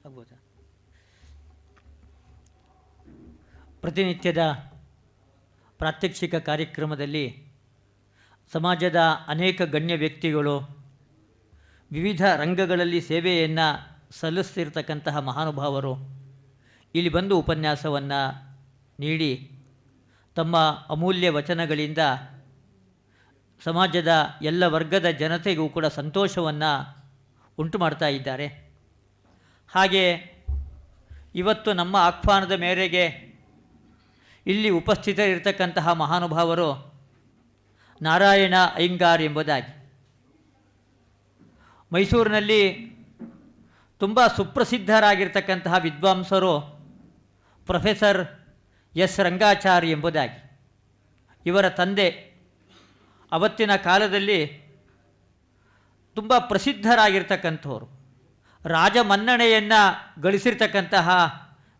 ಆಗ್ಬೋದಾ? ಪ್ರತಿನಿತ್ಯದ ಪ್ರಾತ್ಯಕ್ಷಿಕ ಕಾರ್ಯಕ್ರಮದಲ್ಲಿ ಸಮಾಜದ ಅನೇಕ ಗಣ್ಯ ವ್ಯಕ್ತಿಗಳು ವಿವಿಧ ರಂಗಗಳಲ್ಲಿ ಸೇವೆಯನ್ನು ಸಲ್ಲಿಸ್ತಿರ್ತಕ್ಕಂತಹ ಮಹಾನುಭಾವರು ಇಲ್ಲಿ ಬಂದು ಉಪನ್ಯಾಸವನ್ನು ನೀಡಿ ತಮ್ಮ ಅಮೂಲ್ಯ ವಚನಗಳಿಂದ ಸಮಾಜದ ಎಲ್ಲ ವರ್ಗದ ಜನತೆಗೂ ಕೂಡ ಸಂತೋಷವನ್ನು ಉಂಟು ಮಾಡ್ತಾ ಇದ್ದಾರೆ. ಹಾಗೆ ಇವತ್ತು ನಮ್ಮ ಆಹ್ವಾನದ ಮೇರೆಗೆ ಇಲ್ಲಿ ಉಪಸ್ಥಿತರಿರ್ತಕ್ಕಂತಹ ಮಹಾನುಭಾವರು ನಾರಾಯಣ ಅಯ್ಯಂಗಾರ್ ಎಂಬುದಾಗಿ ಮೈಸೂರಿನಲ್ಲಿ ತುಂಬ ಸುಪ್ರಸಿದ್ಧರಾಗಿರ್ತಕ್ಕಂತಹ ವಿದ್ವಾಂಸರು ಪ್ರೊಫೆಸರ್ ಎಸ್ ರಂಗಾಚಾರಿ ಎಂಬುದಾಗಿ. ಇವರ ತಂದೆ ಅವತ್ತಿನ ಕಾಲದಲ್ಲಿ ತುಂಬ ಪ್ರಸಿದ್ಧರಾಗಿರ್ತಕ್ಕಂಥವರು, ರಾಜಮನ್ನಣೆಯನ್ನು ಗಳಿಸಿರ್ತಕ್ಕಂತಹ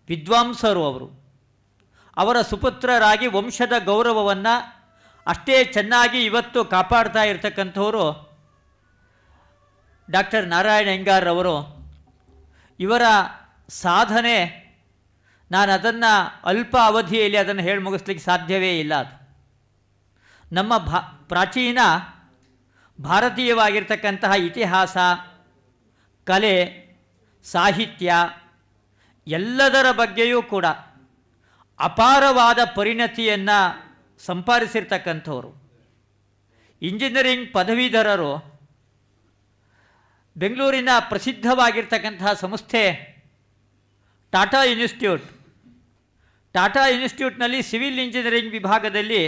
ವಿದ್ವಾಂಸರು ಅವರು. ಅವರ ಸುಪುತ್ರರಾಗಿ ವಂಶದ ಗೌರವವನ್ನು ಅಷ್ಟೇ ಚೆನ್ನಾಗಿ ಇವತ್ತು ಕಾಪಾಡ್ತಾ ಇರತಕ್ಕಂಥವರು ಡಾಕ್ಟರ್ ನಾರಾಯಣ ಅಯ್ಯಂಗಾರ್ ಅವರು. ಇವರ ಸಾಧನೆ ನಾನು ಅದನ್ನು ಅಲ್ಪ ಅವಧಿಯಲ್ಲಿ ಅದನ್ನು ಹೇಳಿ ಮುಗಿಸ್ಲಿಕ್ಕೆ ಸಾಧ್ಯವೇ ಇಲ್ಲ. ಅದು ನಮ್ಮ ಪ್ರಾಚೀನ ಭಾರತೀಯವಾಗಿರ್ತಕ್ಕಂತಹ ಇತಿಹಾಸ, ಕಲೆ, ಸಾಹಿತ್ಯ ಎಲ್ಲದರ ಬಗ್ಗೆಯೂ ಕೂಡ ಅಪಾರವಾದ ಪರಿಣತಿಯನ್ನು ಸಂಪಾದಿಸಿರ್ತಕ್ಕಂಥವರು. ಇಂಜಿನಿಯರಿಂಗ್ ಪದವೀಧರರು ಬೆಂಗಳೂರಿನ ಪ್ರಸಿದ್ಧವಾಗಿರ್ತಕ್ಕಂತಹ ಸಂಸ್ಥೆ ಟಾಟಾ ಇನ್ಸ್ಟಿಟ್ಯೂಟ್ನಲ್ಲಿ ಸಿವಿಲ್ ಇಂಜಿನಿಯರಿಂಗ್ ವಿಭಾಗದಲ್ಲಿ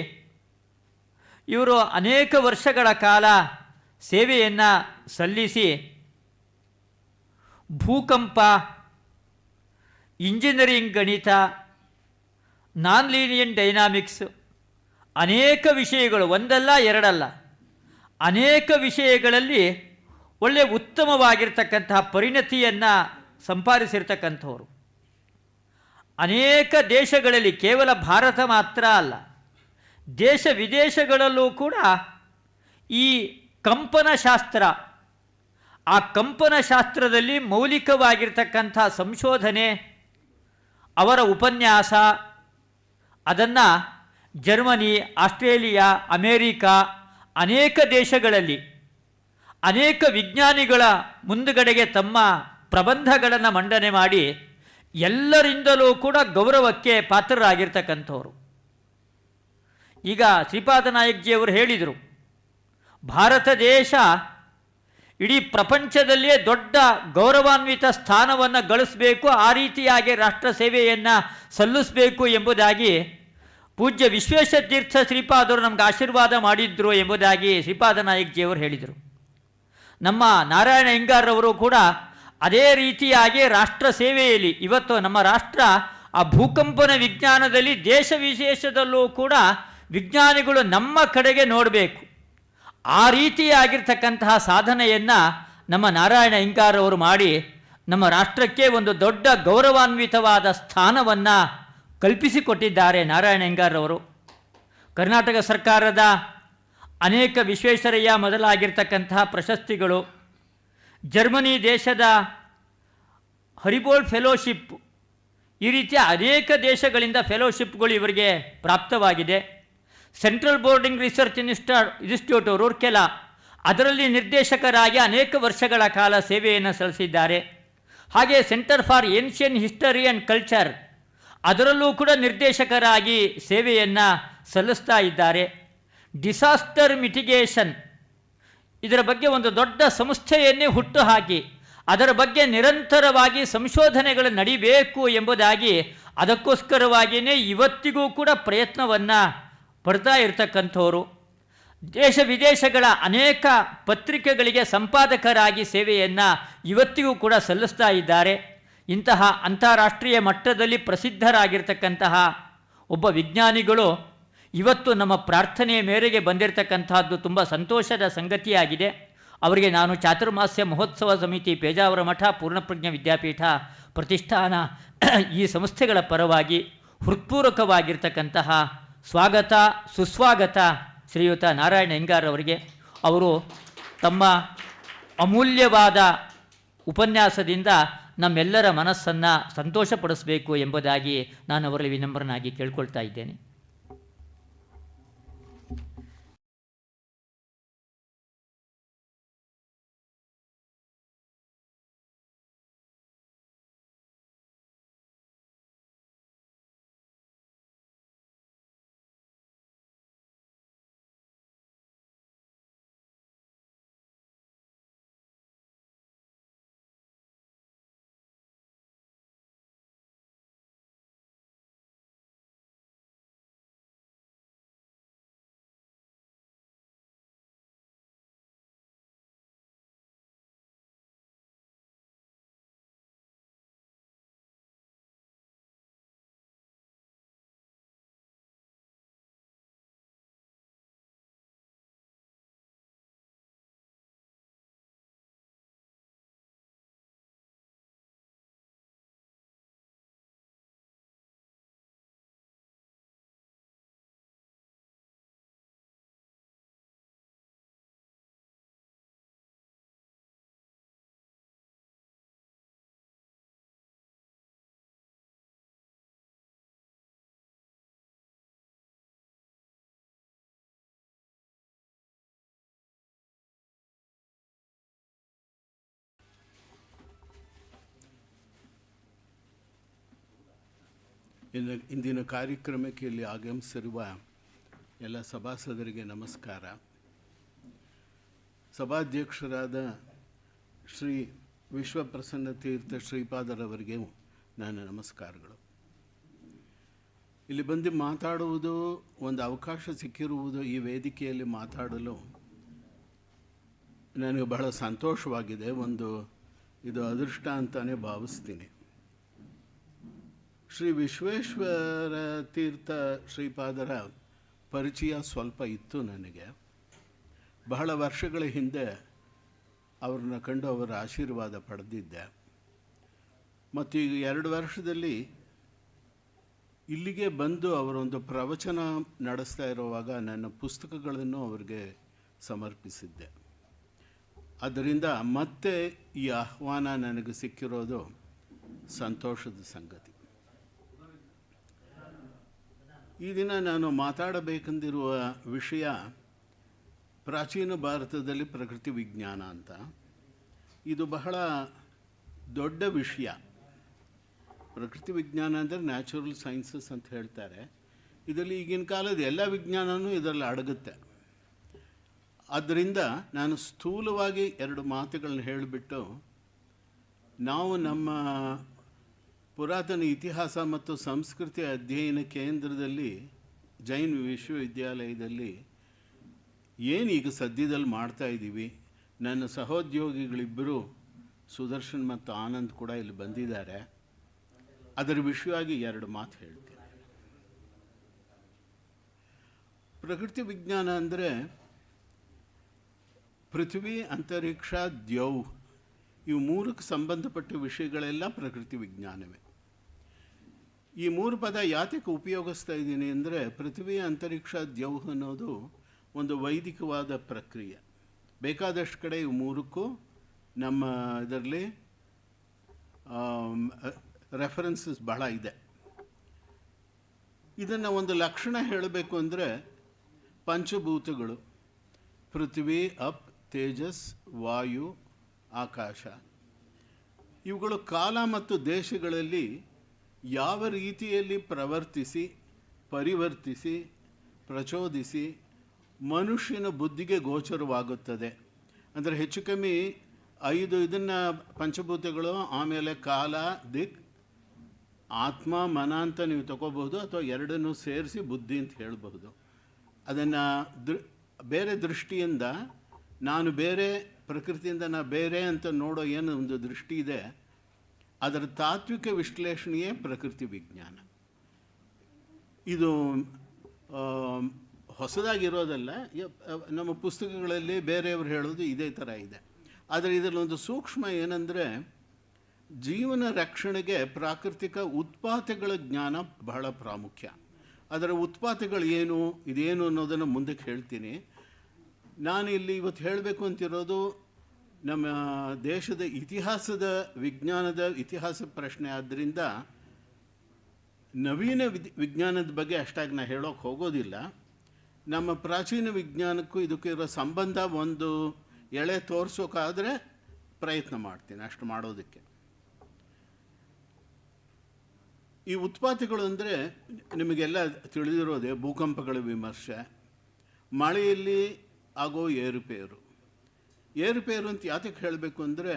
ಇವರು ಅನೇಕ ವರ್ಷಗಳ ಕಾಲ ಸೇವೆಯನ್ನು ಸಲ್ಲಿಸಿ ಭೂಕಂಪ, ಇಂಜಿನಿಯರಿಂಗ್ ಗಣಿತ, ನಾನ್ ಲೀನಿಯರ್ ಡೈನಾಮಿಕ್ಸ್ ಅನೇಕ ವಿಷಯಗಳು, ಒಂದಲ್ಲ ಎರಡಲ್ಲ, ಅನೇಕ ವಿಷಯಗಳಲ್ಲಿ ಒಳ್ಳೆಯ ಉತ್ತಮವಾಗಿರ್ತಕ್ಕಂತಹ ಪರಿಣತಿಯನ್ನು ಸಂಪಾದಿಸಿರ್ತಕ್ಕಂಥವರು. ಅನೇಕ ದೇಶಗಳಲ್ಲಿ, ಕೇವಲ ಭಾರತ ಮಾತ್ರ ಅಲ್ಲ, ದೇಶ ವಿದೇಶಗಳಲ್ಲೂ ಕೂಡ ಈ ಕಂಪನಶಾಸ್ತ್ರ, ಆ ಕಂಪನಶಾಸ್ತ್ರದಲ್ಲಿ ಮೌಲಿಕವಾಗಿರ್ತಕ್ಕಂಥ ಸಂಶೋಧನೆ, ಅವರ ಉಪನ್ಯಾಸ, ಅದನ್ನು ಜರ್ಮನಿ, ಆಸ್ಟ್ರೇಲಿಯಾ, ಅಮೇರಿಕಾ ಅನೇಕ ದೇಶಗಳಲ್ಲಿ ಅನೇಕ ವಿಜ್ಞಾನಿಗಳ ಮುಂದುಗಡೆಗೆ ತಮ್ಮ ಪ್ರಬಂಧಗಳನ್ನು ಮಂಡನೆ ಮಾಡಿ ಎಲ್ಲರಿಂದಲೂ ಕೂಡ ಗೌರವಕ್ಕೆ ಪಾತ್ರರಾಗಿರ್ತಕ್ಕಂಥವರು. ಈಗ ಶ್ರೀಪಾದ ನಾಯಕ್ಜಿಯವರು ಹೇಳಿದರು, ಭಾರತ ದೇಶ ಇಡೀ ಪ್ರಪಂಚದಲ್ಲಿಯೇ ದೊಡ್ಡ ಗೌರವಾನ್ವಿತ ಸ್ಥಾನವನ್ನು ಗಳಿಸಬೇಕು, ಆ ರೀತಿಯಾಗಿ ರಾಷ್ಟ್ರ ಸೇವೆಯನ್ನು ಸಲ್ಲಿಸಬೇಕು ಎಂಬುದಾಗಿ ಪೂಜ್ಯ ವಿಶ್ವೇಶತೀರ್ಥ ಶ್ರೀಪಾದರು ನಮಗೆ ಆಶೀರ್ವಾದ ಮಾಡಿದ್ರು ಎಂಬುದಾಗಿ ಶ್ರೀಪಾದ ನಾಯಕ್ಜಿಯವರು ಹೇಳಿದರು. ನಮ್ಮ ನಾರಾಯಣ ಅಯ್ಯಂಗಾರವರು ಕೂಡ ಅದೇ ರೀತಿಯಾಗಿ ರಾಷ್ಟ್ರ ಸೇವೆಯಲ್ಲಿ ಇವತ್ತು ನಮ್ಮ ರಾಷ್ಟ್ರ ಆ ಭೂಕಂಪನ ವಿಜ್ಞಾನದಲ್ಲಿ ದೇಶ ವಿಶೇಷದಲ್ಲೂ ಕೂಡ ವಿಜ್ಞಾನಿಗಳು ನಮ್ಮ ಕಡೆಗೆ ನೋಡಬೇಕು, ಆ ರೀತಿಯಾಗಿರ್ತಕ್ಕಂತಹ ಸಾಧನೆಯನ್ನು ನಮ್ಮ ನಾರಾಯಣ ಅಯ್ಯಂಗಾರ್ ಅವರು ಮಾಡಿ ನಮ್ಮ ರಾಷ್ಟ್ರಕ್ಕೆ ಒಂದು ದೊಡ್ಡ ಗೌರವಾನ್ವಿತವಾದ ಸ್ಥಾನವನ್ನು ಕಲ್ಪಿಸಿಕೊಟ್ಟಿದ್ದಾರೆ. ನಾರಾಯಣ ಅಯ್ಯಂಗಾರ್ ಅವರು ಕರ್ನಾಟಕ ಸರ್ಕಾರದ ಅನೇಕ ವಿಶ್ವೇಶ್ವರಯ್ಯ ಮೊದಲಾಗಿರ್ತಕ್ಕಂತಹ ಪ್ರಶಸ್ತಿಗಳು, ಜರ್ಮನಿ ದೇಶದ ಹರಿಬೋಲ್ಡ್ ಫೆಲೋಶಿಪ್, ಈ ರೀತಿಯ ಅನೇಕ ದೇಶಗಳಿಂದ ಫೆಲೋಶಿಪ್ಗಳು ಇವರಿಗೆ ಪ್ರಾಪ್ತವಾಗಿದೆ. Central boarding research institute Rourkela, ಅದರಲ್ಲಿ ನಿರ್ದೇಶಕರಾಗಿ ಅನೇಕ ವರ್ಷಗಳ ಕಾಲ ಸೇವೆಯನ್ನು ಸಲ್ಲಿಸಿದ್ದಾರೆ. ಹಾಗೆ centre for ancient history and culture, ಅದರಲ್ಲೂ ಕೂಡ ನಿರ್ದೇಶಕರಾಗಿ ಸೇವೆಯನ್ನು ಸಲ್ಲಿಸ್ತಾ ಇದ್ದಾರೆ. ಡಿಸಾಸ್ಟರ್ ಮಿಟಿಗೇಷನ್, ಇದರ ಬಗ್ಗೆ ಒಂದು ದೊಡ್ಡ ಸಂಸ್ಥೆಯನ್ನೇ ಹುಟ್ಟುಹಾಕಿ ಅದರ ಬಗ್ಗೆ ನಿರಂತರವಾಗಿ ಸಂಶೋಧನೆಗಳು ನಡಿಬೇಕು ಎಂಬುದಾಗಿ ಅದಕ್ಕೋಸ್ಕರವಾಗಿಯೇ ಇವತ್ತಿಗೂ ಕೂಡ ಪ್ರಯತ್ನವನ್ನು ಪಡ್ತಾ ಇರತಕ್ಕಂಥವರು. ದೇಶ ವಿದೇಶಗಳ ಅನೇಕ ಪತ್ರಿಕೆಗಳಿಗೆ ಸಂಪಾದಕರಾಗಿ ಸೇವೆಯನ್ನು ಇವತ್ತಿಗೂ ಕೂಡ ಸಲ್ಲಿಸ್ತಾ ಇದ್ದಾರೆ. ಇಂತಹ ಅಂತಾರಾಷ್ಟ್ರೀಯ ಮಟ್ಟದಲ್ಲಿ ಪ್ರಸಿದ್ಧರಾಗಿರ್ತಕ್ಕಂತಹ ಒಬ್ಬ ವಿಜ್ಞಾನಿಗಳು ಇವತ್ತು ನಮ್ಮ ಪ್ರಾರ್ಥನೆಯ ಮೇರೆಗೆ ಬಂದಿರತಕ್ಕಂತಹದ್ದು ತುಂಬ ಸಂತೋಷದ ಸಂಗತಿಯಾಗಿದೆ. ಅವರಿಗೆ ನಾನು ಚಾತುರ್ಮಾಸ್ಯ ಮಹೋತ್ಸವ ಸಮಿತಿ, ಪೇಜಾವರ ಮಠ, ಪೂರ್ಣಪ್ರಜ್ಞ ವಿದ್ಯಾಪೀಠ ಪ್ರತಿಷ್ಠಾನ ಈ ಸಂಸ್ಥೆಗಳ ಪರವಾಗಿ ಹೃತ್ಪೂರ್ವಕವಾಗಿರ್ತಕ್ಕಂತಹ ಸ್ವಾಗತ ಸುಸ್ವಾಗತ ಶ್ರೀಯುತ ನಾರಾಯಣ ಅಯ್ಯಂಗಾರ್ ಅವರಿಗೆ. ಅವರು ತಮ್ಮ ಅಮೂಲ್ಯವಾದ ಉಪನ್ಯಾಸದಿಂದ ನಮ್ಮೆಲ್ಲರ ಮನಸ್ಸನ್ನು ಸಂತೋಷಪಡಿಸಬೇಕು ಎಂಬುದಾಗಿ ನಾನು ಅವರಲ್ಲಿ ವಿನಮ್ರನಾಗಿ ಕೇಳ್ಕೊಳ್ತಾ ಇದ್ದೇನೆ. ಇಂದಿನ ಕಾರ್ಯಕ್ರಮಕ್ಕೆ ಇಲ್ಲಿ ಆಗಮಿಸಿರುವ ಎಲ್ಲ ಸಭಾಸದರಿಗೆ ನಮಸ್ಕಾರ. ಸಭಾಧ್ಯಕ್ಷರಾದ ಶ್ರೀ ವಿಶ್ವಪ್ರಸನ್ನ ತೀರ್ಥ ಶ್ರೀಪಾದರವರಿಗೆ ನನ್ನ ನಮಸ್ಕಾರಗಳು. ಇಲ್ಲಿ ಬಂದು ಮಾತಾಡುವುದು, ಒಂದು ಅವಕಾಶ ಸಿಕ್ಕಿರುವುದು, ಈ ವೇದಿಕೆಯಲ್ಲಿ ಮಾತಾಡಲು ನನಗೆ ಬಹಳ ಸಂತೋಷವಾಗಿದೆ. ಇದು ಅದೃಷ್ಟ ಅಂತಲೇ ಭಾವಿಸ್ತೀನಿ. ಶ್ರೀ ವಿಶ್ವೇಶ್ವರ ತೀರ್ಥ ಶ್ರೀಪಾದರ ಪರಿಚಯ ಸ್ವಲ್ಪ ಇತ್ತು ನನಗೆ. ಬಹಳ ವರ್ಷಗಳ ಹಿಂದೆ ಅವ್ರನ್ನ ಕಂಡು ಅವರ ಆಶೀರ್ವಾದ ಪಡೆದಿದ್ದೆ. ಮತ್ತು ಈಗ 2 ವರ್ಷದಲ್ಲಿ ಇಲ್ಲಿಗೆ ಬಂದು ಅವರೊಂದು ಪ್ರವಚನ ನಡೆಸ್ತಾ ಇರುವಾಗ ನನ್ನ ಪುಸ್ತಕಗಳನ್ನು ಅವರಿಗೆ ಸಮರ್ಪಿಸಿದ್ದೆ. ಆದ್ದರಿಂದ ಮತ್ತೆ ಈ ಆಹ್ವಾನ ನನಗೆ ಸಿಕ್ಕಿರೋದು ಸಂತೋಷದ ಸಂಗತಿ. ಈ ದಿನ ನಾನು ಮಾತಾಡಬೇಕೆಂದಿರುವ ವಿಷಯ ಪ್ರಾಚೀನ ಭಾರತದಲ್ಲಿ ಪ್ರಕೃತಿ ವಿಜ್ಞಾನ ಅಂತ. ಇದು ಬಹಳ ದೊಡ್ಡ ವಿಷಯ. ಪ್ರಕೃತಿ ವಿಜ್ಞಾನ ಅಂದರೆ ನ್ಯಾಚುರಲ್ ಸೈನ್ಸಸ್ ಅಂತ ಹೇಳ್ತಾರೆ. ಇದರಲ್ಲಿ ಈಗಿನ ಕಾಲದ ಎಲ್ಲ ವಿಜ್ಞಾನವೂ ಇದರಲ್ಲಿ ಅಡಗುತ್ತೆ. ಆದ್ದರಿಂದ ನಾನು ಸ್ಥೂಲವಾಗಿ 2 ಮಾತುಗಳನ್ನ ಹೇಳಿಬಿಟ್ಟು, ನಾವು ನಮ್ಮ ಪುರಾತನ ಇತಿಹಾಸ ಮತ್ತು ಸಂಸ್ಕೃತಿ ಅಧ್ಯಯನ ಕೇಂದ್ರದಲ್ಲಿ, ಜೈನ್ ವಿಶ್ವವಿದ್ಯಾಲಯದಲ್ಲಿ ಏನೀಗ ಸದ್ಯದಲ್ಲಿ ಮಾಡ್ತಾಯಿದ್ದೀವಿ, ನನ್ನ ಸಹೋದ್ಯೋಗಿಗಳಿಬ್ಬರು ಸುದರ್ಶನ್ ಮತ್ತು ಆನಂದ್ ಕೂಡ ಇಲ್ಲಿ ಬಂದಿದ್ದಾರೆ. ಅದರ ವಿಷಯವಾಗಿ 2 ಮಾತು ಹೇಳ್ತೀನಿ. ಪ್ರಕೃತಿ ವಿಜ್ಞಾನ ಅಂದರೆ ಪೃಥ್ವಿ, ಅಂತರಿಕ್ಷ, ದ್ಯೌ ಇವು 3ಕ್ಕೆ ಸಂಬಂಧಪಟ್ಟ ವಿಷಯಗಳೆಲ್ಲ ಪ್ರಕೃತಿ ವಿಜ್ಞಾನವೇ. ಈ 3 ಪದ ಯಾತಕ್ಕೆ ಉಪಯೋಗಿಸ್ತಾ ಇದ್ದೀನಿ ಅಂದರೆ, ಪೃಥ್ವಿ, ಅಂತರಿಕ್ಷ, ದ್ಯೌ ಅನ್ನೋದು ಒಂದು ವೈದಿಕವಾದ ಪ್ರಕ್ರಿಯೆ. ಬೇಕಾದಷ್ಟು ಕಡೆ ಇವು 3ಕ್ಕೂ ನಮ್ಮ ಇದರಲ್ಲಿ ರೆಫರೆನ್ಸಸ್ ಬಹಳ ಇದೆ. ಇದನ್ನು ಒಂದು ಲಕ್ಷಣ ಹೇಳಬೇಕು ಅಂದರೆ, ಪಂಚಭೂತಗಳು ಪೃಥ್ವಿ, ಅಪ್, ತೇಜಸ್, ವಾಯು, ಆಕಾಶ, ಇವುಗಳು ಕಾಲ ಮತ್ತು ದೇಶಗಳಲ್ಲಿ ಯಾವ ರೀತಿಯಲ್ಲಿ ಪ್ರವರ್ತಿಸಿ, ಪರಿವರ್ತಿಸಿ, ಪ್ರಚೋದಿಸಿ ಮನುಷ್ಯನ ಬುದ್ಧಿಗೆ ಗೋಚರವಾಗುತ್ತದೆ. ಅಂದರೆ ಹೆಚ್ಚು ಕಮ್ಮಿ 5 ಇದನ್ನು ಪಂಚಭೂತಗಳು, ಆಮೇಲೆ ಕಾಲ, ದಿಕ್, ಆತ್ಮ, ಮನ ಅಂತ ನೀವು ತಗೋಬಹುದು, ಅಥವಾ 2 ಸೇರಿಸಿ ಬುದ್ಧಿ ಅಂತ ಹೇಳಬಹುದು. ಅದನ್ನು ಬೇರೆ ದೃಷ್ಟಿಯಿಂದ ನಾನು ಬೇರೆ, ಪ್ರಕೃತಿಯಿಂದ ನಾ ಬೇರೆ ಅಂತ ನೋಡೋ ಏನು ಒಂದು ದೃಷ್ಟಿ ಇದೆ, ಅದರ ತಾತ್ವಿಕ ವಿಶ್ಲೇಷಣೆಯೇ ಪ್ರಕೃತಿ ವಿಜ್ಞಾನ. ಇದು ಹೊಸದಾಗಿರೋದಲ್ಲ, ನಮ್ಮ ಪುಸ್ತಕಗಳಲ್ಲಿ ಬೇರೆಯವರು ಹೇಳೋದು ಇದೇ ಥರ ಇದೆ. ಆದರೆ ಇದರಲ್ಲೊಂದು ಸೂಕ್ಷ್ಮ ಏನಂದರೆ, ಜೀವನ ರಕ್ಷಣೆಗೆ ಪ್ರಾಕೃತಿಕ ಉತ್ಪಾತಗಳ ಜ್ಞಾನ ಬಹಳ ಪ್ರಾಮುಖ್ಯ. ಅದರ ಉತ್ಪಾತಗಳು ಇದೇನು ಅನ್ನೋದನ್ನು ಮುಂದಕ್ಕೆ ಹೇಳ್ತೀನಿ. ನಾನು ಇಲ್ಲಿ ಇವತ್ತು ಹೇಳಬೇಕು ಅಂತಿರೋದು ನಮ್ಮ ದೇಶದ ಇತಿಹಾಸದ ವಿಜ್ಞಾನದ ಇತಿಹಾಸ ಪ್ರಶ್ನೆ ಆದ್ದರಿಂದ ನವೀನ ವಿಜ್ಞಾನದ ಬಗ್ಗೆ ಅಷ್ಟಾಗಿ ನಾನು ಹೇಳೋಕೆ ಹೋಗೋದಿಲ್ಲ. ನಮ್ಮ ಪ್ರಾಚೀನ ವಿಜ್ಞಾನಕ್ಕೂ ಇದಕ್ಕೂ ಇರೋ ಸಂಬಂಧ ಒಂದು ಎಳೆ ತೋರಿಸೋಕ್ಕಾದರೆ ಪ್ರಯತ್ನ ಮಾಡ್ತೀನಿ ಅಷ್ಟು ಮಾಡೋದಕ್ಕೆ. ಈ ಉತ್ಪಾತಿಗಳು ಅಂದರೆ ನಿಮಗೆಲ್ಲ ತಿಳಿದಿರೋದೇ ಭೂಕಂಪಗಳ ವಿಮರ್ಶೆ, ಮಳೆಯಲ್ಲಿ ಆಗೋ ಏರುಪೇರು ಅಂತ ಯಾತಕ್ಕೆ ಹೇಳಬೇಕು ಅಂದರೆ,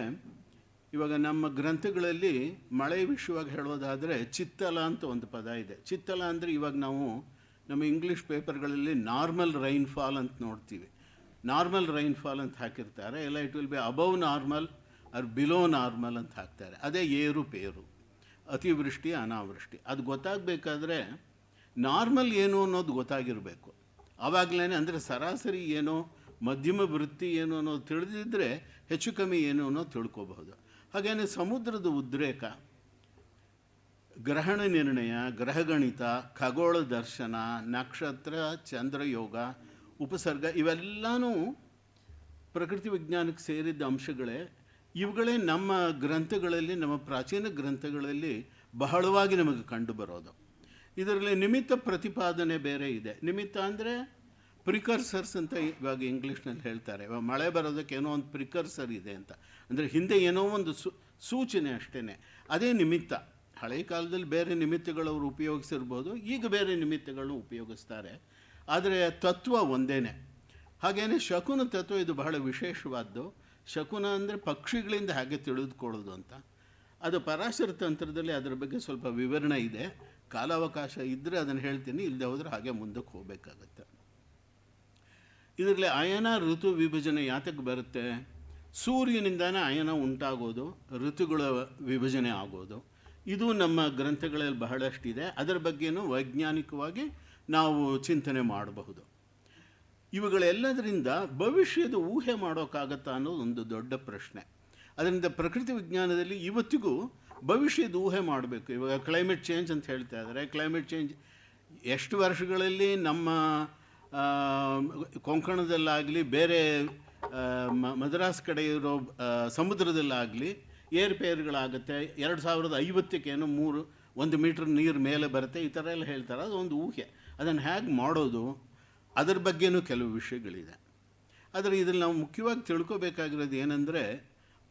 ಇವಾಗ ನಮ್ಮ ಗ್ರಂಥಗಳಲ್ಲಿ ಮಳೆ ವಿಷಯವಾಗಿ ಹೇಳೋದಾದರೆ ಚಿತ್ತಲ ಅಂತ ಒಂದು ಪದ ಇದೆ. ಚಿತ್ತಲ ಅಂದರೆ ಇವಾಗ ನಾವು ನಮ್ಮ ಇಂಗ್ಲೀಷ್ ಪೇಪರ್ಗಳಲ್ಲಿ ನಾರ್ಮಲ್ ರೈನ್ಫಾಲ್ ಅಂತ ನೋಡ್ತೀವಿ. ನಾರ್ಮಲ್ ರೈನ್ಫಾಲ್ ಅಂತ ಹಾಕಿರ್ತಾರೆ, ಇಲ್ಲ it will be above normal or below normal ಅಂತ ಹಾಕ್ತಾರೆ. ಅದೇ ಏರುಪೇರು, ಅತಿವೃಷ್ಟಿ ಅನಾವೃಷ್ಟಿ. ಅದು ಗೊತ್ತಾಗಬೇಕಾದ್ರೆ ನಾರ್ಮಲ್ ಏನು ಅನ್ನೋದು ಗೊತ್ತಾಗಿರಬೇಕು. ಆವಾಗಲೇ ಅಂದರೆ ಸರಾಸರಿ ಏನೋ ಮಧ್ಯಮ ವೃತ್ತಿ ಏನು ಅನ್ನೋದು ತಿಳಿದಿದ್ದರೆ ಹೆಚ್ಚು ಕಮ್ಮಿ ಏನು ಅನ್ನೋದು ತಿಳ್ಕೋಬಹುದು. ಹಾಗೇನೆ ಸಮುದ್ರದ ಉದ್ರೇಕ, ಗ್ರಹಣ ನಿರ್ಣಯ, ಗ್ರಹಗಣಿತ, ಖಗೋಳ ದರ್ಶನ, ನಕ್ಷತ್ರ ಚಂದ್ರಯೋಗ, ಉಪಸರ್ಗ ಇವೆಲ್ಲನೂ ಪ್ರಕೃತಿ ವಿಜ್ಞಾನಕ್ಕೆ ಸೇರಿದ್ದ ಅಂಶಗಳೇ. ಇವುಗಳೇ ನಮ್ಮ ಗ್ರಂಥಗಳಲ್ಲಿ, ನಮ್ಮ ಪ್ರಾಚೀನ ಗ್ರಂಥಗಳಲ್ಲಿ ಬಹಳವಾಗಿ ನಮಗೆ ಕಂಡು ಬರೋದು. ಇದರಲ್ಲಿ ನಿಮಿತ್ತ ಪ್ರತಿಪಾದನೆ ಬೇರೆ ಇದೆ. ನಿಮಿತ್ತ ಅಂದರೆ ಪ್ರಿಕರ್ಸರ್ಸ್ ಅಂತ ಇವಾಗ ಇಂಗ್ಲೀಷ್ನಲ್ಲಿ ಹೇಳ್ತಾರೆ. ಇವಾಗ ಮಳೆ ಬರೋದಕ್ಕೆ ಏನೋ ಒಂದು ಪ್ರಿಕರ್ಸರ್ ಇದೆ ಅಂತ, ಅಂದರೆ ಹಿಂದೆ ಏನೋ ಒಂದು ಸೂಚನೆ ಅಷ್ಟೇ, ಅದೇ ನಿಮಿತ್ತ. ಹಳೆಯ ಕಾಲದಲ್ಲಿ ಬೇರೆ ನಿಮಿತ್ತಗಳು ಅವರು ಉಪಯೋಗಿಸಿರ್ಬೋದು, ಈಗ ಬೇರೆ ನಿಮಿತ್ತಗಳನ್ನು ಉಪಯೋಗಿಸ್ತಾರೆ, ಆದರೆ ತತ್ವ ಒಂದೇ. ಹಾಗೇನೆ ಶಕುನ ತತ್ವ ಇದು ಬಹಳ ವಿಶೇಷವಾದ್ದು. ಶಕುನ ಅಂದರೆ ಪಕ್ಷಿಗಳಿಂದ ಹಾಗೆ ತಿಳಿದುಕೊಳ್ಳೋದು ಅಂತ. ಅದು ಪರಾಶರ ತಂತ್ರದಲ್ಲಿ ಅದರ ಬಗ್ಗೆ ಸ್ವಲ್ಪ ವಿವರಣೆ ಇದೆ. ಕಾಲಾವಕಾಶ ಇದ್ದರೆ ಅದನ್ನು ಹೇಳ್ತೀನಿ, ಇಲ್ಲದೆ ಹೋದರೆ ಹಾಗೆ ಮುಂದಕ್ಕೆ ಹೋಗಬೇಕಾಗತ್ತೆ. ಇದರಲ್ಲಿ ಅಯನ ಋತು ವಿಭಜನೆ ಯಾತಕ್ಕೆ ಬರುತ್ತೆ? ಸೂರ್ಯನಿಂದಾನೇ ಅಯನ ಉಂಟಾಗೋದು, ಋತುಗಳ ವಿಭಜನೆ ಆಗೋದು. ಇದು ನಮ್ಮ ಗ್ರಂಥಗಳಲ್ಲಿ ಬಹಳಷ್ಟಿದೆ. ಅದರ ಬಗ್ಗೆನೂ ವೈಜ್ಞಾನಿಕವಾಗಿ ನಾವು ಚಿಂತನೆ ಮಾಡಬಹುದು. ಇವುಗಳೆಲ್ಲದರಿಂದ ಭವಿಷ್ಯದ ಊಹೆ ಮಾಡೋಕ್ಕಾಗತ್ತಾ ಅನ್ನೋದು ಒಂದು ದೊಡ್ಡ ಪ್ರಶ್ನೆ. ಅದರಿಂದ ಪ್ರಕೃತಿ ವಿಜ್ಞಾನದಲ್ಲಿ ಇವತ್ತಿಗೂ ಭವಿಷ್ಯದ ಊಹೆ ಮಾಡಬೇಕು. ಇವಾಗ ಕ್ಲೈಮೇಟ್ ಚೇಂಜ್ ಅಂತ ಹೇಳ್ತಾ ಇದ್ದಾರೆ. ಕ್ಲೈಮೇಟ್ ಚೇಂಜ್ ಎಷ್ಟು ವರ್ಷಗಳಲ್ಲಿ ನಮ್ಮ ಕೊಂಕಣದಲ್ಲಾಗಲಿ, ಬೇರೆ ಮದ್ರಾಸ್ ಕಡೆ ಇರೋ ಸಮುದ್ರದಲ್ಲಾಗಲಿ ಏರ್ಪೇರುಗಳಾಗುತ್ತೆ. 2050ಕ್ಕೇನೋ 1 ಮೀಟ್ರ್ ನೀರು ಮೇಲೆ ಬರುತ್ತೆ, ಈ ಥರ ಎಲ್ಲ ಹೇಳ್ತಾರೆ. ಅದೊಂದು ಊಹೆ. ಅದನ್ನು ಹೇಗೆ ಮಾಡೋದು, ಅದರ ಬಗ್ಗೆನೂ ಕೆಲವು ವಿಷಯಗಳಿದೆ. ಆದರೆ ಇದರಲ್ಲಿ ನಾವು ಮುಖ್ಯವಾಗಿ ತಿಳ್ಕೊಬೇಕಾಗಿರೋದು ಏನಂದರೆ,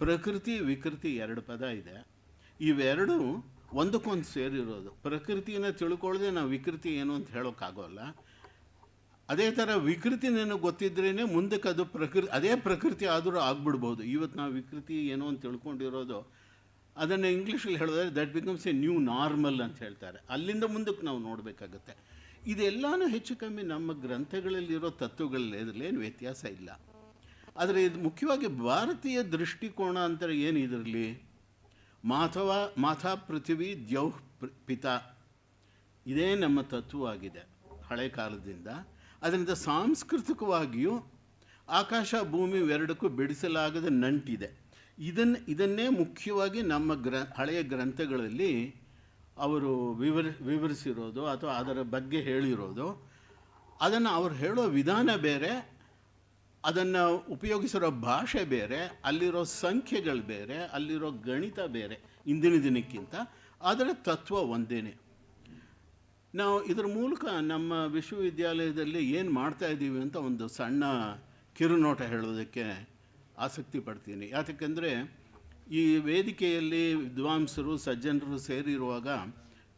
ಪ್ರಕೃತಿ ವಿಕೃತಿ 2 ಪದ ಇದೆ. ಇವೆರಡೂ ಒಂದಕ್ಕೊಂದು ಸೇರಿರೋದು. ಪ್ರಕೃತಿನ ತಿಳ್ಕೊಳ್ಳದೆ ನಾವು ವಿಕೃತಿ ಏನು ಅಂತ ಹೇಳೋಕ್ಕಾಗೋಲ್ಲ. ಅದೇ ಥರ ವಿಕೃತಿ ನನಗೆ ಗೊತ್ತಿದ್ರೇ ಮುಂದಕ್ಕೆ ಅದು ಅದೇ ಪ್ರಕೃತಿ ಆದರೂ ಆಗ್ಬಿಡ್ಬೋದು. ಇವತ್ತು ನಾವು ವಿಕೃತಿ ಏನೋ ಅಂತ ತಿಳ್ಕೊಂಡಿರೋದು, ಅದನ್ನು ಇಂಗ್ಲೀಷಲ್ಲಿ ಹೇಳಿದ್ರೆ that becomes A new normal ಅಂತ ಹೇಳ್ತಾರೆ. ಅಲ್ಲಿಂದ ಮುಂದಕ್ಕೆ ನಾವು ನೋಡಬೇಕಾಗತ್ತೆ. ಇದೆಲ್ಲನೂ ಹೆಚ್ಚು ಕಮ್ಮಿ ನಮ್ಮ ಗ್ರಂಥಗಳಲ್ಲಿರೋ ತತ್ವಗಳಲ್ಲಿ ಏನು ವ್ಯತ್ಯಾಸ ಇಲ್ಲ. ಆದರೆ ಇದು ಮುಖ್ಯವಾಗಿ ಭಾರತೀಯ ದೃಷ್ಟಿಕೋನ ಅಂತಾರೆ. ಏನು ಇದರಲ್ಲಿ ಮಾತಾ ಪೃಥ್ವಿ ದ್ಯೌಃ ಪಿತಾ, ಇದೇ ನಮ್ಮ ತತ್ವವಾಗಿದೆ ಹಳೆ ಕಾಲದಿಂದ. ಅದರಿಂದ ಸಾಂಸ್ಕೃತಿಕವಾಗಿಯೂ ಆಕಾಶ ಭೂಮಿ ಎರಡಕ್ಕೂ ಬಿಡಿಸಲಾಗದ ನಂಟಿದೆ. ಇದನ್ನೇ ಮುಖ್ಯವಾಗಿ ನಮ್ಮ ಹಳೆಯ ಗ್ರಂಥಗಳಲ್ಲಿ ಅವರು ವಿವರಿಸಿರೋದು ಅಥವಾ ಅದರ ಬಗ್ಗೆ ಹೇಳಿರೋದು. ಅದನ್ನು ಅವ್ರು ಹೇಳೋ ವಿಧಾನ ಬೇರೆ, ಅದನ್ನು ಉಪಯೋಗಿಸಿರೋ ಭಾಷೆ ಬೇರೆ, ಅಲ್ಲಿರೋ ಸಂಖ್ಯೆಗಳು ಬೇರೆ, ಅಲ್ಲಿರೋ ಗಣಿತ ಬೇರೆ ಇಂದಿನ ದಿನಕ್ಕಿಂತ. ಆದರೆ ತತ್ವ ಒಂದೇನೆ. ನಾವು ಇದರ ಮೂಲಕ ನಮ್ಮ ವಿಶ್ವವಿದ್ಯಾಲಯದಲ್ಲಿ ಏನು ಮಾಡ್ತಾ ಇದ್ದೀವಿ ಅಂತ ಒಂದು ಸಣ್ಣ ಕಿರುನೋಟ ಹೇಳೋದಕ್ಕೆ ಆಸಕ್ತಿ ಪಡ್ತೀನಿ. ಯಾತಕ್ಕೆಂದರೆ ಈ ವೇದಿಕೆಯಲ್ಲಿ ವಿದ್ವಾಂಸರು ಸಜ್ಜನರು ಸೇರಿರುವಾಗ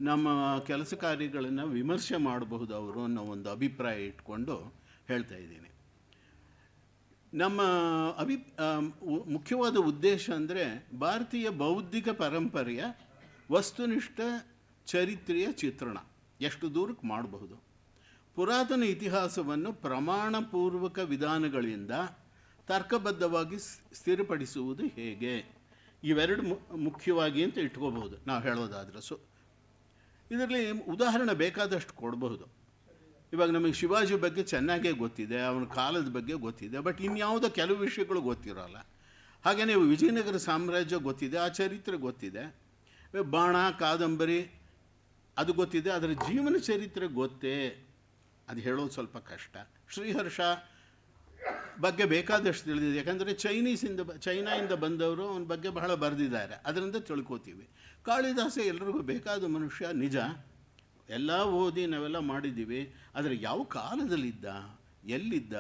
ನಮ್ಮ ಕೆಲಸ ಕಾರ್ಯಗಳನ್ನು ವಿಮರ್ಶೆ ಮಾಡಬಹುದು ಅವರು ಅನ್ನೋ ಒಂದು ಅಭಿಪ್ರಾಯ ಇಟ್ಕೊಂಡು ಹೇಳ್ತಾ ಇದ್ದೀನಿ. ನಮ್ಮ ಮುಖ್ಯವಾದ ಉದ್ದೇಶ ಅಂದರೆ ಭಾರತೀಯ ಬೌದ್ಧಿಕ ಪರಂಪರೆಯ ವಸ್ತುನಿಷ್ಠ ಚರಿತ್ರೆಯ ಚಿತ್ರಣ ಎಷ್ಟು ದೂರಕ್ಕೆ ಮಾಡಬಹುದು, ಪುರಾತನ ಇತಿಹಾಸವನ್ನು ಪ್ರಮಾಣಪೂರ್ವಕ ವಿಧಾನಗಳಿಂದ ತರ್ಕಬದ್ಧವಾಗಿ ಸ್ಥಿರಪಡಿಸುವುದು ಹೇಗೆ, ಇವೆರಡು ಮುಖ್ಯವಾಗಿ ಅಂತ ಇಟ್ಕೋಬಹುದು ನಾವು ಹೇಳೋದಾದರೆ. ಇದರಲ್ಲಿ ಉದಾಹರಣೆ ಬೇಕಾದಷ್ಟು ಕೊಡಬಹುದು. ಇವಾಗ ನಮಗೆ ಶಿವಾಜಿ ಬಗ್ಗೆ ಚೆನ್ನಾಗೇ ಗೊತ್ತಿದೆ, ಅವನ ಕಾಲದ ಬಗ್ಗೆ ಗೊತ್ತಿದೆ, ಬಟ್ ಇನ್ಯಾವುದೋ ಕೆಲವು ವಿಷಯಗಳು ಗೊತ್ತಿರೋಲ್ಲ. ಹಾಗೆಯೇ ವಿಜಯನಗರ ಸಾಮ್ರಾಜ್ಯ ಗೊತ್ತಿದೆ, ಆ ಚರಿತ್ರೆ ಗೊತ್ತಿದೆ, ಬಾಣ ಕಾದಂಬರಿ ಅದು ಗೊತ್ತಿದೆ, ಅದರ ಜೀವನ ಚರಿತ್ರೆ ಗೊತ್ತೇ, ಅದು ಹೇಳೋದು ಸ್ವಲ್ಪ ಕಷ್ಟ. ಶ್ರೀಹರ್ಷ ಬಗ್ಗೆ ಬೇಕಾದಷ್ಟು ತಿಳಿದಿದೆ. ಯಾಕಂದರೆ ಚೈನಾಯಿಂದ ಬಂದವರು ಅವನ ಬಗ್ಗೆ ಬಹಳ ಬರೆದಿದ್ದಾರೆ, ಅದರಿಂದ ತಿಳ್ಕೊತೀವಿ. ಕಾಳಿದಾಸ ಎಲ್ರಿಗೂ ಬೇಕಾದ ಮನುಷ್ಯ, ನಿಜ, ಎಲ್ಲ ಓದಿ ನಾವೆಲ್ಲ ಮಾಡಿದ್ದೀವಿ. ಆದರೆ ಯಾವ ಕಾಲದಲ್ಲಿದ್ದ, ಎಲ್ಲಿದ್ದ,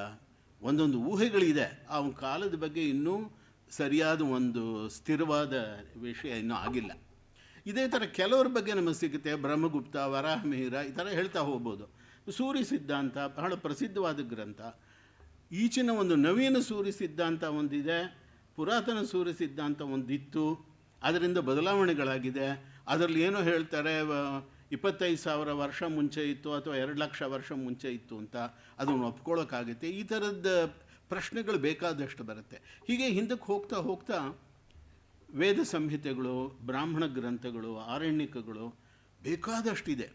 ಒಂದೊಂದು ಊಹೆಗಳಿದೆ. ಅವನ ಕಾಲದ ಬಗ್ಗೆ ಇನ್ನೂ ಸರಿಯಾದ ಒಂದು ಸ್ಥಿರವಾದ ವಿಷಯ ಇನ್ನೂ ಆಗಿಲ್ಲ. ಇದೇ ಥರ ಕೆಲವ್ರ ಬಗ್ಗೆ ನಮಗೆ ಸಿಗುತ್ತೆ. ಬ್ರಹ್ಮಗುಪ್ತ, ವರಾಹಮಿಹಿರ ಈ ಥರ ಹೇಳ್ತಾ ಹೋಗ್ಬೋದು. ಸೂರ್ಯ ಸಿದ್ಧಾಂತ ಬಹಳ ಪ್ರಸಿದ್ಧವಾದ ಗ್ರಂಥ. ಈಚಿನ ಒಂದು ನವೀನ ಸೂರ್ಯ ಸಿದ್ಧಾಂತ ಒಂದಿದೆ, ಪುರಾತನ ಸೂರ್ಯ ಸಿದ್ಧಾಂತ ಒಂದಿತ್ತು, ಅದರಿಂದ ಬದಲಾವಣೆಗಳಾಗಿದೆ. ಅದರಲ್ಲಿ ಏನೋ ಹೇಳ್ತಾರೆ 25,000 ವರ್ಷ ಮುಂಚೆ ಇತ್ತು ಅಥವಾ 2 ಲಕ್ಷ ವರ್ಷ ಮುಂಚೆ ಇತ್ತು ಅಂತ. ಅದನ್ನು ಒಪ್ಕೊಳ್ಳೋಕ್ಕಾಗುತ್ತೆ. ಈ ಥರದ ಪ್ರಶ್ನೆಗಳು ಬೇಕಾದಷ್ಟು ಬರುತ್ತೆ. ಹೀಗೆ ಹಿಂದಕ್ಕೆ ಹೋಗ್ತಾ ಹೋಗ್ತಾ ವೇದ ಸಂಹಿತೆಗಳು, ಬ್ರಾಹ್ಮಣ ಗ್ರಂಥಗಳು, ಆರಣ್ಯಕಗಳು ಬೇಕಾದಷ್ಟಿದೆ.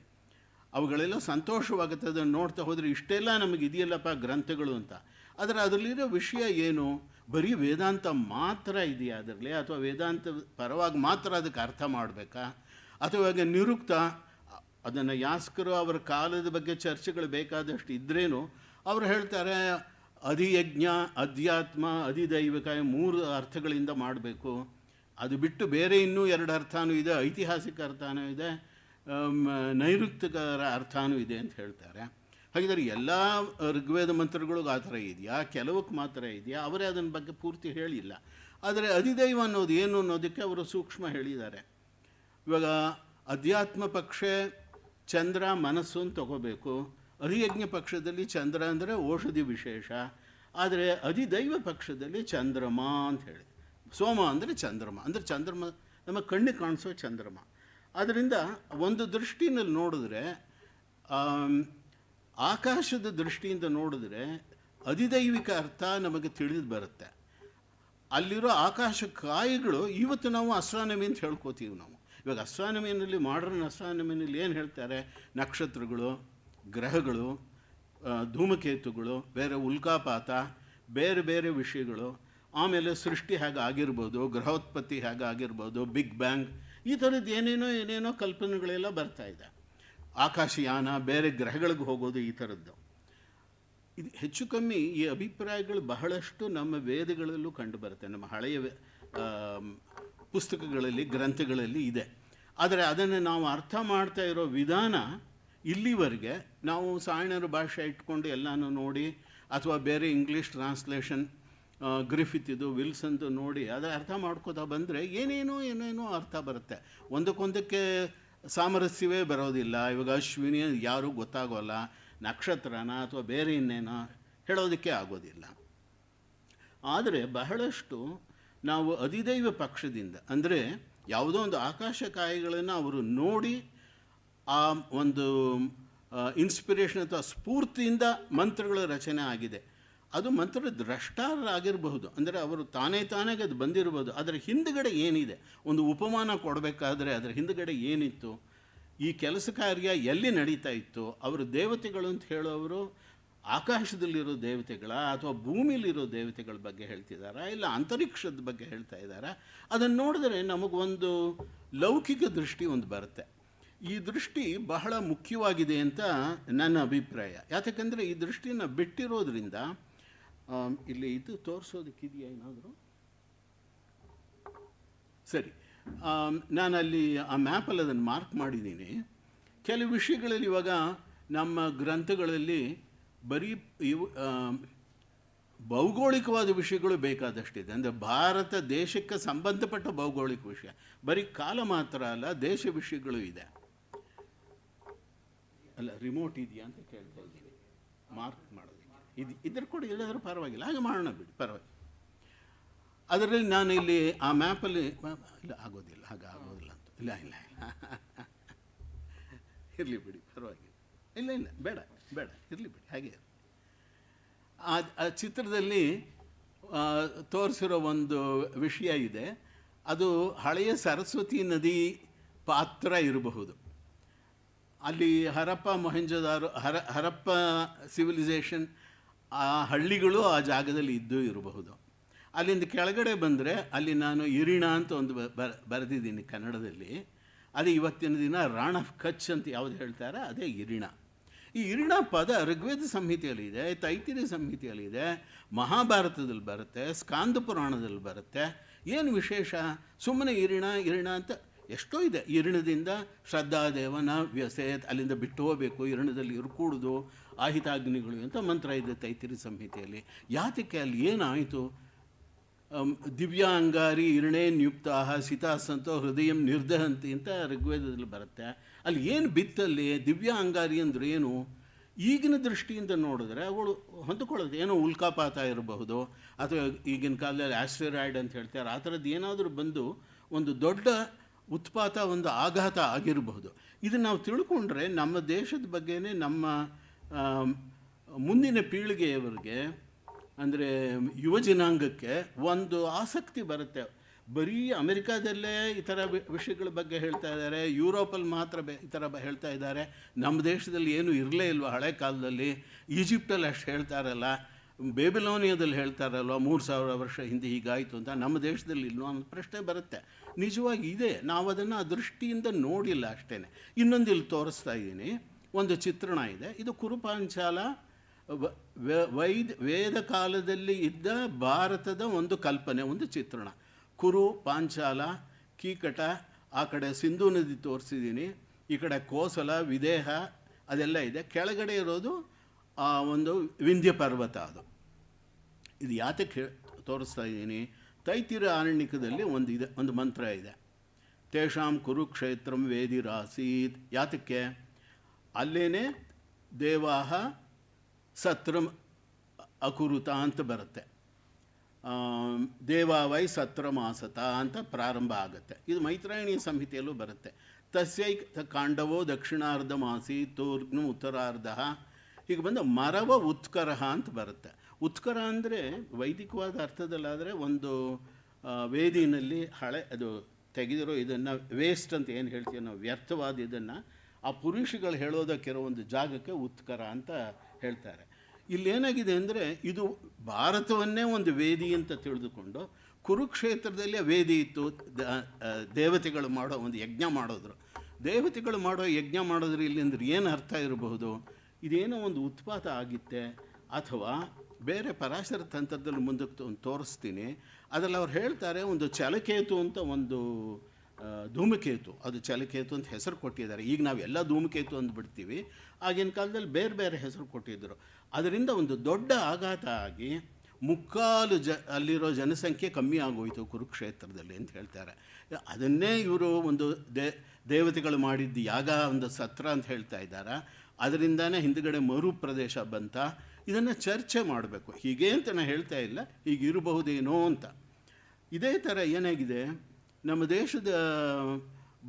ಅವುಗಳೆಲ್ಲ ಸಂತೋಷವಾಗುತ್ತೆ ಅದನ್ನು ನೋಡ್ತಾ ಹೋದರೆ. ಇಷ್ಟೆಲ್ಲ ನಮಗೆ ಇದೆಯಲ್ಲಪ್ಪ ಗ್ರಂಥಗಳು ಅಂತ. ಆದರೆ ಅದರಲ್ಲಿರೋ ವಿಷಯ ಏನು? ಬರೀ ವೇದಾಂತ ಮಾತ್ರ ಇದೆಯಾ ಅದರಲ್ಲಿ, ಅಥವಾ ವೇದಾಂತ ಪರವಾಗಿ ಮಾತ್ರ ಅದಕ್ಕೆ ಅರ್ಥ ಮಾಡಬೇಕಾ? ಅಥವಾ ಇವಾಗ ನಿರುಕ್ತ, ಅದನ್ನು ಯಾಸ್ಕರು ಅವರ ಕಾಲದ ಬಗ್ಗೆ ಚರ್ಚೆಗಳು ಬೇಕಾದಷ್ಟು ಇದ್ರೇನು ಅವರು ಹೇಳ್ತಾರೆ ಅಧಿಯಜ್ಞ, ಅಧ್ಯಾತ್ಮ, ಅಧಿದೈವಿಕ 3 ಅರ್ಥಗಳಿಂದ ಮಾಡಬೇಕು. ಅದು ಬಿಟ್ಟು ಬೇರೆ ಇನ್ನೂ 2 ಅರ್ಥನೂ ಇದೆ, ಐತಿಹಾಸಿಕ ಅರ್ಥನೂ ಇದೆ, ನೈಋತ್ಯಕರ ಅರ್ಥನೂ ಇದೆ ಅಂತ ಹೇಳ್ತಾರೆ. ಹಾಗಿದ್ರೆ ಎಲ್ಲ ಋಗ್ವೇದ ಮಂತ್ರಗಳಿಗೂ ಆ ಥರ ಇದೆಯಾ? ಕೆಲವಕ್ಕೆ ಮಾತ್ರ ಇದೆಯಾ? ಅವರೇ ಅದನ್ನ ಬಗ್ಗೆ ಪೂರ್ತಿ ಹೇಳಿಲ್ಲ. ಆದರೆ ಅಧಿದೈವ ಅನ್ನೋದು ಏನು ಅನ್ನೋದಕ್ಕೆ ಅವರು ಸೂಕ್ಷ್ಮ ಹೇಳಿದ್ದಾರೆ. ಇವಾಗ ಅಧ್ಯಾತ್ಮ ಪಕ್ಷ ಚಂದ್ರ, ಮನಸ್ಸು ಅಂತ ತಗೋಬೇಕು. ಅಧಿಯಜ್ಞ ಪಕ್ಷದಲ್ಲಿ ಚಂದ್ರ ಅಂದರೆ ಔಷಧಿ ವಿಶೇಷ. ಆದರೆ ಅಧಿದೈವ ಪಕ್ಷದಲ್ಲಿ ಚಂದ್ರಮ ಅಂತ ಹೇಳಿ. ಸೋಮ ಅಂದರೆ ಚಂದ್ರಮ, ಅಂದರೆ ಚಂದ್ರಮ ನಮ್ಮ ಕಣ್ಣಿಗೆ ಕಾಣಿಸೋ ಚಂದ್ರಮ. ಆದ್ದರಿಂದ ಒಂದು ದೃಷ್ಟಿನಲ್ಲಿ ನೋಡಿದ್ರೆ, ಆಕಾಶದ ದೃಷ್ಟಿಯಿಂದ ನೋಡಿದ್ರೆ ಅಧಿದೈವಿಕ ಅರ್ಥ ನಮಗೆ ತಿಳಿದು ಬರುತ್ತೆ. ಅಲ್ಲಿರೋ ಆಕಾಶ ಕಾಯಿಗಳು ಇವತ್ತು ನಾವು ಅಸ್ಟ್ರಾನಮಿ ಅಂತ ಹೇಳ್ಕೊತೀವಿ ನಾವು. ಇವಾಗ ಅಸ್ಟ್ರಾನಮಿನಲ್ಲಿ, ಮಾಡರ್ನ್ ಅಸ್ಟ್ರಾನಮಿನಲ್ಲಿ ಏನು ಹೇಳ್ತಾರೆ? ನಕ್ಷತ್ರಗಳು, ಗ್ರಹಗಳು, ಧೂಮಕೇತುಗಳು, ಬೇರೆ ಉಲ್ಕಾಪಾತ, ಬೇರೆ ಬೇರೆ ವಿಷಯಗಳು, ಆಮೇಲೆ ಸೃಷ್ಟಿ ಹೇಗೆ ಆಗಿರ್ಬೋದು, ಗ್ರಹೋತ್ಪತ್ತಿ ಹೇಗೆ ಆಗಿರ್ಬೋದು, ಬಿಗ್ ಬ್ಯಾಂಗ್, ಈ ಥರದ್ದು ಏನೇನೋ ಕಲ್ಪನೆಗಳೆಲ್ಲ ಬರ್ತಾಯಿದೆ. ಆಕಾಶಯಾನ, ಬೇರೆ ಗ್ರಹಗಳಿಗೆ ಹೋಗೋದು, ಈ ಥರದ್ದು. ಇದು ಹೆಚ್ಚು ಕಮ್ಮಿ ಈ ಅಭಿಪ್ರಾಯಗಳು ಬಹಳಷ್ಟು ನಮ್ಮ ವೇದಗಳಲ್ಲೂ ಕಂಡುಬರುತ್ತೆ, ನಮ್ಮ ಹಳೆಯ ಪುಸ್ತಕಗಳಲ್ಲಿ, ಗ್ರಂಥಗಳಲ್ಲಿ ಇದೆ. ಆದರೆ ಅದನ್ನು ನಾವು ಅರ್ಥ ಮಾಡ್ತಾ ಇರೋ ವಿಧಾನ ಇಲ್ಲಿವರೆಗೆ ನಾವು ಸಾಯಣರ ಭಾಷೆ ಇಟ್ಕೊಂಡು ಎಲ್ಲನೂ ನೋಡಿ, ಅಥವಾ ಬೇರೆ ಇಂಗ್ಲೀಷ್ ಟ್ರಾನ್ಸ್ಲೇಷನ್ ಗ್ರಿಫಿತ್ ವಿಲ್ಸನ್ದು ನೋಡಿ ಅದರ ಅರ್ಥ ಮಾಡ್ಕೋತಾ ಬಂದರೆ ಏನೇನೋ ಅರ್ಥ ಬರುತ್ತೆ. ಒಂದಕ್ಕೊಂದಕ್ಕೆ ಸಾಮರಸ್ಯವೇ ಬರೋದಿಲ್ಲ. ಇವಾಗ ಅಶ್ವಿನಿ ಯಾರೂ ಗೊತ್ತಾಗೋಲ್ಲ, ನಕ್ಷತ್ರನ ಅಥವಾ ಬೇರೆ ಇನ್ನೇನೋ ಹೇಳೋದಕ್ಕೆ ಆಗೋದಿಲ್ಲ. ಆದರೆ ಬಹಳಷ್ಟು ನಾವು ಅಧಿದೈವ ಪಕ್ಷದಿಂದ, ಅಂದರೆ ಯಾವುದೋ ಒಂದು ಆಕಾಶಕಾಯಿಗಳನ್ನು ಅವರು ನೋಡಿ ಆ ಒಂದು ಇನ್ಸ್ಪಿರೇಷನ್ ಅಥವಾ ಸ್ಫೂರ್ತಿಯಿಂದ ಮಂತ್ರಗಳ ರಚನೆ ಆಗಿದೆ. ಅದು ಮಂತ್ರ ದ್ರಷ್ಟಾರರಾಗಿರಬಹುದು, ಅಂದರೆ ಅವರು ತಾನೇ ಅದು ಬಂದಿರ್ಬೋದು. ಅದರ ಹಿಂದುಗಡೆ ಏನಿದೆ, ಒಂದು ಉಪಮಾನ ಕೊಡಬೇಕಾದ್ರೆ ಅದರ ಹಿಂದುಗಡೆ ಏನಿತ್ತು, ಈ ಕೆಲಸ ಕಾರ್ಯ ಎಲ್ಲಿ ನಡೀತಾ ಇತ್ತು, ಅವರು ದೇವತೆಗಳು ಅಂತ ಹೇಳೋರು ಆಕಾಶದಲ್ಲಿರೋ ದೇವತೆಗಳ ಅಥವಾ ಭೂಮಿಲಿರೋ ದೇವತೆಗಳ ಬಗ್ಗೆ ಹೇಳ್ತಿದ್ದಾರಾ, ಇಲ್ಲ ಅಂತರಿಕ್ಷದ ಬಗ್ಗೆ ಹೇಳ್ತಾ ಇದ್ದಾರಾ? ಅದನ್ನು ನೋಡಿದ್ರೆ ನಮಗೊಂದು ಲೌಕಿಕ ದೃಷ್ಟಿ ಒಂದು ಬರುತ್ತೆ. ಈ ದೃಷ್ಟಿ ಬಹಳ ಮುಖ್ಯವಾಗಿದೆ ಅಂತ ನನ್ನ ಅಭಿಪ್ರಾಯ. ಯಾಕೆಂದರೆ ಈ ದೃಷ್ಟಿಯನ್ನು ಬಿಟ್ಟಿರೋದ್ರಿಂದ, ಇಲ್ಲಿ ಇದು ತೋರಿಸೋದಕ್ಕಿದೆಯಾ ಏನಾದರೂ? ಸರಿ, ನಾನಲ್ಲಿ ಆ ಮ್ಯಾಪಲ್ಲಿ ಅದನ್ನು ಮಾರ್ಕ್ ಮಾಡಿದ್ದೀನಿ. ಕೆಲವು ವಿಷಯಗಳಲ್ಲಿ ಇವಾಗ ನಮ್ಮ ಗ್ರಂಥಗಳಲ್ಲಿ ಬರೀ ಇವು ಭೌಗೋಳಿಕವಾದ ವಿಷಯಗಳು ಬೇಕಾದಷ್ಟಿದೆ. ಅಂದರೆ ಭಾರತ ದೇಶಕ್ಕೆ ಸಂಬಂಧಪಟ್ಟ ಭೌಗೋಳಿಕ ವಿಷಯ, ಬರೀ ಕಾಲ ಮಾತ್ರ ಅಲ್ಲ, ದೇಶ ವಿಷಯಗಳು ಇದೆ. ಅಲ್ಲ, ರಿಮೋಟ್ ಇದೆಯಾ ಅಂತ ಕೇಳ್ತಾ ಇದ್ದೀನಿ, ಮಾರ್ಕ್ ಮಾಡೋದಕ್ಕೆ. ಇದ್ರ ಕೂಡ ಇಲ್ಲದರೂ ಪರವಾಗಿಲ್ಲ, ಹಾಗೆ ಮಾಡೋಣ ಬಿಡಿ, ಪರವಾಗಿಲ್ಲ. ಅದರಲ್ಲಿ ನಾನು ಇಲ್ಲಿ ಆ ಮ್ಯಾಪಲ್ಲಿ ಇಲ್ಲ ಆಗೋದಿಲ್ಲ, ಹಾಗೆ ಆಗೋದಿಲ್ಲ ಅಂತ. ಇಲ್ಲ ಇರಲಿ ಬಿಡಿ, ಪರವಾಗಿಲ್ಲ. ಇಲ್ಲ ಬೇಡ ಇರಲಿ ಬಿಡಿ, ಹಾಗೆ. ಆ ಚಿತ್ರದಲ್ಲಿ ತೋರಿಸಿರೋ ಒಂದು ವಿಷಯ ಇದೆ. ಅದು ಹಳೆಯ ಸರಸ್ವತಿ ನದಿ ಪಾತ್ರ ಇರಬಹುದು. ಅಲ್ಲಿ ಹರಪ್ಪ ಮೊಹೆಂಜೊದಾರೋ, ಹರಪ್ಪ ಸಿವಿಲೈಸೇಷನ್, ಆ ಹಳ್ಳಿಗಳು ಆ ಜಾಗದಲ್ಲಿ ಇದ್ದೂ ಇರಬಹುದು. ಅಲ್ಲಿಂದ ಕೆಳಗಡೆ ಬಂದರೆ ಅಲ್ಲಿ ನಾನು ಇರಿಣ ಅಂತ ಒಂದು ಬರೆದಿದ್ದೀನಿ ಕನ್ನಡದಲ್ಲಿ. ಅದು ಇವತ್ತಿನ ದಿನ ರಾಣ್ ಆಫ್ ಕಚ್ ಅಂತ ಯಾವುದು ಹೇಳ್ತಾರೆ, ಅದೇ ಇರಿಣ. ಈ ಇರಿಣ ಪದ ಋಗ್ವೇದ ಸಂಹಿತೆಯಲ್ಲಿದೆ, ತೈತಿರಿ ಸಂಹಿತೆಯಲ್ಲಿದೆ, ಮಹಾಭಾರತದಲ್ಲಿ ಬರುತ್ತೆ, ಸ್ಕಾಂದ ಪುರಾಣದಲ್ಲಿ ಬರುತ್ತೆ. ಏನು ವಿಶೇಷ? ಸುಮ್ಮನೆ ಇರಿಣ ಅಂತ ಎಷ್ಟೋ ಇದೆ. ಇರಿಣದಿಂದ ಶ್ರದ್ಧಾದೇವನ ವ್ಯಸೇತ್, ಅಲ್ಲಿಂದ ಬಿಟ್ಟು ಹೋಗಬೇಕು, ಇರಿಣದಲ್ಲಿ ಇರ್ಕೂಡುದು, ಆಹಿತಾಗ್ನಿಗಳು ಅಂತ ಮಂತ್ರ ಇದೆ ತೈತಿರಿ ಸಂಹಿತೆಯಲ್ಲಿ. ಯಾತಕ್ಕೆ ಅಲ್ಲಿ ಏನಾಯಿತು? ದಿವ್ಯಾಂಗಾರಿ ಇರಣೇ ನ್ಯುಕ್ತಾ ಸಿತಾಸಂತೋ ಹೃದಯ ನಿರ್ದಹಂತಿ ಅಂತ ಋಗ್ವೇದದಲ್ಲಿ ಬರುತ್ತೆ. ಅಲ್ಲಿ ಏನು ಬಿತ್ತಲ್ಲಿ? ದಿವ್ಯ ಅಂಗಾರಿ ಅಂದ್ರೆ ಏನು? ಈಗಿನ ದೃಷ್ಟಿಯಿಂದ ನೋಡಿದ್ರೆ ಅವಳು ಹೊಂದಿಕೊಳ್ಳೋದು ಏನೋ ಉಲ್ಕಾಪಾತ ಇರಬಹುದು, ಅಥವಾ ಈಗಿನ ಕಾಲದಲ್ಲಿ ಆಸ್ಟೆರಾಯ್ಡ್ ಅಂತ ಹೇಳ್ತಾರೆ, ಆ ಥರದ್ದು ಏನಾದರೂ ಬಂದು ಒಂದು ದೊಡ್ಡ ಉತ್ಪಾತ, ಒಂದು ಆಘಾತ ಆಗಿರಬಹುದು. ಇದನ್ನು ನಾವು ತಿಳ್ಕೊಂಡ್ರೆ ನಮ್ಮ ದೇಶದ ಬಗ್ಗೆನೇ ನಮ್ಮ ಮುಂದಿನ ಪೀಳಿಗೆಯವರಿಗೆ, ಅಂದರೆ ಯುವ ಜನಾಂಗಕ್ಕೆ ಒಂದು ಆಸಕ್ತಿ ಬರುತ್ತೆ. ಬರೀ ಅಮೆರಿಕಾದಲ್ಲೇ ಈ ಥರ ವಿಷಯಗಳ ಬಗ್ಗೆ ಹೇಳ್ತಾ ಇದ್ದಾರೆ, ಯುರೋಪಲ್ಲಿ ಮಾತ್ರ ಈ ಥರ ಹೇಳ್ತಾ ಇದ್ದಾರೆ, ನಮ್ಮ ದೇಶದಲ್ಲಿ ಏನೂ ಇರಲೇ ಇಲ್ವ ಹಳೆ ಕಾಲದಲ್ಲಿ? ಈಜಿಪ್ಟಲ್ಲಿ ಅಷ್ಟು ಹೇಳ್ತಾರಲ್ಲ, ಬೇಬಿಲೋನಿಯಾದಲ್ಲಿ ಹೇಳ್ತಾರಲ್ವ 3000 ವರ್ಷ ಹಿಂದೆ ಹೀಗಾಯಿತು ಅಂತ, ನಮ್ಮ ದೇಶದಲ್ಲಿ ಇಲ್ವೋ ಅನ್ನೋ ಪ್ರಶ್ನೆ ಬರುತ್ತೆ. ನಿಜವಾಗಿ ಇದೆ, ನಾವು ಅದನ್ನು ಆ ದೃಷ್ಟಿಯಿಂದ ನೋಡಿಲ್ಲ ಅಷ್ಟೇ. ಇನ್ನೊಂದು ಇಲ್ಲಿ ತೋರಿಸ್ತಾ ಇದ್ದೀನಿ, ಒಂದು ಚಿತ್ರಣ ಇದೆ. ಇದು ಕುರುಪಾಂಚಾಲ ವೇದ ಕಾಲದಲ್ಲಿ ಇದ್ದ ಭಾರತದ ಒಂದು ಕಲ್ಪನೆ, ಒಂದು ಚಿತ್ರಣ. ಕುರು, ಪಾಂಚಾಲ, ಕೀಕಟ, ಆ ಕಡೆ ಸಿಂಧೂ ನದಿ ತೋರಿಸಿದ್ದೀನಿ, ಈ ಕಡೆ ಕೋಸಲ, ವಿದೇಹ ಅದೆಲ್ಲ ಇದೆ. ಕೆಳಗಡೆ ಇರೋದು ಒಂದು ವಿಂಧ್ಯ ಪರ್ವತ. ಅದು ಇದು ಯಾತಕ್ಕೆ ತೋರಿಸ್ತಾ ಇದ್ದೀನಿ? ತೈತಿರ ಆರಣ್ಯಕದಲ್ಲಿ ಒಂದು ಮಂತ್ರ ಇದೆ, ತೇಷಾಂ ಕುರುಕ್ಷೇತ್ರಂ ವೇದಿರಾಸೀತ್. ಯಾತಕ್ಕೆ? ಅಲ್ಲೇನೆ ದೇವಾಹ ಸತ್ರಂ ಅಕುರುತ ಅಂತ ಬರುತ್ತೆ, ದೇವಾವೈ ಸತ್ರಮಾಸತ ಅಂತ ಪ್ರಾರಂಭ ಆಗುತ್ತೆ. ಇದು ಮೈತ್ರಾಯಣಿ ಸಂಹಿತೆಯಲ್ಲೂ ಬರುತ್ತೆ. ತಸ್ಯೈಕ ಕಾಂಡವೋ ದಕ್ಷಿಣಾರ್ಧಮಾಸಿ ತೂರ್ಗ್ನು ಉತ್ತರಾರ್ಧ. ಹೀಗೆ ಬಂದು ಮರವ ಉತ್ಕರ ಅಂತ ಬರುತ್ತೆ. ಉತ್ಕರ ಅಂದರೆ ವೈದಿಕವಾದ ಅರ್ಥದಲ್ಲಾದರೆ ಒಂದು ವೇದಿನಲ್ಲಿ ಅದು ತೆಗೆದಿರೋ ಇದನ್ನು ವೇಸ್ಟ್ ಅಂತ ಏನು ಹೇಳ್ತೀವಿ ನಾವು, ವ್ಯರ್ಥವಾದ ಇದನ್ನು ಆ ಪುರುಷಗಳು ಹೇಳೋದಕ್ಕಿರೋ ಒಂದು ಜಾಗಕ್ಕೆ ಉತ್ಕರ ಅಂತ ಹೇಳ್ತಾರೆ. ಇಲ್ಲೇನಾಗಿದೆ ಅಂದರೆ ಇದು ಭಾರತವನ್ನೇ ಒಂದು ವೇದಿ ಅಂತ ತಿಳಿದುಕೊಂಡು ಕುರುಕ್ಷೇತ್ರದಲ್ಲಿ ವೇದಿ ಇತ್ತು, ದೇವತೆಗಳು ಮಾಡೋ ಒಂದು ಯಜ್ಞ ಮಾಡೋದ್ರು. ದೇವತೆಗಳು ಮಾಡೋ ಯಜ್ಞ ಮಾಡೋದ್ರೆ ಇಲ್ಲಿಂದ್ರೆ ಏನು ಅರ್ಥ ಇರಬಹುದು? ಇದೇನೋ ಒಂದು ಉತ್ಪಾತ ಆಗಿತ್ತೆ, ಅಥವಾ ಬೇರೆ ಪರಾಶರ ತಂತ್ರದಲ್ಲಿ ಮುಂದಕ್ಕೆ ತೋರಿಸ್ತೀನಿ. ಅದರಲ್ಲಿ ಅವ್ರು ಹೇಳ್ತಾರೆ, ಒಂದು ಚಲಕೇತು ಅಂತ ಒಂದು ಧೂಮಕೇತು, ಅದು ಚಲಕೇತು ಅಂತ ಹೆಸರು ಕೊಟ್ಟಿದ್ದಾರೆ. ಈಗ ನಾವೆಲ್ಲ ಧೂಮಕೇತು ಅಂದ್ಬಿಡ್ತೀವಿ, ಆಗಿನ ಕಾಲದಲ್ಲಿ ಬೇರೆ ಬೇರೆ ಹೆಸರು ಕೊಟ್ಟಿದ್ದರು. ಅದರಿಂದ ಒಂದು ದೊಡ್ಡ ಆಘಾತ ಆಗಿ ಮುಕ್ಕಾಲು ಅಲ್ಲಿರೋ ಜನಸಂಖ್ಯೆ ಕಮ್ಮಿ ಆಗೋಯಿತು ಕುರುಕ್ಷೇತ್ರದಲ್ಲಿ ಅಂತ ಹೇಳ್ತಾರೆ. ಅದನ್ನೇ ಇವರು ಒಂದು ದೇವತೆಗಳು ಮಾಡಿದ್ದು ಯಾಗ, ಒಂದು ಸತ್ರ ಅಂತ ಹೇಳ್ತಾ ಇದ್ದಾರೆ. ಅದರಿಂದಾನೇ ಹಿಂದುಗಡೆ ಮರು ಪ್ರದೇಶ ಬಂತ. ಇದನ್ನು ಚರ್ಚೆ ಮಾಡಬೇಕು. ಹೀಗೆ ಅಂತ ನಾನು ಹೇಳ್ತಾ ಇಲ್ಲ, ಹೀಗಿರಬಹುದೇನೋ ಅಂತ. ಇದೇ ಥರ ಏನಾಗಿದೆ ನಮ್ಮ ದೇಶದ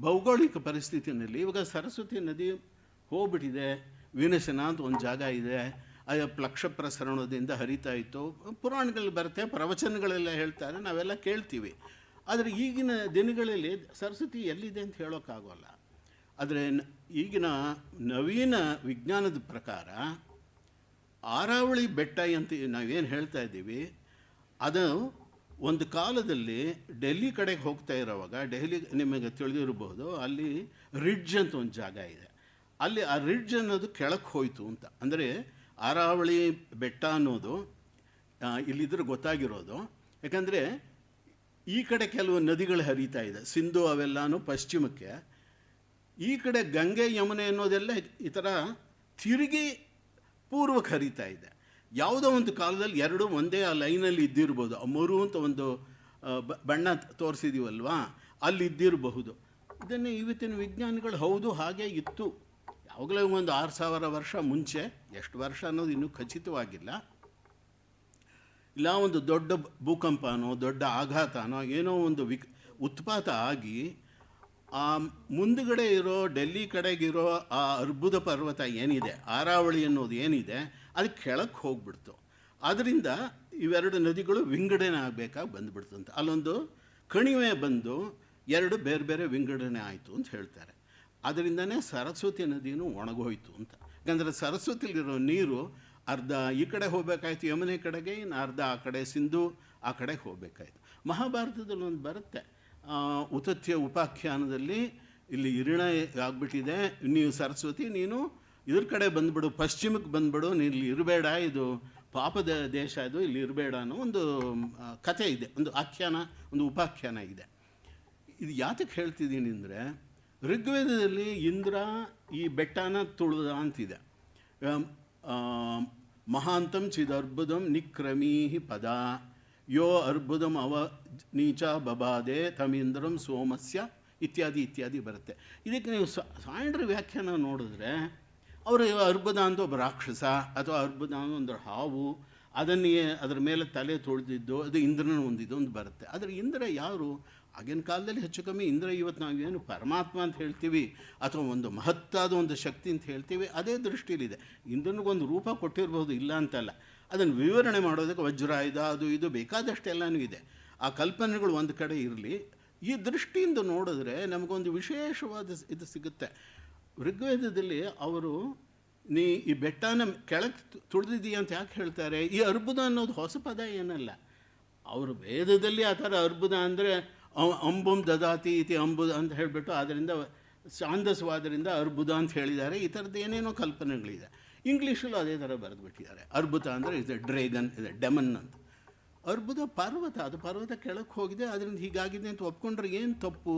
ಭೌಗೋಳಿಕ ಪರಿಸ್ಥಿತಿಯಲ್ಲಿ, ಇವಾಗ ಸರಸ್ವತಿ ನದಿ ಹೋಗ್ಬಿಟ್ಟಿದೆ, ವಿನಶನ ಅಂತ ಒಂದು ಜಾಗ ಇದೆ, ಅದು ಪ್ಲಕ್ಷ ಪ್ರಸರಣದಿಂದ ಹರಿತಾ ಇತ್ತು. ಪುರಾಣಗಳಲ್ಲಿ ಬರುತ್ತೆ, ಪ್ರವಚನಗಳೆಲ್ಲ ಹೇಳ್ತಾರೆ, ನಾವೆಲ್ಲ ಕೇಳ್ತೀವಿ. ಆದರೆ ಈಗಿನ ದಿನಗಳಲ್ಲಿ ಸರಸ್ವತಿ ಎಲ್ಲಿದೆ ಅಂತ ಹೇಳೋಕ್ಕಾಗೋಲ್ಲ. ಆದರೆ ಈಗಿನ ನವೀನ ವಿಜ್ಞಾನದ ಪ್ರಕಾರ ಆರಾವಳಿ ಬೆಟ್ಟ ಅಂತ ನಾವೇನು ಹೇಳ್ತಾ ಇದ್ದೀವಿ, ಅದು ಒಂದು ಕಾಲದಲ್ಲಿ ಡೆಲ್ಲಿ ಕಡೆಗೆ ಹೋಗ್ತಾ ಇರೋವಾಗ, ಡೆಲ್ಲಿ ನಿಮಗೆ ತಿಳಿದಿರಬಹುದು, ಅಲ್ಲಿ ರಿಡ್ಜ್ ಅಂತ ಒಂದು ಜಾಗ ಇದೆ. ಅಲ್ಲಿ ಆ ರಿಡ್ಜ್ ಅನ್ನೋದು ಕೆಳಕ್ಕೆ ಹೋಯಿತು ಅಂತ. ಅಂದರೆ ಆರಾವಳಿ ಬೆಟ್ಟ ಅನ್ನೋದು ಇಲ್ಲಿದ್ರೆ ಗೊತ್ತಾಗಿರೋದು. ಯಾಕಂದರೆ ಈ ಕಡೆ ಕೆಲವು ನದಿಗಳು ಹರಿತಾ ಇದೆ, ಸಿಂಧು ಅವೆಲ್ಲನೂ ಪಶ್ಚಿಮಕ್ಕೆ, ಈ ಕಡೆ ಗಂಗೆ ಯಮುನೆ ಅನ್ನೋದೆಲ್ಲ ಈ ಥರ ತಿರುಗಿ ಪೂರ್ವಕ್ಕೆ ಹರಿತಾ ಇದೆ. ಯಾವುದೋ ಒಂದು ಕಾಲದಲ್ಲಿ ಎರಡು ಒಂದೇ ಆ ಲೈನಲ್ಲಿ ಇದ್ದಿರ್ಬೋದು. ಮರು ಅಂತ ಒಂದು ಬಣ್ಣ ತೋರಿಸಿದೀವಲ್ವಾ, ಅಲ್ಲಿ ಇದ್ದಿರಬಹುದು. ಇದನ್ನೇ ಇವತ್ತಿನ ವಿಜ್ಞಾನಿಗಳು ಹೌದು ಹಾಗೆ ಇತ್ತು, ಯಾವಾಗಲೂ ಒಂದು 6000 ವರ್ಷ ಮುಂಚೆ, ಎಷ್ಟು ವರ್ಷ ಅನ್ನೋದು ಇನ್ನೂ ಖಚಿತವಾಗಿಲ್ಲ, ಇಲ್ಲ ಒಂದು ದೊಡ್ಡ ಭೂಕಂಪನೋ ದೊಡ್ಡ ಆಘಾತನೋ ಏನೋ ಒಂದು ಉತ್ಪಾತ ಆಗಿ ಆ ಮುಂದುಗಡೆ ಇರೋ ಡೆಲ್ಲಿ ಕಡೆಗಿರೋ ಆ ಅರ್ಬುದ ಪರ್ವತ ಏನಿದೆ, ಆರಾವಳಿ ಅನ್ನೋದು ಏನಿದೆ, ಅದು ಕೆಳಕ್ಕೆ ಹೋಗ್ಬಿಡ್ತು. ಆದ್ದರಿಂದ ಇವೆರಡು ನದಿಗಳು ವಿಂಗಡಣೆ ಆಗಬೇಕಾಗಿ ಬಂದುಬಿಡ್ತಂತ. ಅಲ್ಲೊಂದು ಕಣಿವೆ ಬಂದು ಎರಡು ಬೇರೆ ಬೇರೆ ವಿಂಗಡಣೆ ಆಯಿತು ಅಂತ ಹೇಳ್ತಾರೆ. ಅದರಿಂದನೇ ಸರಸ್ವತಿ ನದಿನೂ ಒಣಗೋಯ್ತು ಅಂತ. ಯಾಕಂದರೆ ಸರಸ್ವತಿಲಿರೋ ನೀರು ಅರ್ಧ ಈ ಕಡೆ ಹೋಗಬೇಕಾಯ್ತು ಯಮುನೆ ಕಡೆಗೆ, ಇನ್ನು ಅರ್ಧ ಆ ಕಡೆ ಸಿಂಧು ಆ ಕಡೆ ಹೋಗಬೇಕಾಯ್ತು. ಮಹಾಭಾರತದಲ್ಲಿ ಒಂದು ಬರುತ್ತೆ, ಉತತ್ಯ ಉಪಾಖ್ಯಾನದಲ್ಲಿ, ಇಲ್ಲಿ ಇರಿಣ ಆಗಿಬಿಟ್ಟಿದೆ, ನೀವು ಸರಸ್ವತಿ ನೀನು ಇದ್ರ ಕಡೆ ಬಂದುಬಿಡು, ಪಶ್ಚಿಮಕ್ಕೆ ಬಂದುಬಿಡು, ನೀನು ಇಲ್ಲಿ ಇರಬೇಡ, ಇದು ಪಾಪದ ದೇಶ, ಇದು ಇಲ್ಲಿ ಇರಬೇಡ ಅನ್ನೋ ಒಂದು ಕಥೆ ಇದೆ, ಒಂದು ಆಖ್ಯಾನ, ಒಂದು ಉಪಾಖ್ಯಾನ ಇದೆ. ಇದು ಯಾತಕ್ಕೆ ಹೇಳ್ತಿದ್ದೀನಿ ಅಂದರೆ, ಋಗ್ವೇದದಲ್ಲಿ ಇಂದ್ರ ಈ ಬೆಟ್ಟನ ತುಳಿದ ಅಂತಿದೆ. ಮಹಾಂತಂ ಚಿದರ್ಬುದಂ ನಿಕ್ರಮೀಹಿ ಪದ ಯೋ ಅರ್ಬುದಂ ಅವ ನೀಚ ಬಬಾದೆ ತಮೀಂದ್ರಂ ಸೋಮಸ್ಯ ಇತ್ಯಾದಿ ಇತ್ಯಾದಿ ಬರುತ್ತೆ. ಇದಕ್ಕೆ ನೀವು ಸಾಯಂಡ್ರ ವ್ಯಾಖ್ಯಾನ ನೋಡಿದ್ರೆ ಅವರು ಅರ್ಬುದ ಅಂತ ಒಬ್ಬ ರಾಕ್ಷಸ ಅಥವಾ ಅರ್ಬುದ ಅನ್ನೋ ಒಂದು ಹಾವು, ಅದನ್ನೇ ಅದರ ಮೇಲೆ ತಲೆ ತೊಳೆದಿದ್ದು, ಅದು ಇಂದ್ರನ ಹೊಂದಿದ್ದು ಒಂದು ಬರುತ್ತೆ. ಆದರೆ ಇಂದ್ರ ಯಾರು? ಆಗಿನ ಕಾಲದಲ್ಲಿ ಹೆಚ್ಚು ಕಮ್ಮಿ ಇಂದ್ರ ಇವತ್ತು ನಾವೇನು ಪರಮಾತ್ಮ ಅಂತ ಹೇಳ್ತೀವಿ ಅಥವಾ ಒಂದು ಮಹತ್ತಾದ ಒಂದು ಶಕ್ತಿ ಅಂತ ಹೇಳ್ತೀವಿ, ಅದೇ ದೃಷ್ಟಿಯಲ್ಲಿದೆ. ಇಂದ್ರನಿಗೊಂದು ರೂಪ ಕೊಟ್ಟಿರ್ಬೋದು, ಇಲ್ಲ ಅಂತಲ್ಲ. ಅದನ್ನು ವಿವರಣೆ ಮಾಡೋದಕ್ಕೆ ವಜ್ರಾಯುಧ ಅದು ಇದು ಬೇಕಾದಷ್ಟೆಲ್ಲನೂ ಇದೆ. ಆ ಕಲ್ಪನೆಗಳು ಒಂದು ಕಡೆ ಇರಲಿ, ಈ ದೃಷ್ಟಿಯಿಂದ ನೋಡಿದ್ರೆ ನಮಗೊಂದು ವಿಶೇಷವಾದ ಇದು ಸಿಗುತ್ತೆ. ಋಗ್ವೇದದಲ್ಲಿ ಅವರು ನೀ ಈ ಬೆಟ್ಟನ ಕೆಳಗೆ ತುಳಿದಿದ್ದೀಯ ಅಂತ ಯಾಕೆ ಹೇಳ್ತಾರೆ? ಈ ಅರ್ಬುದ ಅನ್ನೋದು ಹೊಸ ಪದ ಏನಲ್ಲ. ಅವರು ವೇದದಲ್ಲಿ ಆ ಥರ ಅರ್ಬುದ ಅಂದರೆ ಅಂಬುಂ ದದಾತಿ ಇತಿ ಅಂಬುದ ಅಂತ ಹೇಳಿಬಿಟ್ಟು ಅದರಿಂದ ಛಾಂದಸ್ವಾದರಿಂದ ಅರ್ಬುದ ಅಂತ ಹೇಳಿದ್ದಾರೆ. ಈ ಥರದ್ದು ಏನೇನೋ ಕಲ್ಪನೆಗಳಿದೆ. ಇಂಗ್ಲೀಷಲ್ಲೂ ಅದೇ ಥರ ಬರೆದುಬಿಟ್ಟಿದ್ದಾರೆ. ಅರ್ಬುದ ಅಂದರೆ ಇಸ್ ಎ ಡ್ರೇಗನ್, ಇದೆ ಡೆಮನ್ ಅಂತ. ಅರ್ಬುದ ಪರ್ವತ, ಅದು ಪರ್ವತ ಕೆಳಕ್ಕೆ ಹೋಗಿದೆ, ಅದರಿಂದ ಹೀಗಾಗಿದೆ ಅಂತ ಒಪ್ಕೊಂಡ್ರೆ ಏನು ತಪ್ಪು?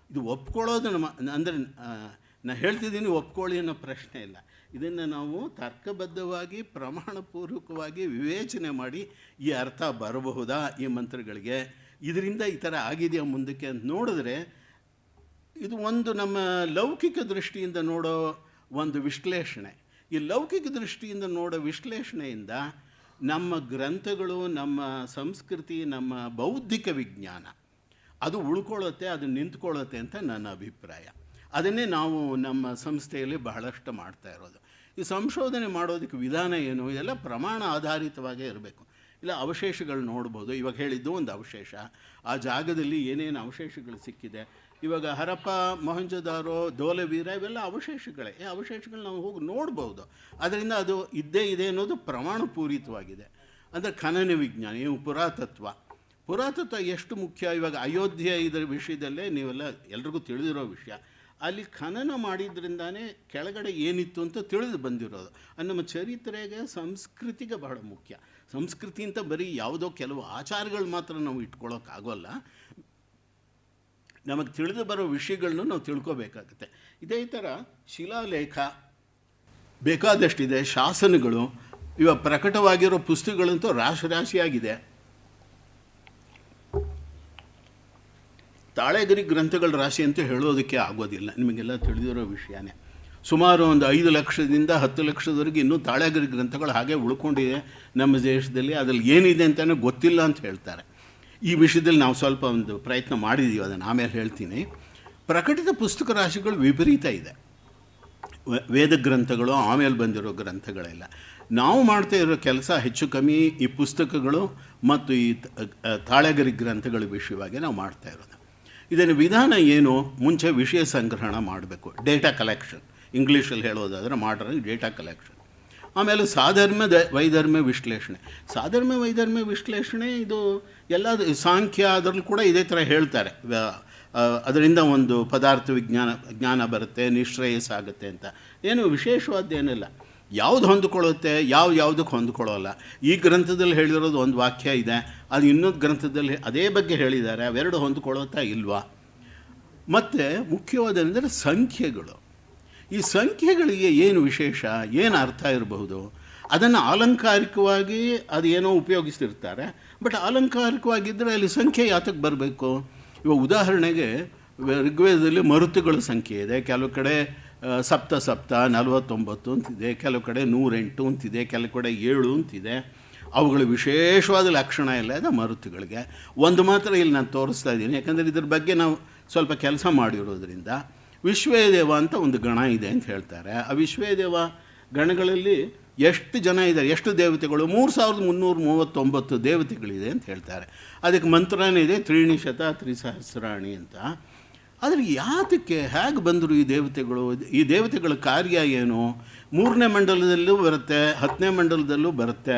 ಇದು ಒಪ್ಕೊಳ್ಳೋದು ಅಂದರೆ ನಾನು ಹೇಳ್ತಿದ್ದೀನಿ ಒಪ್ಕೊಳ್ಳಿ ಅನ್ನೋ ಪ್ರಶ್ನೆ ಇಲ್ಲ. ಇದನ್ನು ನಾವು ತರ್ಕಬದ್ಧವಾಗಿ ಪ್ರಮಾಣಪೂರ್ವಕವಾಗಿ ವಿವೇಚನೆ ಮಾಡಿ ಈ ಅರ್ಥ ಬರಬಹುದಾ ಈ ಮಂತ್ರಗಳಿಗೆ, ಇದರಿಂದ ಈ ಥರ ಆಗಿದೆಯಾ ಮುಂದಕ್ಕೆ ಅಂತ ನೋಡಿದ್ರೆ, ಇದು ಒಂದು ನಮ್ಮ ಲೌಕಿಕ ದೃಷ್ಟಿಯಿಂದ ನೋಡೋ ಒಂದು ವಿಶ್ಲೇಷಣೆ. ಈ ಲೌಕಿಕ ದೃಷ್ಟಿಯಿಂದ ನೋಡೋ ವಿಶ್ಲೇಷಣೆಯಿಂದ ನಮ್ಮ ಗ್ರಂಥಗಳು, ನಮ್ಮ ಸಂಸ್ಕೃತಿ, ನಮ್ಮ ಬೌದ್ಧಿಕ ವಿಜ್ಞಾನ ಅದು ಉಳ್ಕೊಳ್ಳುತ್ತೆ, ಅದು ನಿಂತ್ಕೊಳ್ಳುತ್ತೆ ಅಂತ ನನ್ನ ಅಭಿಪ್ರಾಯ. ಅದನ್ನೇ ನಾವು ನಮ್ಮ ಸಂಸ್ಥೆಯಲ್ಲಿ ಬಹಳಷ್ಟು ಮಾಡ್ತಾ ಇರೋದು. ಈ ಸಂಶೋಧನೆ ಮಾಡೋದಕ್ಕೆ ವಿಧಾನ ಏನು? ಇದೆಲ್ಲ ಪ್ರಮಾಣ ಆಧಾರಿತವಾಗೇ ಇರಬೇಕು. ಇಲ್ಲ ಅವಶೇಷಗಳು ನೋಡ್ಬೋದು. ಇವಾಗ ಹೇಳಿದ್ದು ಒಂದು ಅವಶೇಷ, ಆ ಜಾಗದಲ್ಲಿ ಏನೇನು ಅವಶೇಷಗಳು ಸಿಕ್ಕಿದೆ. ಇವಾಗ ಹರಪ್ಪ, ಮೊಹಂಜದಾರೋ, ಧೋಲವೀರ ಇವೆಲ್ಲ ಅವಶೇಷಗಳೇ. ಈ ಅವಶೇಷಗಳು ನಾವು ಹೋಗಿ ನೋಡ್ಬೋದು. ಅದರಿಂದ ಅದು ಇದ್ದೇ ಇದೆ ಅನ್ನೋದು ಪ್ರಮಾಣಪೂರಿತವಾಗಿದೆ. ಅಂದರೆ ಖನನ ವಿಜ್ಞಾನ, ಇವು ಪುರಾತತ್ವ ಎಷ್ಟು ಮುಖ್ಯ. ಇವಾಗ ಅಯೋಧ್ಯೆ ಇದರ ವಿಷಯದಲ್ಲೇ ನೀವೆಲ್ಲ ಎಲ್ರಿಗೂ ತಿಳಿದಿರೋ ವಿಷಯ. ಅಲ್ಲಿ ಖನನ ಮಾಡಿದ್ರಿಂದಾನೇ ಕೆಳಗಡೆ ಏನಿತ್ತು ಅಂತ ತಿಳಿದು ಬಂದಿರೋದು. ನಮ್ಮ ಚರಿತ್ರೆಗೆ, ಸಂಸ್ಕೃತಿಗೆ ಬಹಳ ಮುಖ್ಯ. ಸಂಸ್ಕೃತಿ ಅಂತ ಬರೀ ಯಾವುದೋ ಕೆಲವು ಆಚಾರಗಳು ಮಾತ್ರ ನಾವು ಇಟ್ಕೊಳ್ಳೋಕ್ಕಾಗೋಲ್ಲ. ನಮಗೆ ತಿಳಿದು ಬರೋ ವಿಷಯಗಳನ್ನೂ ನಾವು ತಿಳ್ಕೊಬೇಕಾಗುತ್ತೆ. ಇದೇ ಥರ ಶಿಲಾಲೇಖ ಬೇಕಾದಷ್ಟಿದೆ, ಶಾಸನಗಳು, ಇವಾಗ ಪ್ರಕಟವಾಗಿರೋ ಪುಸ್ತಕಗಳಂತೂ ರಾಶಿಯಾಗಿದೆ. ತಾಳೆಗರಿ ಗ್ರಂಥಗಳ ರಾಶಿ ಅಂತ ಹೇಳೋದಕ್ಕೆ ಆಗೋದಿಲ್ಲ, ನಿಮಗೆಲ್ಲ ತಿಳಿದಿರೋ ವಿಷಯನೇ. ಸುಮಾರು ಒಂದು 5 ಲಕ್ಷದಿಂದ 10 ಲಕ್ಷದವರೆಗೆ ಇನ್ನೂ ತಾಳೆಗರಿ ಗ್ರಂಥಗಳು ಹಾಗೆ ಉಳ್ಕೊಂಡಿದೆ ನಮ್ಮ ದೇಶದಲ್ಲಿ. ಅದರಲ್ಲಿ ಏನಿದೆ ಅಂತಲೇ ಗೊತ್ತಿಲ್ಲ ಅಂತ ಹೇಳ್ತಾರೆ. ಈ ವಿಷಯದಲ್ಲಿ ನಾವು ಸ್ವಲ್ಪ ಒಂದು ಪ್ರಯತ್ನ ಮಾಡಿದ್ದೀವಿ, ಅದನ್ನು ಆಮೇಲೆ ಹೇಳ್ತೀನಿ. ಪ್ರಕಟಿತ ಪುಸ್ತಕ ರಾಶಿಗಳು ವಿಪರೀತ ಇದೆ. ವೇದ ಗ್ರಂಥಗಳು, ಆಮೇಲೆ ಬಂದಿರೋ ಗ್ರಂಥಗಳೆಲ್ಲ. ನಾವು ಮಾಡ್ತಾ ಇರೋ ಕೆಲಸ ಹೆಚ್ಚು ಕಮ್ಮಿ ಈ ಪುಸ್ತಕಗಳು ಮತ್ತು ಈ ತಾಳೆಗರಿ ಗ್ರಂಥಗಳ ವಿಷಯವಾಗಿ ನಾವು ಮಾಡ್ತಾ ಇರೋದು. ಇದನ್ನು ವಿಧಾನ ಏನು? ಮುಂಚೆ ವಿಷಯ ಸಂಗ್ರಹಣ ಮಾಡಬೇಕು, ಡೇಟಾ ಕಲೆಕ್ಷನ್, ಇಂಗ್ಲೀಷಲ್ಲಿ ಹೇಳೋದಾದರೆ ಮಾಡರ್ನ್ ಡೇಟಾ ಕಲೆಕ್ಷನ್. ಆಮೇಲೆ ಸಾಧರ್ಮ ವೈಧರ್ಮ್ಯ ವಿಶ್ಲೇಷಣೆ. ಸಾಧರ್ಮ ವೈಧರ್ಮ್ಯ ವಿಶ್ಲೇಷಣೆ ಇದು ಎಲ್ಲ ಸಾಂಖ್ಯ ಅದರಲ್ಲೂ ಕೂಡ ಇದೇ ಥರ ಹೇಳ್ತಾರೆ. ಅದರಿಂದ ಒಂದು ಪದಾರ್ಥ ಜ್ಞಾನ ಬರುತ್ತೆ, ನಿಶ್ರೇಯಸ್ ಆಗುತ್ತೆ ಅಂತ. ಏನು ವಿಶೇಷವಾದ್ದೇನಿಲ್ಲ. ಯಾವುದು ಹೊಂದಿಕೊಳ್ಳುತ್ತೆ, ಯಾವುದಕ್ಕೆ ಹೊಂದ್ಕೊಳ್ಳೋಲ್ಲ. ಈ ಗ್ರಂಥದಲ್ಲಿ ಹೇಳಿರೋದು ಒಂದು ವಾಕ್ಯ ಇದೆ, ಅದು ಇನ್ನೊಂದು ಗ್ರಂಥದಲ್ಲಿ ಅದೇ ಬಗ್ಗೆ ಹೇಳಿದ್ದಾರೆ. ಅವೆರಡು ಹೊಂದ್ಕೊಳ್ಳುತ್ತಾ ಇಲ್ವಾ? ಮತ್ತು ಮುಖ್ಯವಾದಂದರೆ ಸಂಖ್ಯೆಗಳು. ಈ ಸಂಖ್ಯೆಗಳಿಗೆ ಏನು ವಿಶೇಷ, ಏನು ಅರ್ಥ ಇರಬಹುದು? ಅದನ್ನು ಆಲಂಕಾರಿಕವಾಗಿ ಅದೇನೋ ಉಪಯೋಗಿಸ್ತಿರ್ತಾರೆ. ಬಟ್ ಆಲಂಕಾರಿಕವಾಗಿದ್ದರೆ ಅಲ್ಲಿ ಸಂಖ್ಯೆ ಯಾತಕ್ಕೆ ಬರಬೇಕು? ಇವಾಗ ಉದಾಹರಣೆಗೆ ಋಗ್ವೇದದಲ್ಲಿ ಮರುತುಗಳ ಸಂಖ್ಯೆ ಇದೆ. ಕೆಲವು ಕಡೆ ಸಪ್ತ 49 ಅಂತಿದೆ, ಕೆಲವು ಕಡೆ 108 ಅಂತಿದೆ, ಕೆಲವು ಕಡೆ 7 ಅಂತಿದೆ. ಅವುಗಳ ವಿಶೇಷವಾದ ಲಕ್ಷಣ ಎಲ್ಲ ಇದೆ ಮರುತುಗಳಿಗೆ. ಒಂದು ಮಾತ್ರ ಇಲ್ಲಿ ನಾನು ತೋರಿಸ್ತಾ ಇದ್ದೀನಿ, ಯಾಕಂದರೆ ಇದ್ರ ಬಗ್ಗೆ ನಾವು ಸ್ವಲ್ಪ ಕೆಲಸ ಮಾಡಿರೋದ್ರಿಂದ. ವಿಶ್ವೇದೇವ ಅಂತ ಒಂದು ಗಣ ಇದೆ ಅಂತ ಹೇಳ್ತಾರೆ. ಆ ವಿಶ್ವೇದೇವ ಗಣಗಳಲ್ಲಿ ಎಷ್ಟು ಜನ ಇದ್ದಾರೆ, ಎಷ್ಟು ದೇವತೆಗಳು? 3339 ದೇವತೆಗಳಿದೆ ಅಂತ ಹೇಳ್ತಾರೆ. ಅದಕ್ಕೆ ಮಂತ್ರನೇ ಇದೆ, ತ್ರೀಣಿಶತ ತ್ರಿಸಹಸ್ರಾಣಿ ಅಂತ. ಆದರೆ ಯಾತಕ್ಕೆ, ಹೇಗೆ ಬಂದರು ಈ ದೇವತೆಗಳು? ಈ ದೇವತೆಗಳ ಕಾರ್ಯ ಏನು? 3ನೇ ಮಂಡಲದಲ್ಲೂ ಬರುತ್ತೆ, 10ನೇ ಮಂಡಲದಲ್ಲೂ ಬರುತ್ತೆ.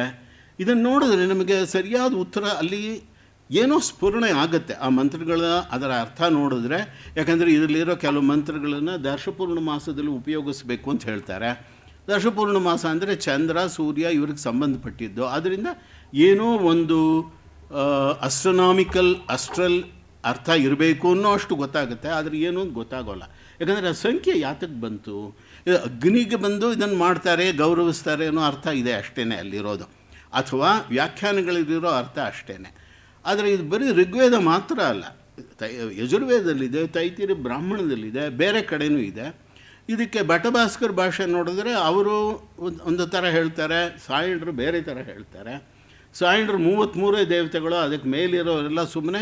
ಇದನ್ನು ನೋಡಿದ್ರೆ ನಮಗೆ ಸರಿಯಾದ ಉತ್ತರ ಅಲ್ಲಿ ಏನೋ ಸ್ಫುರಣೆ ಆಗುತ್ತೆ ಆ ಮಂತ್ರಗಳ ಅದರ ಅರ್ಥ ನೋಡಿದ್ರೆ. ಯಾಕಂದರೆ ಇದರಲ್ಲಿರೋ ಕೆಲವು ಮಂತ್ರಗಳನ್ನು ದರ್ಶಪೂರ್ಣ ಮಾಸದಲ್ಲಿ ಉಪಯೋಗಿಸ್ಬೇಕು ಅಂತ ಹೇಳ್ತಾರೆ. ದಶಪೂರ್ಣಮಾಸ ಅಂದರೆ ಚಂದ್ರ ಸೂರ್ಯ ಇವ್ರಿಗೆ ಸಂಬಂಧಪಟ್ಟಿದ್ದು. ಆದ್ದರಿಂದ ಏನೋ ಒಂದು ಅಸ್ಟ್ರಲ್ ಅರ್ಥ ಇರಬೇಕು ಅನ್ನೋ ಅಷ್ಟು ಗೊತ್ತಾಗುತ್ತೆ, ಆದರೆ ಏನು ಅಂತ ಗೊತ್ತಾಗೋಲ್ಲ. ಯಾಕಂದರೆ ಆ ಸಂಖ್ಯೆ ಯಾತಕ್ಕೆ ಬಂತು, ಅಗ್ನಿಗೆ ಬಂದು ಇದನ್ನು ಮಾಡ್ತಾರೆ ಗೌರವಿಸ್ತಾರೆ ಅನ್ನೋ ಅರ್ಥ ಇದೆ ಅಷ್ಟೇ ಅಲ್ಲಿರೋದು, ಅಥವಾ ವ್ಯಾಖ್ಯಾನಗಳಿರೋ ಅರ್ಥ ಅಷ್ಟೇ. ಆದರೆ ಇದು ಬರೀ ಋಗ್ವೇದ ಮಾತ್ರ ಅಲ್ಲ, ಯಜುರ್ವೇದದಲ್ಲಿದೆ, ತೈತಿರಿ ಬ್ರಾಹ್ಮಣದಲ್ಲಿದೆ, ಬೇರೆ ಕಡೆಯೂ ಇದೆ. ಇದಕ್ಕೆ ಭಟ್ಟಭಾಸ್ಕರ್ ಭಾಷೆ ನೋಡಿದ್ರೆ ಅವರು ಒಂದು ಥರ ಹೇಳ್ತಾರೆ, ಸಾಯಂಡ್ರು ಬೇರೆ ಥರ ಹೇಳ್ತಾರೆ. ಸಾಯಂಡ್ರು 33 ದೇವತೆಗಳು, ಅದಕ್ಕೆ ಮೇಲಿರೋರೆಲ್ಲ ಸುಮ್ಮನೆ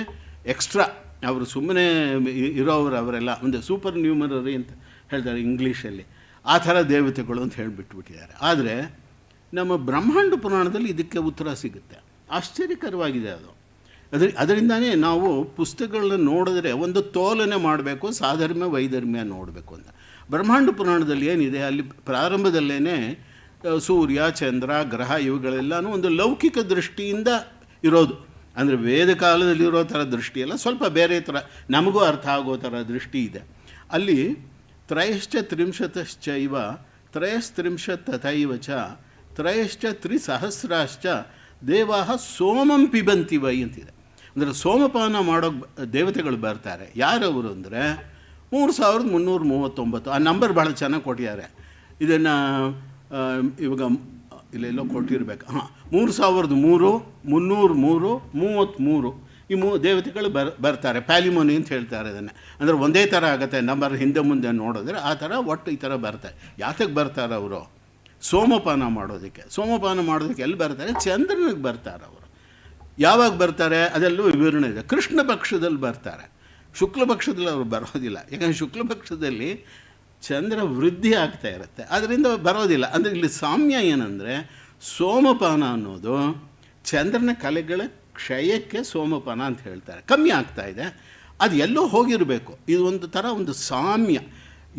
ಎಕ್ಸ್ಟ್ರಾ, ಅವರು ಸುಮ್ಮನೆ ಇರೋರು, ಅವರೆಲ್ಲ ಒಂದು ಸೂಪರ್ ನ್ಯೂಮರರಿ ಅಂತ ಹೇಳ್ತಾರೆ ಇಂಗ್ಲೀಷಲ್ಲಿ, ಆ ಥರ ದೇವತೆಗಳು ಅಂತ ಹೇಳಿಬಿಟ್ಬಿಟ್ಟಿದ್ದಾರೆ. ಆದರೆ ನಮ್ಮ ಬ್ರಹ್ಮಾಂಡ ಪುರಾಣದಲ್ಲಿ ಇದಕ್ಕೆ ಉತ್ತರ ಸಿಗುತ್ತೆ. ಆಶ್ಚರ್ಯಕರವಾಗಿದೆ ಅದು. ಅದರಿಂದನೇ ನಾವು ಪುಸ್ತಕಗಳನ್ನ ನೋಡಿದ್ರೆ ಒಂದು ತೋಲನೆ ಮಾಡಬೇಕು, ಸಾಧರ್ಮ್ಯ ವೈಧರ್ಮ್ಯ ನೋಡಬೇಕು ಅಂತ. ಬ್ರಹ್ಮಾಂಡ ಪುರಾಣದಲ್ಲಿ ಏನಿದೆ, ಅಲ್ಲಿ ಪ್ರಾರಂಭದಲ್ಲೇ ಸೂರ್ಯ ಚಂದ್ರ ಗ್ರಹ ಇವುಗಳೆಲ್ಲನೂ ಒಂದು ಲೌಕಿಕ ದೃಷ್ಟಿಯಿಂದ ಇರೋದು. ಅಂದರೆ ವೇದ ಕಾಲದಲ್ಲಿರೋ ಥರ ದೃಷ್ಟಿಯಲ್ಲ, ಸ್ವಲ್ಪ ಬೇರೆ ಥರ ನಮಗೂ ಅರ್ಥ ಆಗೋ ಥರ ದೃಷ್ಟಿ ಇದೆ. ಅಲ್ಲಿ ತ್ರಯಶ್ಚ ತ್ರಿಂಶತಶ್ಚೈವ ತ್ರಯಸ್ತ್ರಿಂಶತ್ ತಥೈವ ಚ ತ್ರಯಶ್ಚ ತ್ರಿಸಹಸ್ರಾಶ್ಚ ದೇವಾಹ ಸೋಮಂ ಪಿಬಂತಿ ವೈ ಅಂತಿದೆ. ಅಂದರೆ ಸೋಮಪಾನ ಮಾಡೋ ದೇವತೆಗಳು ಬರ್ತಾರೆ. ಯಾರವರು ಅಂದರೆ 3339. ಆ ನಂಬರ್ ಭಾಳ ಚೆನ್ನಾಗಿ ಕೊಟ್ಟಿದ್ದಾರೆ. ಇದನ್ನು ಇವಾಗ ಇಲ್ಲೆಲ್ಲೋ ಕೊಟ್ಟಿರ್ಬೇಕು. 3003 333 ಈ ದೇವತೆಗಳು ಬರ್ತಾರೆ. ಪ್ಯಾಲಿಮೋನಿ ಅಂತ ಹೇಳ್ತಾರೆ ಅದನ್ನು. ಅಂದರೆ ಒಂದೇ ಥರ ಆಗುತ್ತೆ ನಂಬರ್ ಹಿಂದೆ ಮುಂದೆ ನೋಡಿದ್ರೆ, ಆ ಥರ ಒಟ್ಟು ಈ ಥರ ಬರ್ತಾರೆ. ಯಾತಕ್ಕೆ ಬರ್ತಾರೆ ಅವರು? ಸೋಮಪಾನ ಮಾಡೋದಕ್ಕೆ. ಸೋಮಪಾನ ಮಾಡೋದಕ್ಕೆ ಎಲ್ಲಿ ಬರ್ತಾರೆ? ಚಂದ್ರನಿಗೆ ಬರ್ತಾರೆ ಅವರು. ಯಾವಾಗ ಬರ್ತಾರೆ ಅದೆಲ್ಲೂ ವಿವರಣೆ ಇದೆ. ಕೃಷ್ಣ ಪಕ್ಷದಲ್ಲಿ ಬರ್ತಾರೆ, ಶುಕ್ಲ ಪಕ್ಷದಲ್ಲಿ ಅವರು ಬರೋದಿಲ್ಲ. ಯಾಕಂದರೆ ಶುಕ್ಲ ಪಕ್ಷದಲ್ಲಿ ಚಂದ್ರ ವೃದ್ಧಿ ಆಗ್ತಾ ಇರುತ್ತೆ, ಅದರಿಂದ ಬರೋದಿಲ್ಲ. ಅಂದರೆ ಇಲ್ಲಿ ಸಾಮ್ಯ ಏನಂದರೆ, ಸೋಮಪಾನ ಅನ್ನೋದು ಚಂದ್ರನ ಕಲೆಗಳ ಕ್ಷಯಕ್ಕೆ ಸೋಮಪಾನ ಅಂತ ಹೇಳ್ತಾರೆ. ಕಮ್ಮಿ ಆಗ್ತಾ ಇದೆ, ಅದು ಎಲ್ಲೋ ಹೋಗಿರಬೇಕು. ಇದು ಒಂದು ಥರ ಒಂದು ಸಾಮ್ಯ.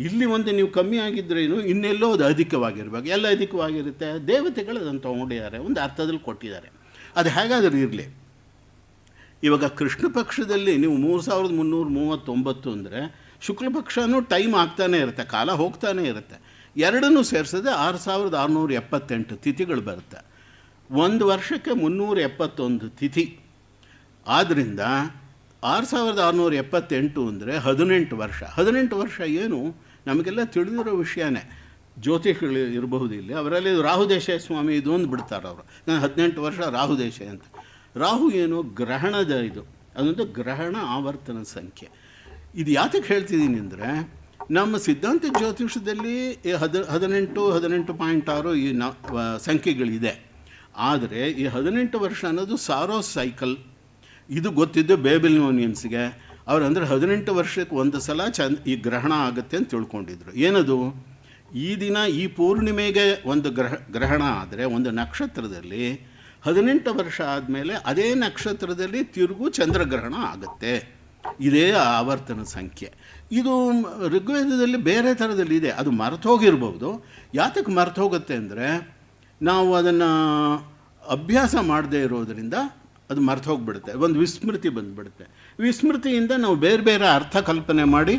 ಇಲ್ಲಿ ಒಂದು ನೀವು ಕಮ್ಮಿ ಆಗಿದ್ರೇನು ಇನ್ನೆಲ್ಲೋ ಅದು ಅಧಿಕವಾಗಿರ್ಬೇಕು. ಎಲ್ಲ ಅಧಿಕವಾಗಿರುತ್ತೆ. ದೇವತೆಗಳು ಅದನ್ನು ತೊಗೊಂಡಿದ್ದಾರೆ, ಒಂದು ಅರ್ಥದಲ್ಲಿ ಕೊಟ್ಟಿದ್ದಾರೆ. ಅದು ಹೇಗಾದರೂ ಇರಲಿ. ಇವಾಗ ಕೃಷ್ಣ ಪಕ್ಷದಲ್ಲಿ ನೀವು 3339 ಅಂದರೆ ಶುಕ್ಲ ಪಕ್ಷನೂ ಟೈಮ್ ಆಗ್ತಾನೇ ಇರುತ್ತೆ, ಕಾಲ ಹೋಗ್ತಾನೆ ಇರುತ್ತೆ. ಎರಡನ್ನೂ ಸೇರಿಸಿದ್ರೆ 6678 ತಿಥಿಗಳು ಬರುತ್ತೆ. ಒಂದು ವರ್ಷಕ್ಕೆ 371 ತಿಥಿ. ಆದ್ದರಿಂದ 6678 ಅಂದರೆ 18 ವರ್ಷ. 18 ವರ್ಷ ಏನು ನಮಗೆಲ್ಲ ತಿಳಿದಿರೋ ವಿಷಯನೇ. ಜ್ಯೋತಿಷಿಗಳು ಇರಬಹುದು ಇಲ್ಲಿ, ಅವರಲ್ಲಿ ರಾಹುದೇಶ ಸ್ವಾಮಿ ಇದು ಒಂದು ಬಿಡ್ತಾರೆ ಅವರು. ನಾನು 18 ವರ್ಷ ರಾಹುದೇಶ ಅಂತ. ರಾಹು ಏನು? ಗ್ರಹಣದ ಇದು, ಅದೊಂದು ಗ್ರಹಣ ಆವರ್ತನ ಸಂಖ್ಯೆ. ಇದು ಯಾತಕ್ಕೆ ಹೇಳ್ತಿದ್ದೀನಿ ಅಂದರೆ, ನಮ್ಮ ಸಿದ್ಧಾಂತ ಜ್ಯೋತಿಷದಲ್ಲಿ 18.6 ಈ ಸಂಖ್ಯೆಗಳಿದೆ. ಆದರೆ ಈ 18 ವರ್ಷ ಅನ್ನೋದು ಸಾರೋಸ್ ಸೈಕಲ್. ಇದು ಗೊತ್ತಿದ್ದು ಬೇಬಿಲೋನಿಯನ್ಸ್ಗೆ. ಅವ್ರು ಅಂದರೆ 18 ವರ್ಷಕ್ಕೆ ಒಂದು ಸಲ ಈ ಗ್ರಹಣ ಆಗುತ್ತೆ ಅಂತ ತಿಳ್ಕೊಂಡಿದ್ರು. ಏನದು? ಈ ದಿನ ಈ ಪೂರ್ಣಿಮೆಗೆ ಒಂದು ಗ್ರಹಣ ಆದರೆ ಒಂದು ನಕ್ಷತ್ರದಲ್ಲಿ 18 ವರ್ಷ ಆದಮೇಲೆ ಅದೇ ನಕ್ಷತ್ರದಲ್ಲಿ ತಿರುಗು ಚಂದ್ರಗ್ರಹಣ ಆಗುತ್ತೆ. ಇದೇ ಆವರ್ತನ ಸಂಖ್ಯೆ. ಇದು ಋಗ್ವೇದದಲ್ಲಿ ಬೇರೆ ಥರದಲ್ಲಿದೆ, ಅದು ಮರೆತೋಗಿರ್ಬೋದು. ಯಾತಕ್ಕೆ ಮರೆತೋಗುತ್ತೆ ಅಂದರೆ, ನಾವು ಅದನ್ನು ಅಭ್ಯಾಸ ಮಾಡದೇ ಇರೋದರಿಂದ ಅದು ಮರೆತೋಗ್ಬಿಡುತ್ತೆ. ಒಂದು ವಿಸ್ಮೃತಿ ಬಂದುಬಿಡುತ್ತೆ. ವಿಸ್ಮೃತಿಯಿಂದ ನಾವು ಬೇರೆ ಬೇರೆ ಅರ್ಥ ಕಲ್ಪನೆ ಮಾಡಿ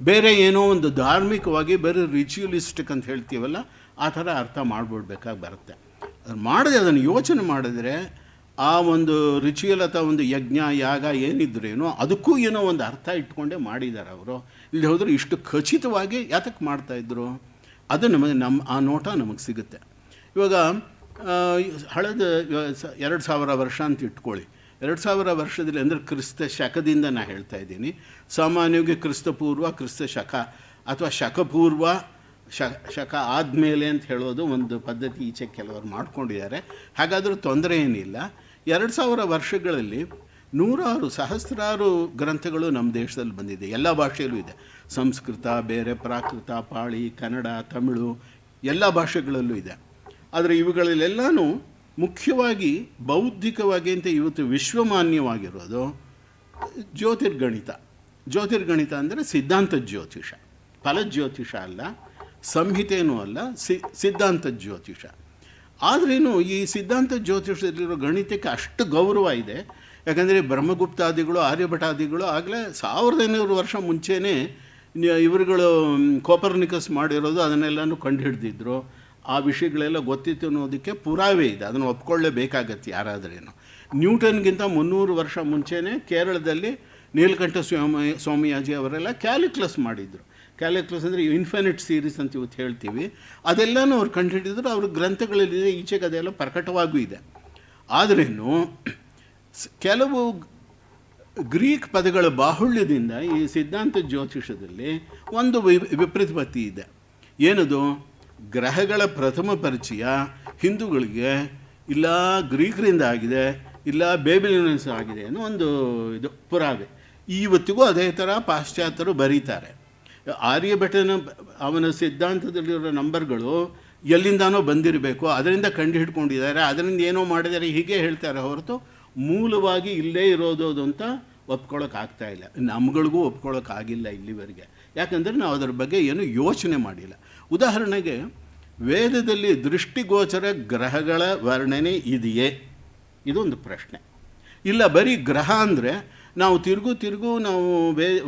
ಬೇರೆ ಏನೋ ಒಂದು ಧಾರ್ಮಿಕವಾಗಿ ಬೇರೆ ರಿಚುವಲಿಸ್ಟಿಕ್ ಅಂತ ಹೇಳ್ತೀವಲ್ಲ, ಆ ಥರ ಅರ್ಥ ಮಾಡಿಬಿಡ್ಬೇಕಾಗಿ ಬರುತ್ತೆ. ಅದು ಮಾಡದೆ ಅದನ್ನು ಯೋಚನೆ ಮಾಡಿದ್ರೆ ಆ ಒಂದು ರಿಚುವಲ್ ಅಥವಾ ಒಂದು ಯಜ್ಞ ಯಾಗ ಏನಿದ್ರೇನೋ ಅದಕ್ಕೂ ಏನೋ ಒಂದು ಅರ್ಥ ಇಟ್ಕೊಂಡೇ ಮಾಡಿದ್ದಾರೆ ಅವರು. ಇಲ್ಲಿ ಹೋದರೆ ಇಷ್ಟು ಖಚಿತವಾಗಿ ಯಾತಕ್ಕೆ ಮಾಡ್ತಾಯಿದ್ರು, ಅದು ಆ ನೋಟ ನಮಗೆ ಸಿಗುತ್ತೆ. ಇವಾಗ ಹಳೆದ 2000 ವರ್ಷ ಅಂತ ಇಟ್ಕೊಳ್ಳಿ. 2000 ವರ್ಷದಲ್ಲಿ ಅಂದರೆ ಕ್ರಿಸ್ತ ಶಕದಿಂದ ನಾನು ಹೇಳ್ತಾ ಇದ್ದೀನಿ. ಸಾಮಾನ್ಯವಾಗಿ ಕ್ರಿಸ್ತಪೂರ್ವ, ಕ್ರಿಸ್ತ ಶಕ ಅಥವಾ ಶಕಪೂರ್ವ, ಶಕ ಆದಮೇಲೆ ಅಂತ ಹೇಳೋದು ಒಂದು ಪದ್ಧತಿ ಈಚೆ ಕೆಲವರು ಮಾಡ್ಕೊಂಡಿದ್ದಾರೆ. ಹಾಗಾದರೂ ತೊಂದರೆ ಏನಿಲ್ಲ. 2000 ವರ್ಷಗಳಲ್ಲಿ 100 ಸಹಸ್ರಾರು ಗ್ರಂಥಗಳು ನಮ್ಮ ದೇಶದಲ್ಲಿ ಬಂದಿದೆ. ಎಲ್ಲ ಭಾಷೆಯಲ್ಲೂ ಇದೆ. ಸಂಸ್ಕೃತ ಬೇರೆ, ಪ್ರಾಕೃತ, ಪಾಳಿ, ಕನ್ನಡ, ತಮಿಳು ಎಲ್ಲ ಭಾಷೆಗಳಲ್ಲೂ ಇದೆ. ಆದರೆ ಇವುಗಳಲ್ಲೆಲ್ಲನೂ ಮುಖ್ಯವಾಗಿ ಬೌದ್ಧಿಕವಾಗಿ ಅಂತ ಇವತ್ತು ವಿಶ್ವಮಾನ್ಯವಾಗಿರೋದು ಜ್ಯೋತಿರ್ಗಣಿತ. ಜ್ಯೋತಿರ್ಗಣಿತ ಅಂದರೆ ಸಿದ್ಧಾಂತ ಜ್ಯೋತಿಷ, ಫಲಜ್ಯೋತಿಷ ಅಲ್ಲ, ಸಂಹಿತೇನೂ ಅಲ್ಲ, ಸಿದ್ಧಾಂತ ಜ್ಯೋತಿಷ. ಆದ್ರೇನು ಈ ಸಿದ್ಧಾಂತ ಜ್ಯೋತಿಷದಲ್ಲಿರೋ ಗಣಿತಕ್ಕೆ ಅಷ್ಟು ಗೌರವ ಇದೆ. ಯಾಕಂದರೆ ಬ್ರಹ್ಮಗುಪ್ತಾದಿಗಳು, ಆರ್ಯಭಟಾದಿಗಳು ಆಗಲೇ 1500 ವರ್ಷ ಮುಂಚೆನೇ ಇವರುಗಳು ಕೋಪರ್ನಿಕಸ್ ಮಾಡಿರೋದು ಅದನ್ನೆಲ್ಲನೂ ಕಂಡುಹಿಡ್ದಿದ್ರು. ಆ ವಿಷಯಗಳೆಲ್ಲ ಗೊತ್ತಿತ್ತು ಅನ್ನೋದಕ್ಕೆ ಪುರಾವೆ ಇದೆ, ಅದನ್ನು ಒಪ್ಕೊಳ್ಳೇಬೇಕಾಗತ್ತೆ ಯಾರಾದ್ರೇನು. ನ್ಯೂಟನ್ಗಿಂತ 300 ವರ್ಷ ಮುಂಚೆನೇ ಕೇರಳದಲ್ಲಿ ನೀಲಕಂಠ ಸ್ವಾಮಿಯಾಜಿ ಅವರೆಲ್ಲ ಕ್ಯಾಲ್ಕುಲಸ್ ಮಾಡಿದರು. ಕ್ಯಾಲ್ಕುಲಸ್ ಅಂದರೆ ಇನ್ಫಿನಿಟ್ ಸೀರೀಸ್ ಅಂತ ಇವತ್ತು ಹೇಳ್ತೀವಿ, ಅದೆಲ್ಲನೂ ಅವ್ರು ಕಂಡುಹಿಡಿದ್ರು. ಅವ್ರ ಗ್ರಂಥಗಳಲ್ಲಿದೆ, ಈಚೆಗೆ ಅದೆಲ್ಲ ಪ್ರಕಟವಾಗೂ ಇದೆ. ಆದ್ರೇನು ಕೆಲವು ಗ್ರೀಕ್ ಪದಗಳ ಬಾಹುಳ್ಯದಿಂದ ಈ ಸಿದ್ಧಾಂತ ಜ್ಯೋತಿಷದಲ್ಲಿ ಒಂದು ವಿಪರೀತಪತ್ತಿ ಇದೆ. ಏನದು? ಗ್ರಹಗಳ ಪ್ರಥಮ ಪರಿಚಯ ಹಿಂದೂಗಳಿಗೆ ಇಲ್ಲ ಗ್ರೀಕರಿಂದ ಆಗಿದೆ, ಇಲ್ಲ ಬೇಬಿಲಿಯನ್ಸ್ ಆಗಿದೆ ಅನ್ನೋ ಒಂದು ಇದು ಪುರಾವೆ. ಇವತ್ತಿಗೂ ಅದೇ ಥರ ಪಾಶ್ಚಾತ್ಯರು ಬರೀತಾರೆ. ಆರ್ಯಭಟನ ಅವನ ಸಿದ್ಧಾಂತದಲ್ಲಿರೋ ನಂಬರ್ಗಳು ಎಲ್ಲಿಂದಾನೋ ಬಂದಿರಬೇಕು, ಅದರಿಂದ ಕಂಡು ಹಿಡ್ಕೊಂಡಿದ್ದಾರೆ, ಅದರಿಂದ ಏನೋ ಮಾಡಿದ್ದಾರೆ, ಹೀಗೆ ಹೇಳ್ತಾರೆ ಹೊರತು ಮೂಲವಾಗಿ ಇಲ್ಲೇ ಇರೋದು ಅಂತ ಒಪ್ಕೊಳ್ಳೋಕ್ಕಾಗ್ತಾ ಇಲ್ಲ. ನಮ್ಗಳಿಗೂ ಒಪ್ಕೊಳ್ಳೋಕ್ಕಾಗಿಲ್ಲ ಇಲ್ಲಿವರೆಗೆ. ಯಾಕಂದರೆ ನಾವು ಅದರ ಬಗ್ಗೆ ಏನು ಯೋಚನೆ ಮಾಡಿಲ್ಲ. ಉದಾಹರಣೆಗೆ ವೇದದಲ್ಲಿ ದೃಷ್ಟಿಗೋಚರ ಗ್ರಹಗಳ ವರ್ಣನೆ ಇದೆಯೇ? ಇದೊಂದು ಪ್ರಶ್ನೆ. ಇಲ್ಲ, ಬರೀ ಗ್ರಹ ಅಂದರೆ ನಾವು ತಿರುಗು ನಾವು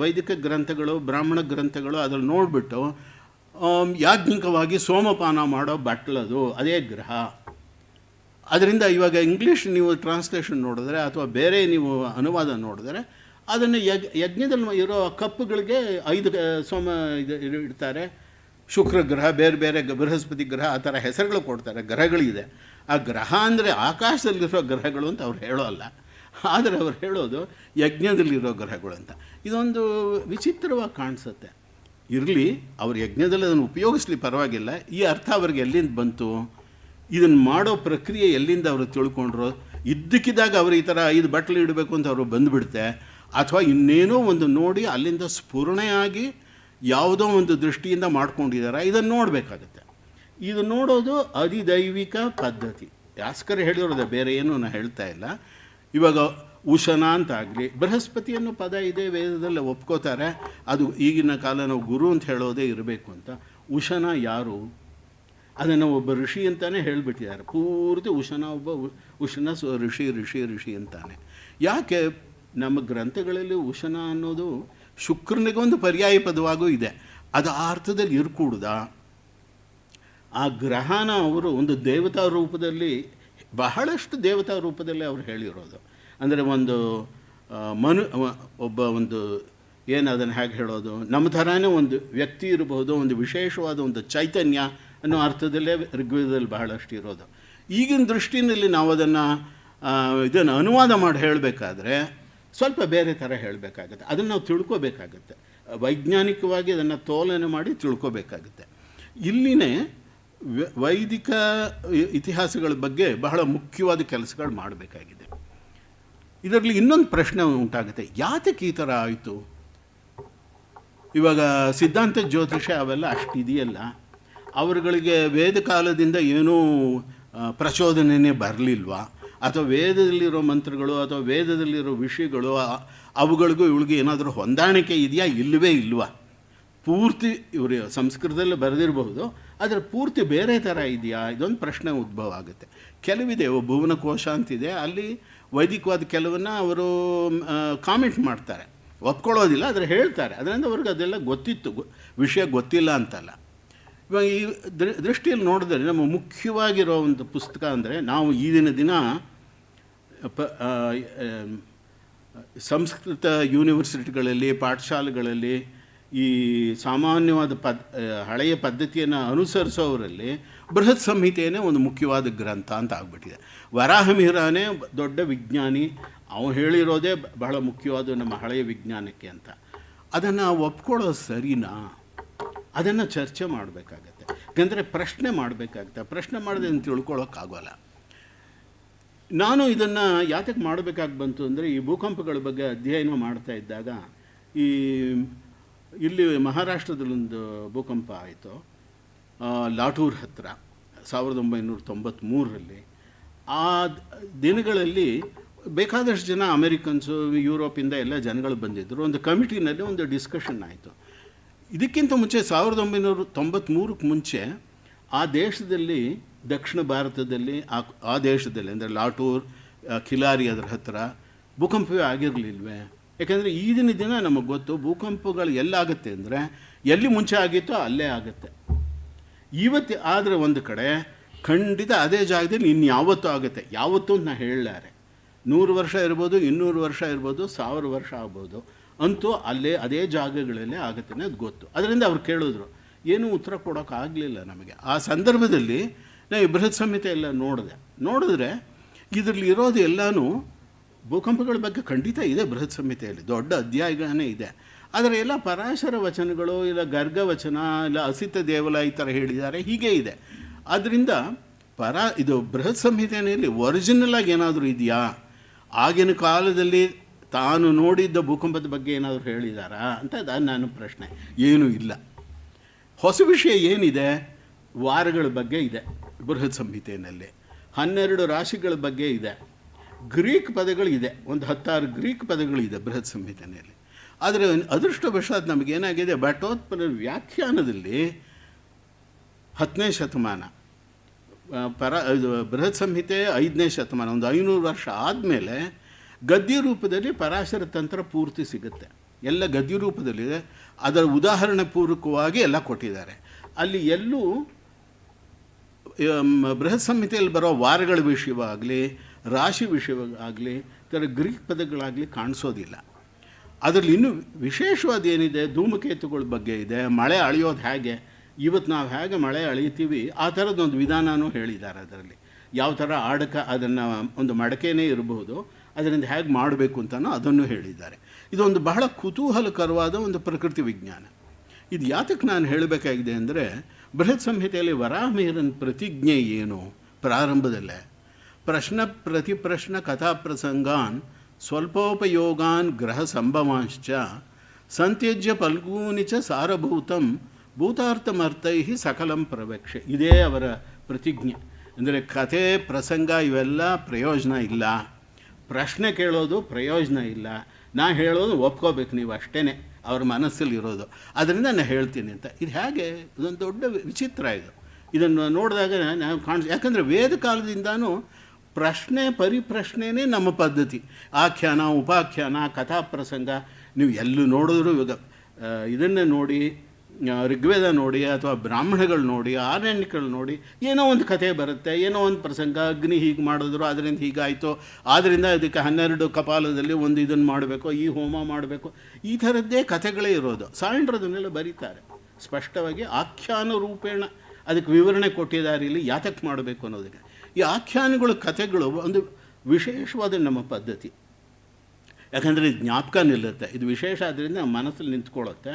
ವೈದಿಕ ಗ್ರಂಥಗಳು, ಬ್ರಾಹ್ಮಣ ಗ್ರಂಥಗಳು ಅದ್ರಲ್ಲಿ ನೋಡಿಬಿಟ್ಟು ಯಾಜ್ಞಿಕವಾಗಿ ಸೋಮಪಾನ ಮಾಡೋ ಬಟ್ಲದು ಅದೇ ಗ್ರಹ. ಅದರಿಂದ ಇವಾಗ ಇಂಗ್ಲೀಷ್ ನೀವು ಟ್ರಾನ್ಸ್ಲೇಷನ್ ನೋಡಿದ್ರೆ ಅಥವಾ ಬೇರೆ ನೀವು ಅನುವಾದ ನೋಡಿದ್ರೆ ಅದನ್ನು ಯಜ್ಞದಲ್ಲಿ ಇರೋ ಕಪ್ಪುಗಳಿಗೆ 5 ಸೋಮ ಇಡ್ತಾರೆ, ಶುಕ್ರ ಗ್ರಹ, ಬೇರೆ ಬೇರೆ ಬೃಹಸ್ಪತಿ ಗ್ರಹ, ಆ ಥರ ಹೆಸರುಗಳು ಕೊಡ್ತಾರೆ. ಗ್ರಹಗಳಿದೆ. ಆ ಗ್ರಹ ಅಂದರೆ ಆಕಾಶದಲ್ಲಿರೋ ಗ್ರಹಗಳು ಅಂತ ಅವ್ರು ಹೇಳೋಲ್ಲ, ಆದರೆ ಅವ್ರು ಹೇಳೋದು ಯಜ್ಞದಲ್ಲಿರೋ ಗ್ರಹಗಳು ಅಂತ. ಇದೊಂದು ವಿಚಿತ್ರವಾಗಿ ಕಾಣಿಸುತ್ತೆ. ಇರಲಿ, ಅವ್ರ ಯಜ್ಞದಲ್ಲಿ ಅದನ್ನು ಉಪಯೋಗಿಸ್ಲಿ, ಪರವಾಗಿಲ್ಲ. ಈ ಅರ್ಥ ಅವ್ರಿಗೆ ಎಲ್ಲಿಂದ ಬಂತು? ಇದನ್ನು ಮಾಡೋ ಪ್ರಕ್ರಿಯೆ ಎಲ್ಲಿಂದ ಅವರು ತಿಳ್ಕೊಂಡ್ರು? ಇದ್ದಕ್ಕಿದ್ದಾಗ ಅವರು ಈ ಥರ 5 ಬಟ್ಲು ಇಡಬೇಕು ಅಂತ ಅವರು ಬಂದುಬಿಡುತ್ತೆ, ಅಥವಾ ಇನ್ನೇನೋ ಒಂದು ನೋಡಿ ಅಲ್ಲಿಂದ ಸ್ಫುರಣೆಯಾಗಿ ಯಾವುದೋ ಒಂದು ದೃಷ್ಟಿಯಿಂದ ಮಾಡ್ಕೊಂಡಿದ್ದಾರೆ. ಇದನ್ನು ನೋಡಬೇಕಾಗತ್ತೆ. ಇದು ನೋಡೋದು ಅಧಿದೈವಿಕ ಪದ್ಧತಿ. ಯಾಸ್ಕರ್ ಹೇಳಿರೋದು, ಬೇರೆ ಏನೂ ನಾನು ಹೇಳ್ತಾ ಇಲ್ಲ. ಇವಾಗ ಉಶನ ಅಂತಾಗಲಿ, ಬೃಹಸ್ಪತಿ ಅನ್ನೋ ಪದ ಇದೆ ವೇದದಲ್ಲಿ, ಒಪ್ಕೋತಾರೆ. ಅದು ಈಗಿನ ಕಾಲ ನಾವು ಗುರು ಅಂತ ಹೇಳೋದೇ ಇರಬೇಕು ಅಂತ. ಉಶನ ಯಾರು? ಅದನ್ನು ಒಬ್ಬ ಋಷಿ ಅಂತಲೇ ಹೇಳಿಬಿಟ್ಟಿದ್ದಾರೆ. ಪೂರ್ತಿ ಉಶನ ಒಬ್ಬ ಉಶನ ಋಷಿ ಅಂತಾನೆ. ಯಾಕೆ ನಮ್ಮ ಗ್ರಂಥಗಳಲ್ಲಿ ಉಶನ ಅನ್ನೋದು ಶುಕ್ರನಿಗೊಂದು ಪರ್ಯಾಯ ಪದವಾಗೂ ಇದೆ. ಅದು ಆ ಅರ್ಥದಲ್ಲಿ ಇರ್ಕೂಡ್ದ? ಆ ಗ್ರಹನ ಅವರು ಒಂದು ದೇವತಾ ರೂಪದಲ್ಲಿ, ಬಹಳಷ್ಟು ದೇವತಾ ರೂಪದಲ್ಲಿ ಅವರು ಹೇಳಿರೋದು. ಅಂದರೆ ಒಂದು ಒಬ್ಬ ಒಂದು ಏನು ಅದನ್ನು ಹೇಗೆ ಹೇಳೋದು, ನಮ್ಮ ಥರನೇ ಒಂದು ವ್ಯಕ್ತಿ ಇರಬಹುದು, ಒಂದು ವಿಶೇಷವಾದ ಒಂದು ಚೈತನ್ಯ ಅನ್ನೋ ಅರ್ಥದಲ್ಲೇ ಋಗ್ವೇದದಲ್ಲಿ ಬಹಳಷ್ಟು ಇರೋದು. ಈಗಿನ ದೃಷ್ಟಿನಲ್ಲಿ ನಾವು ಇದನ್ನು ಅನುವಾದ ಮಾಡಿ ಹೇಳಬೇಕಾದ್ರೆ ಸ್ವಲ್ಪ ಬೇರೆ ಥರ ಹೇಳಬೇಕಾಗತ್ತೆ. ಅದನ್ನು ನಾವು ತಿಳ್ಕೋಬೇಕಾಗತ್ತೆ, ವೈಜ್ಞಾನಿಕವಾಗಿ ಅದನ್ನು ತೋಲನೆ ಮಾಡಿ ತಿಳ್ಕೋಬೇಕಾಗತ್ತೆ. ಇಲ್ಲಿನೇ ವೈದಿಕ ಇತಿಹಾಸಗಳ ಬಗ್ಗೆ ಬಹಳ ಮುಖ್ಯವಾದ ಕೆಲಸಗಳು ಮಾಡಬೇಕಾಗಿದೆ. ಇದರಲ್ಲಿ ಇನ್ನೊಂದು ಪ್ರಶ್ನೆ ಉಂಟಾಗುತ್ತೆ, ಯಾತಕ್ಕೆ ಈ ಥರ ಆಯಿತು? ಇವಾಗ ಸಿದ್ಧಾಂತ ಜ್ಯೋತಿಷ ಅವೆಲ್ಲ ಅಷ್ಟಿದೆಯಲ್ಲ, ಅವರುಗಳಿಗೆ ವೇದ ಕಾಲದಿಂದ ಏನೂ ಪ್ರಚೋದನೆಯೇ ಬರಲಿಲ್ವಾ? ಅಥವಾ ವೇದದಲ್ಲಿರೋ ಮಂತ್ರಗಳು ಅಥವಾ ವೇದದಲ್ಲಿರೋ ವಿಷಯಗಳು ಅವುಗಳಿಗೂ ಇವಳಿಗೆ ಏನಾದರೂ ಹೊಂದಾಣಿಕೆ ಇದೆಯಾ? ಇಲ್ಲವೇ ಇಲ್ವಾ? ಪೂರ್ತಿ ಇವರು ಸಂಸ್ಕೃತದಲ್ಲಿ ಬರೆದಿರಬಹುದು, ಆದರೆ ಪೂರ್ತಿ ಬೇರೆ ಥರ ಇದೆಯಾ? ಇದೊಂದು ಪ್ರಶ್ನೆ ಉದ್ಭವ ಆಗುತ್ತೆ. ಕೆಲವಿದೆ, ಭುವನಕೋಶ ಅಂತಿದೆ, ಅಲ್ಲಿ ವೈದಿಕವಾದ ಕೆಲವನ್ನ ಅವರು ಕಾಮೆಂಟ್ ಮಾಡ್ತಾರೆ, ಒಪ್ಕೊಳ್ಳೋದಿಲ್ಲ, ಆದರೆ ಹೇಳ್ತಾರೆ. ಅದರಿಂದ ಅವ್ರಿಗೆ ಅದೆಲ್ಲ ಗೊತ್ತಿತ್ತು, ವಿಷಯ ಗೊತ್ತಿಲ್ಲ ಅಂತಲ್ಲ. ಇವಾಗ ಈ ದೃಷ್ಟಿಯಲ್ಲಿ ನೋಡಿದ್ರೆ ನಮ್ಮ ಮುಖ್ಯವಾಗಿರೋ ಒಂದು ಪುಸ್ತಕ ಅಂದರೆ, ನಾವು ಈಗಿನ ದಿನ ಸಂಸ್ಕೃತ ಯೂನಿವರ್ಸಿಟಿಗಳಲ್ಲಿ, ಪಾಠಶಾಲೆಗಳಲ್ಲಿ ಈ ಸಾಮಾನ್ಯವಾದ ಹಳೆಯ ಪದ್ಧತಿಯನ್ನು ಅನುಸರಿಸೋರಲ್ಲಿ ಬೃಹತ್ ಸಂಹಿತೆಯೇ ಒಂದು ಮುಖ್ಯವಾದ ಗ್ರಂಥ ಅಂತ ಆಗ್ಬಿಟ್ಟಿದೆ. ವರಾಹಮಿಹಿರನೇ ದೊಡ್ಡ ವಿಜ್ಞಾನಿ, ಅವನು ಹೇಳಿರೋದೇ ಬಹಳ ಮುಖ್ಯವಾದ ನಮ್ಮ ಹಳೆಯ ವಿಜ್ಞಾನಕ್ಕೆ ಅಂತ. ಅದನ್ನು ಒಪ್ಕೊಳ್ಳೋದು ಸರಿನಾ? ಅದನ್ನು ಚರ್ಚೆ ಮಾಡಬೇಕಾಗತ್ತೆ. ಯಾಕಂದರೆ ಪ್ರಶ್ನೆ ಮಾಡಬೇಕಾಗತ್ತೆ. ಪ್ರಶ್ನೆ ಮಾಡದೆ ಅಂತ ತಿಳ್ಕೊಳ್ಳೋಕ್ಕಾಗೋಲ್ಲ. ನಾನು ಇದನ್ನು ಯಾತಕ್ಕೆ ಮಾಡಬೇಕಾಗಿ ಬಂತು ಅಂದರೆ, ಈ ಭೂಕಂಪಗಳ ಬಗ್ಗೆ ಅಧ್ಯಯನ ಮಾಡ್ತಾ ಇದ್ದಾಗ ಇಲ್ಲಿ ಮಹಾರಾಷ್ಟ್ರದಲ್ಲೊಂದು ಭೂಕಂಪ ಆಯಿತು, ಲಾಟೂರ್ ಹತ್ತಿರ 1993ರಲ್ಲಿ. ಆ ದಿನಗಳಲ್ಲಿ ಬೇಕಾದಷ್ಟು ಜನ ಅಮೆರಿಕನ್ಸು, ಯುರೋಪಿಂದ ಎಲ್ಲ ಜನಗಳು ಬಂದಿದ್ದರು. ಒಂದು ಕಮಿಟಿನಲ್ಲಿ ಒಂದು ಡಿಸ್ಕಷನ್ ಆಯಿತು. ಇದಕ್ಕಿಂತ ಮುಂಚೆ 1993ಕ್ಕೆ ಮುಂಚೆ ಆ ದೇಶದಲ್ಲಿ, ದಕ್ಷಿಣ ಭಾರತದಲ್ಲಿ, ಆ ದೇಶದಲ್ಲಿ ಅಂದರೆ ಲಾಟೂರ್, ಖಿಲಾರಿ ಅದರ ಹತ್ತಿರ ಭೂಕಂಪವೇ ಆಗಿರಲಿಲ್ವೇ? ಯಾಕೆಂದರೆ ಈಗಿನ ದಿನ ನಮಗೆ ಗೊತ್ತು ಭೂಕಂಪಗಳು ಎಲ್ಲಾಗುತ್ತೆ ಅಂದರೆ, ಎಲ್ಲಿ ಮುಂಚೆ ಆಗಿತ್ತೋ ಅಲ್ಲೇ ಆಗುತ್ತೆ. ಇವತ್ತು ಆದರೆ ಒಂದು ಕಡೆ ಖಂಡಿತ ಅದೇ ಜಾಗದಲ್ಲಿ ಇನ್ಯಾವತ್ತೂ ಆಗುತ್ತೆ. ಯಾವತ್ತೂ ಅಂತ ನಾನು ಹೇಳಲಾರೆ. 100 ವರ್ಷ ಇರ್ಬೋದು, 200 ವರ್ಷ ಇರ್ಬೋದು, 1000 ವರ್ಷ ಆಗ್ಬೋದು, ಅಂತೂ ಅಲ್ಲೇ ಅದೇ ಜಾಗಗಳಲ್ಲೇ ಆಗುತ್ತೆ ಅದು ಗೊತ್ತು. ಅದರಿಂದ ಅವ್ರು ಕೇಳಿದ್ರು, ಏನೂ ಉತ್ತರ ಕೊಡೋಕ್ಕಾಗಲಿಲ್ಲ ನಮಗೆ. ಆ ಸಂದರ್ಭದಲ್ಲಿ ನಾವು ಈ ಬೃಹತ್ ಸಂಹಿತೆ ಎಲ್ಲ ನೋಡಿದ್ರೆ ಇದರಲ್ಲಿ ಇರೋದು ಎಲ್ಲನೂ ಭೂಕಂಪಗಳ ಬಗ್ಗೆ ಖಂಡಿತ ಇದೆ. ಬೃಹತ್ ಸಂಹಿತೆಯಲ್ಲಿ ದೊಡ್ಡ ಅಧ್ಯಾಯಗಳೇ ಇದೆ. ಆದರೆ ಎಲ್ಲ ಪರಾಶರ ವಚನಗಳು, ಇಲ್ಲ ಗರ್ಗ ವಚನ, ಇಲ್ಲ ಅಸಿತ ದೇವಲ ಈ ಥರ ಹೇಳಿದ್ದಾರೆ, ಹೀಗೆ ಇದೆ. ಆದ್ದರಿಂದ ಇದು ಬೃಹತ್ ಸಂಹಿತೆಯಲ್ಲಿ ಒರಿಜಿನಲ್ ಆಗಿ ಏನಾದರೂ ಇದೆಯಾ, ಆಗಿನ ಕಾಲದಲ್ಲಿ ತಾನು ನೋಡಿದ್ದ ಭೂಕಂಪದ ಬಗ್ಗೆ ಏನಾದರೂ ಹೇಳಿದಾರಾ ಅಂತ ನನ್ನ ಪ್ರಶ್ನೆ. ಏನೂ ಇಲ್ಲ. ಹೊಸ ವಿಷಯ ಏನಿದೆ, ವಾರಗಳ ಬಗ್ಗೆ ಇದೆ ಬೃಹತ್ ಸಂಹಿತೆಯಲ್ಲಿ, 12 ರಾಶಿಗಳ ಬಗ್ಗೆ ಇದೆ, ಗ್ರೀಕ್ ಪದಗಳಿದೆ, ಒಂದು 16 ಗ್ರೀಕ್ ಪದಗಳಿದೆ ಬೃಹತ್ ಸಂಹಿತೆಯಲ್ಲಿ. ಆದರೆ ಅದೃಷ್ಟವಶಾತ್ ನಮಗೇನಾಗಿದೆ, ಭಟ್ಟೋತ್ಪಲರ ವ್ಯಾಖ್ಯಾನದಲ್ಲಿ 10ನೇ ಶತಮಾನ, ಇದು ಬೃಹತ್ ಸಂಹಿತೆ 5ನೇ ಶತಮಾನ, ಒಂದು 500 ವರ್ಷ ಆದಮೇಲೆ ಗದ್ಯ ರೂಪದಲ್ಲಿ ಪರಾಶರ ತಂತ್ರ ಪೂರ್ತಿ ಸಿಗುತ್ತೆ. ಎಲ್ಲ ಗದ್ಯ ರೂಪದಲ್ಲಿದೆ. ಅದರ ಉದಾಹರಣೆ ಪೂರ್ವಕವಾಗಿ ಎಲ್ಲ ಕೊಟ್ಟಿದ್ದಾರೆ. ಅಲ್ಲಿ ಎಲ್ಲೂ ಬೃಹತ್ ಸಂಹಿತೆಯಲ್ಲಿ ಬರೋ ವಾರಗಳ ವಿಷಯವಾಗಲಿ, ರಾಶಿ ವಿಷಯವಾಗಲಿ, ಥರ ಗ್ರೀಕ್ ಪದಗಳಾಗಲಿ ಕಾಣಿಸೋದಿಲ್ಲ. ಅದರಲ್ಲಿ ಇನ್ನೂ ವಿಶೇಷವಾದ ಏನಿದೆ, ಧೂಮಕೇತುಗಳ ಬಗ್ಗೆ ಇದೆ, ಮಳೆ ಅಳೆಯೋದು ಹೇಗೆ, ಇವತ್ತು ನಾವು ಹೇಗೆ ಮಳೆ ಅಳಿತೀವಿ ಆ ಥರದ್ದೊಂದು ವಿಧಾನವೂ ಹೇಳಿದ್ದಾರೆ. ಅದರಲ್ಲಿ ಯಾವ ಥರ ಆಡಕ, ಅದನ್ನು ಒಂದು ಮಡಕೆನೇ ಇರಬಹುದು, ಅದರಿಂದ ಹೇಗೆ ಮಾಡಬೇಕು ಅಂತಲೂ ಅದನ್ನು ಹೇಳಿದ್ದಾರೆ. ಇದೊಂದು ಬಹಳ ಕುತೂಹಲಕರವಾದ ಒಂದು ಪ್ರಕೃತಿ ವಿಜ್ಞಾನ. ಇದು ಯಾತಕ್ಕೆ ನಾನು ಹೇಳಬೇಕಾಗಿದೆ ಅಂದರೆ, ಬೃಹತ್ ಸಂಹಿತೆಯಲ್ಲಿ ವರಾಹಮಿಹಿರನ ಪ್ರತಿಜ್ಞೆ ಏನು, ಪ್ರಾರಂಭದಲ್ಲೇ ಪ್ರಶ್ನ ಕಥಾಪ್ರಸಂಗಾನ್ ಸ್ವಲ್ಪೋಪಯೋಗಾನ್ ಗ್ರಹ ಸಂಭವಾಂಶ್ಚ ಸಂತ್ಯಜ್ಯ ಫಲ್ಗೂನಿ ಚ ಸಾರಭೂತಂ ಭೂತಾರ್ಥಮರ್ಥೈ ಸಕಲಂ ಪ್ರವೇಕ್ಷೆ. ಇದೇ ಅವರ ಪ್ರತಿಜ್ಞೆ. ಅಂದರೆ ಕಥೆ ಪ್ರಸಂಗ ಇವೆಲ್ಲ ಪ್ರಯೋಜನ ಇಲ್ಲ, ಪ್ರಶ್ನೆ ಕೇಳೋದು ಪ್ರಯೋಜನ ಇಲ್ಲ, ನಾ ಹೇಳೋದು ಒಪ್ಕೋಬೇಕು ನೀವು, ಅಷ್ಟೇ ಅವ್ರ ಮನಸ್ಸಲ್ಲಿರೋದು. ಅದರಿಂದ ನಾನು ಹೇಳ್ತೀನಿ ಅಂತ. ಇದು ಹೇಗೆ, ಇದೊಂದು ದೊಡ್ಡ ವಿಚಿತ್ರ. ಇದನ್ನು ನೋಡಿದಾಗ ನಾವು ಯಾಕಂದರೆ ವೇದ ಕಾಲದಿಂದನೂ ಪ್ರಶ್ನೆ ಪರಿಪ್ರಶ್ನೆನೇ ನಮ್ಮ ಪದ್ಧತಿ. ಆಖ್ಯಾನ, ಉಪಾಖ್ಯಾನ, ಕಥಾಪ್ರಸಂಗ ನೀವು ಎಲ್ಲೂ ನೋಡಿದ್ರು, ಇವಾಗ ಇದನ್ನೇ ನೋಡಿ, ಋಗ್ವೇದ ನೋಡಿ ಅಥವಾ ಬ್ರಾಹ್ಮಣಗಳು ನೋಡಿ, ಆರಣ್ಯಗಳು ನೋಡಿ, ಏನೋ ಒಂದು ಕಥೆ ಬರುತ್ತೆ, ಏನೋ ಒಂದು ಪ್ರಸಂಗ, ಅಗ್ನಿ ಹೀಗೆ ಮಾಡಿದ್ರು ಅದರಿಂದ ಹೀಗಾಯಿತು, ಆದ್ದರಿಂದ ಅದಕ್ಕೆ 12 ಕಪಾಲದಲ್ಲಿ ಒಂದು ಇದನ್ನು ಮಾಡಬೇಕು, ಈ ಹೋಮ ಮಾಡಬೇಕು, ಈ ಥರದ್ದೇ ಕಥೆಗಳೇ ಇರೋದು. ಸಾಯಂದ್ರದನ್ನೆಲ್ಲ ಬರೀತಾರೆ ಸ್ಪಷ್ಟವಾಗಿ, ಆಖ್ಯಾನ ರೂಪೇಣ ಅದಕ್ಕೆ ವಿವರಣೆ ಕೊಟ್ಟಿದ್ದಾರೆ ಇಲ್ಲಿ ಯಾತಕ್ಕೆ ಮಾಡಬೇಕು ಅನ್ನೋದಕ್ಕೆ. ಈ ಆಖ್ಯಾನಗಳು, ಕಥೆಗಳು ಒಂದು ವಿಶೇಷವಾದ ನಮ್ಮ ಪದ್ಧತಿ. ಯಾಕಂದರೆ ಇದು ಜ್ಞಾಪಕ ನಿಲ್ಲುತ್ತೆ, ಇದು ವಿಶೇಷ ಆದ್ದರಿಂದ ನಮ್ಮ ಮನಸ್ಸಲ್ಲಿ ನಿಂತ್ಕೊಳ್ಳುತ್ತೆ.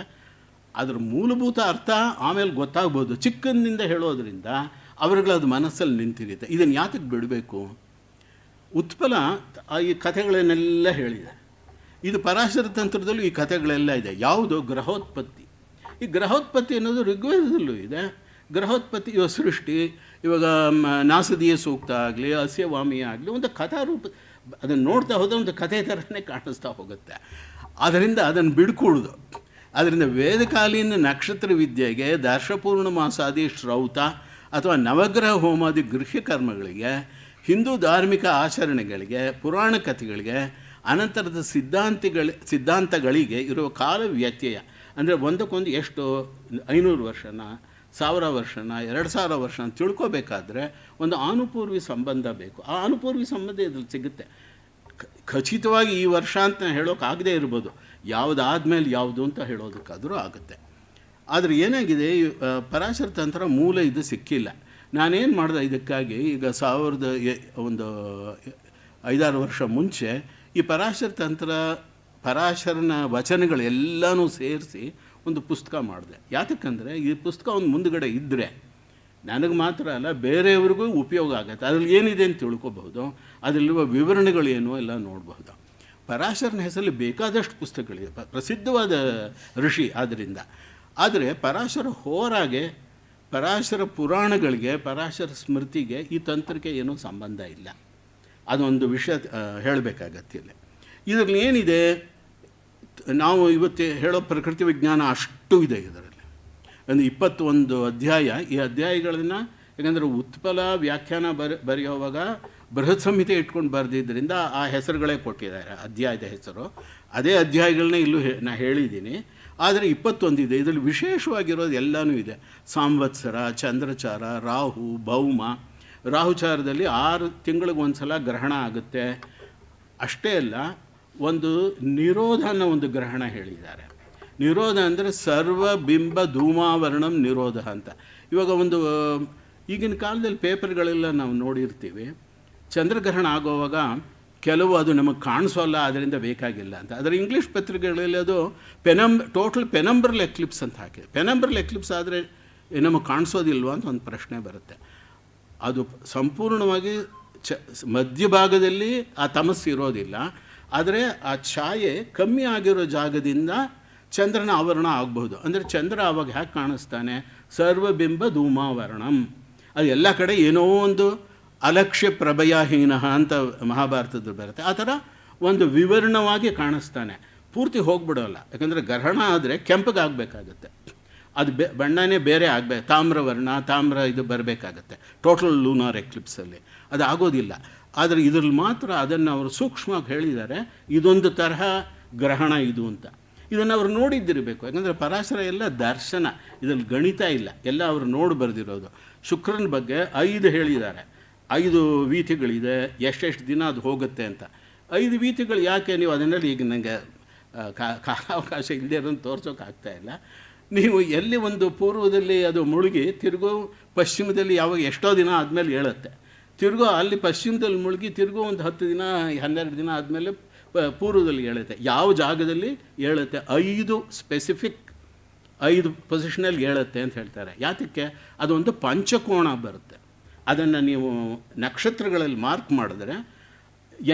ಅದರ ಮೂಲಭೂತ ಅರ್ಥ ಆಮೇಲೆ ಗೊತ್ತಾಗ್ಬೋದು. ಚಿಕ್ಕಂದಿಂದ ಹೇಳೋದ್ರಿಂದ ಅವ್ರಿಗಳದು ಮನಸ್ಸಲ್ಲಿ ನಿಂತಿರುತ್ತೆ. ಇದನ್ನು ಯಾತಕ್ಕೆ ಬಿಡಬೇಕು? ಉತ್ಪಲ ಈ ಕಥೆಗಳನ್ನೆಲ್ಲ ಹೇಳಿದೆ. ಇದು ಪರಾಶರ ತಂತ್ರದಲ್ಲೂ ಈ ಕಥೆಗಳೆಲ್ಲ ಇದೆ. ಯಾವುದು? ಗ್ರಹೋತ್ಪತ್ತಿ. ಈ ಗ್ರಹೋತ್ಪತ್ತಿ ಅನ್ನೋದು ಋಗ್ವೇದದಲ್ಲೂ ಇದೆ. ಗ್ರಹೋತ್ಪತ್ತಿ ಇವಾಗ ಸೃಷ್ಟಿ, ಇವಾಗ ನಾಸದೀಯ ಸೂಕ್ತ ಆಗಲಿ, ಅಸ್ಯವಾಮಿ ಆಗಲಿ, ಒಂದು ಕಥಾರೂಪ, ಅದನ್ನು ನೋಡ್ತಾ ಹೋದರೆ ಒಂದು ಕಥೆ ಥರನೇ ಕಾಣಿಸ್ತಾ ಹೋಗುತ್ತೆ. ಆದ್ದರಿಂದ ಅದನ್ನು ಬಿಡ್ಕೊಡೋದು. ಆದ್ದರಿಂದ ವೇದಕಾಲೀನ ನಕ್ಷತ್ರ ವಿದ್ಯೆಗೆ, ದರ್ಶಪೂರ್ಣ ಮಾಸಾದಿ ಶ್ರೌತ ಅಥವಾ ನವಗ್ರಹ ಹೋಮಾದಿ ಗೃಹ್ಯ ಕರ್ಮಗಳಿಗೆ, ಹಿಂದೂ ಧಾರ್ಮಿಕ ಆಚರಣೆಗಳಿಗೆ, ಪುರಾಣ ಕಥೆಗಳಿಗೆ, ಅನಂತರದ ಸಿದ್ಧಾಂತಗಳಿಗೆ ಇರುವ ಕಾಲ ವ್ಯತ್ಯಯ ಅಂದರೆ ಒಂದಕ್ಕೊಂದು ಎಷ್ಟು 500 ವರ್ಷನ, 1000 ವರ್ಷನ, 2000 ವರ್ಷ ಅಂತ ತಿಳ್ಕೋಬೇಕಾದ್ರೆ ಒಂದು ಆನುಪೂರ್ವಿ ಸಂಬಂಧ ಬೇಕು. ಆ ಆನುಪೂರ್ವಿ ಸಂಬಂಧ ಇದ್ರಲ್ಲಿ ಸಿಗುತ್ತೆ. ಖಚಿತವಾಗಿ ಈ ವರ್ಷ ಅಂತ ಹೇಳೋಕ್ಕಾಗದೇ ಇರ್ಬೋದು, ಯಾವುದಾದ್ಮೇಲೆ ಯಾವುದು ಅಂತ ಹೇಳೋದಕ್ಕಾದರೂ ಆಗುತ್ತೆ. ಆದರೆ ಏನಾಗಿದೆ, ಪರಾಶರ ತಂತ್ರ ಮೂಲ ಇದು ಸಿಕ್ಕಿಲ್ಲ. ನಾನೇನು ಮಾಡಿದೆ ಇದಕ್ಕಾಗಿ, ಈಗ 5-6 ವರ್ಷ ಮುಂಚೆ ಈ ಪರಾಶರ ತಂತ್ರ, ಪರಾಶರನ ವಚನಗಳೆಲ್ಲನೂ ಸೇರಿಸಿ ಒಂದು ಪುಸ್ತಕ ಮಾಡಿದೆ. ಯಾತಕ್ಕಂದರೆ ಈ ಪುಸ್ತಕ ಒಂದು ಮುಂದುಗಡೆ ಇದ್ದರೆ ನನಗೆ ಮಾತ್ರ ಅಲ್ಲ, ಬೇರೆಯವ್ರಿಗೂ ಉಪಯೋಗ ಆಗುತ್ತೆ. ಅದರಲ್ಲಿ ಏನಿದೆ ಅಂತ ತಿಳ್ಕೊಬಹುದು, ಅದರಲ್ಲಿರುವ ವಿವರಣೆಗಳೇನು ಎಲ್ಲ ನೋಡಬಹುದು. ಪರಾಶರನ ಹೆಸರಲ್ಲಿ ಬೇಕಾದಷ್ಟು ಪುಸ್ತಕಗಳಿವೆ, ಪ್ರಸಿದ್ಧವಾದ ಋಷಿ ಆದ್ದರಿಂದ. ಆದರೆ ಪರಾಶರ ಹೋರಾಗೆ, ಪರಾಶರ ಪುರಾಣಗಳಿಗೆ, ಪರಾಶರ ಸ್ಮೃತಿಗೆ ಈ ತಂತ್ರಕ್ಕೆ ಏನೂ ಸಂಬಂಧ ಇಲ್ಲ. ಅದೊಂದು ವಿಷಯ ಹೇಳಬೇಕಾಗತ್ತಿಲ್ಲ. ಇದರಲ್ಲಿ ಏನಿದೆ, ನಾವು ಇವತ್ತು ಹೇಳೋ ಪ್ರಕೃತಿ ವಿಜ್ಞಾನ ಅಷ್ಟು ಇದೆ ಇದರಲ್ಲಿ. ಒಂದು 21 ಅಧ್ಯಾಯ. ಈ ಅಧ್ಯಾಯಗಳನ್ನು ಯಾಕಂದರೆ ಉತ್ಪಲ ವ್ಯಾಖ್ಯಾನ ಬರೆಯುವಾಗ ಬೃಹತ್ ಸಂಹಿತೆ ಇಟ್ಕೊಂಡು ಬರೆದಿದ್ದರಿಂದ ಆ ಹೆಸರುಗಳೇ ಕೊಟ್ಟಿದ್ದಾರೆ, ಅಧ್ಯಾಯದ ಹೆಸರು. ಅದೇ ಅಧ್ಯಾಯಗಳನ್ನೇ ಇಲ್ಲೂ ನಾ ಹೇಳಿದ್ದೀನಿ. ಆದರೆ 21 ಇದೆ. ಇದರಲ್ಲಿ ವಿಶೇಷವಾಗಿರೋದು ಎಲ್ಲನೂ ಇದೆ. ಸಂವತ್ಸರ, ಚಂದ್ರಚಾರ, ರಾಹು, ಭೌಮ. ರಾಹುಚಾರದಲ್ಲಿ 6 ತಿಂಗಳಿಗೆ ಒಂದು ಸಲ ಗ್ರಹಣ ಆಗುತ್ತೆ. ಅಷ್ಟೇ ಅಲ್ಲ, ಒಂದು ನಿರೋಧ ಅನ್ನೋ ಒಂದು ಗ್ರಹಣ ಹೇಳಿದ್ದಾರೆ. ನಿರೋಧ ಅಂದರೆ ಸರ್ವಬಿಂಬ ಧೂಮಾವರಣಂ ನಿರೋಧ ಅಂತ. ಇವಾಗ ಒಂದು ಈಗಿನ ಕಾಲದಲ್ಲಿ ಪೇಪರ್ಗಳೆಲ್ಲ ನಾವು ನೋಡಿರ್ತೀವಿ, ಚಂದ್ರಗ್ರಹಣ ಆಗೋವಾಗ ಕೆಲವು ಅದು ನಮಗೆ ಕಾಣಿಸೋಲ್ಲ, ಅದರಿಂದ ಬೇಕಾಗಿಲ್ಲ ಅಂತ. ಅದರ ಇಂಗ್ಲೀಷ್ ಪತ್ರಿಕೆಗಳಲ್ಲಿ ಅದು ಟೋಟಲ್ ಪೆನಂಬ್ರಲ್ ಎಕ್ಲಿಪ್ಸ್ ಅಂತ ಹಾಕಿದೆ. ಪೆನಂಬ್ರಲ್ ಎಕ್ಲಿಪ್ಸ್ ಆದರೆ ನಮಗೆ ಕಾಣಿಸೋದಿಲ್ವ ಅಂತ ಒಂದು ಪ್ರಶ್ನೆ ಬರುತ್ತೆ. ಅದು ಸಂಪೂರ್ಣವಾಗಿ ಮಧ್ಯಭಾಗದಲ್ಲಿ ಆ ತಮಸ್ಸು ಇರೋದಿಲ್ಲ, ಆದರೆ ಆ ಛಾಯೆ ಕಮ್ಮಿ ಆಗಿರೋ ಜಾಗದಿಂದ ಚಂದ್ರನ ಆವರಣ ಆಗಬಹುದು. ಅಂದರೆ ಚಂದ್ರ ಆವಾಗ ಹ್ಯಾಕೆ ಕಾಣಿಸ್ತಾನೆ? ಸರ್ವಬಿಂಬ ಧೂಮಾವರಣಂ. ಅದು ಎಲ್ಲ ಕಡೆ ಏನೋ ಒಂದು ಅಲಕ್ಷ್ಯ ಪ್ರಭಯಾಹೀನ ಅಂತ ಮಹಾಭಾರತದಲ್ಲಿ ಬರುತ್ತೆ. ಆ ಥರ ಒಂದು ವಿವರಣವಾಗಿ ಕಾಣಿಸ್ತಾನೆ, ಪೂರ್ತಿ ಹೋಗ್ಬಿಡೋಲ್ಲ. ಯಾಕಂದರೆ ಗ್ರಹಣ ಆದರೆ ಕೆಂಪಗಾಗಬೇಕಾಗತ್ತೆ, ಅದು ಬಣ್ಣನೇ ಬೇರೆ ಆಗಬೇಕು, ತಾಮ್ರ ಇದು ಬರಬೇಕಾಗತ್ತೆ ಟೋಟಲ್ ಲೂನಾರ್ ಎಕ್ಲಿಪ್ಸಲ್ಲಿ. ಅದು ಆಗೋದಿಲ್ಲ. ಆದರೆ ಇದರಲ್ಲಿ ಮಾತ್ರ ಅದನ್ನು ಅವರು ಸೂಕ್ಷ್ಮವಾಗಿ ಹೇಳಿದ್ದಾರೆ, ಇದೊಂದು ತರಹ ಗ್ರಹಣ ಇದು ಅಂತ. ಇದನ್ನು ಅವರು ನೋಡಿದ್ದಿರಬೇಕು. ಯಾಕಂದರೆ ಪರಾಶರ ಎಲ್ಲ ದರ್ಶನ, ಇದರಲ್ಲಿ ಗಣಿತ ಇಲ್ಲ, ಎಲ್ಲ ಅವರು ನೋಡಿ ಬರೆದಿರೋದು. ಶುಕ್ರನ ಬಗ್ಗೆ 5 ಹೇಳಿದ್ದಾರೆ, 5 ವೀಥಿಗಳಿದೆ, ಎಷ್ಟೆಷ್ಟು ದಿನ ಅದು ಹೋಗುತ್ತೆ ಅಂತ. 5 ವೀಥಿಗಳು ಯಾಕೆ? ನೀವು ಅದನ್ನಲ್ಲಿ ಈಗ ನನಗೆ ಕಾಲಾವಕಾಶ ಇಲ್ಲದೆ ಇರೋದು ತೋರ್ಸೋಕ್ಕಾಗ್ತಾ ಇಲ್ಲ. ನೀವು ಎಲ್ಲಿ ಒಂದು ಪೂರ್ವದಲ್ಲಿ ಅದು ಮುಳುಗಿ ತಿರುಗೋ ಪಶ್ಚಿಮದಲ್ಲಿ ಯಾವಾಗ ಎಷ್ಟೋ ದಿನ ಆದಮೇಲೆ ಹೇಳುತ್ತೆ, ತಿರುಗೋ ಅಲ್ಲಿ ಪಶ್ಚಿಮದಲ್ಲಿ ಮುಳುಗಿ ತಿರುಗೋ ಒಂದು 10 ದಿನ 12 ದಿನ ಆದಮೇಲೆ ಪೂರ್ವದಲ್ಲಿ ಹೇಳುತ್ತೆ. ಯಾವ ಜಾಗದಲ್ಲಿ ಹೇಳುತ್ತೆ? 5 ಸ್ಪೆಸಿಫಿಕ್ 5 ಪೊಸಿಷನಲ್ಲಿ ಹೇಳುತ್ತೆ ಅಂತ ಹೇಳ್ತಾರೆ. ಯಾತಕ್ಕೆ? ಅದೊಂದು ಪಂಚಕೋಣ ಬರುತ್ತೆ. ಅದನ್ನು ನೀವು ನಕ್ಷತ್ರಗಳಲ್ಲಿ ಮಾರ್ಕ್ ಮಾಡಿದ್ರೆ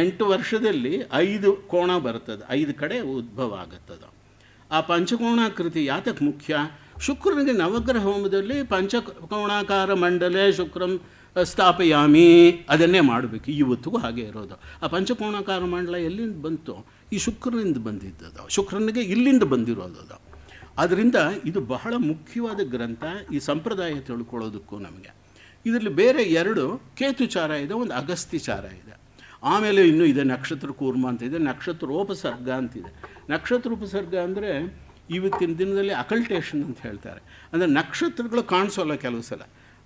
8 ವರ್ಷದಲ್ಲಿ 5 ಕೋಣ ಬರ್ತದೆ, 5 ಕಡೆ ಉದ್ಭವ ಆಗುತ್ತದೆ. ಆ ಪಂಚಕೋಣಾಕೃತಿ ಯಾತಕ್ಕೆ ಮುಖ್ಯ? ಶುಕ್ರನಿಗೆ ನವಗ್ರಹ ಹೋಮದಲ್ಲಿ ಪಂಚಕೋಣಾಕಾರ ಮಂಡಲೇ ಶುಕ್ರಂ ಸ್ಥಾಪಯಾಮಿ ಅದನ್ನೇ ಮಾಡಬೇಕು. ಇವತ್ತಿಗೂ ಹಾಗೆ ಇರೋದು. ಆ ಪಂಚಕೋಣಾಕಾರ ಮಂಡಲ ಎಲ್ಲಿಂದ ಬಂತು? ಈ ಶುಕ್ರನಿಂದ ಬಂದಿದ್ದದು, ಶುಕ್ರನಿಗೆ ಇಲ್ಲಿಂದ ಬಂದಿರೋದು. ಆದ್ದರಿಂದ ಇದು ಬಹಳ ಮುಖ್ಯವಾದ ಗ್ರಂಥ, ಈ ಸಂಪ್ರದಾಯ ತಿಳ್ಕೊಳ್ಳೋದಕ್ಕೂ ನಮಗೆ. ಇದರಲ್ಲಿ ಬೇರೆ 2 ಕೇತುಚಾರ ಇದೆ, ಒಂದು ಅಗಸ್ತ್ಯಚಾರ ಇದೆ. ಆಮೇಲೆ ಇನ್ನೂ ಇದೆ ನಕ್ಷತ್ರ ಕೂರ್ಮ ಅಂತ ಇದೆ, ನಕ್ಷತ್ರೋಪಸರ್ಗ ಅಂತಿದೆ. ನಕ್ಷತ್ರೋಪಸರ್ಗ ಅಂದರೆ ಇವತ್ತಿನ ದಿನದಲ್ಲಿ ಅಕಲ್ಟೇಷನ್ ಅಂತ ಹೇಳ್ತಾರೆ. ಅಂದರೆ ನಕ್ಷತ್ರಗಳು ಕಾಣಿಸೋಲ್ಲ ಕೆಲವು ಸಲ,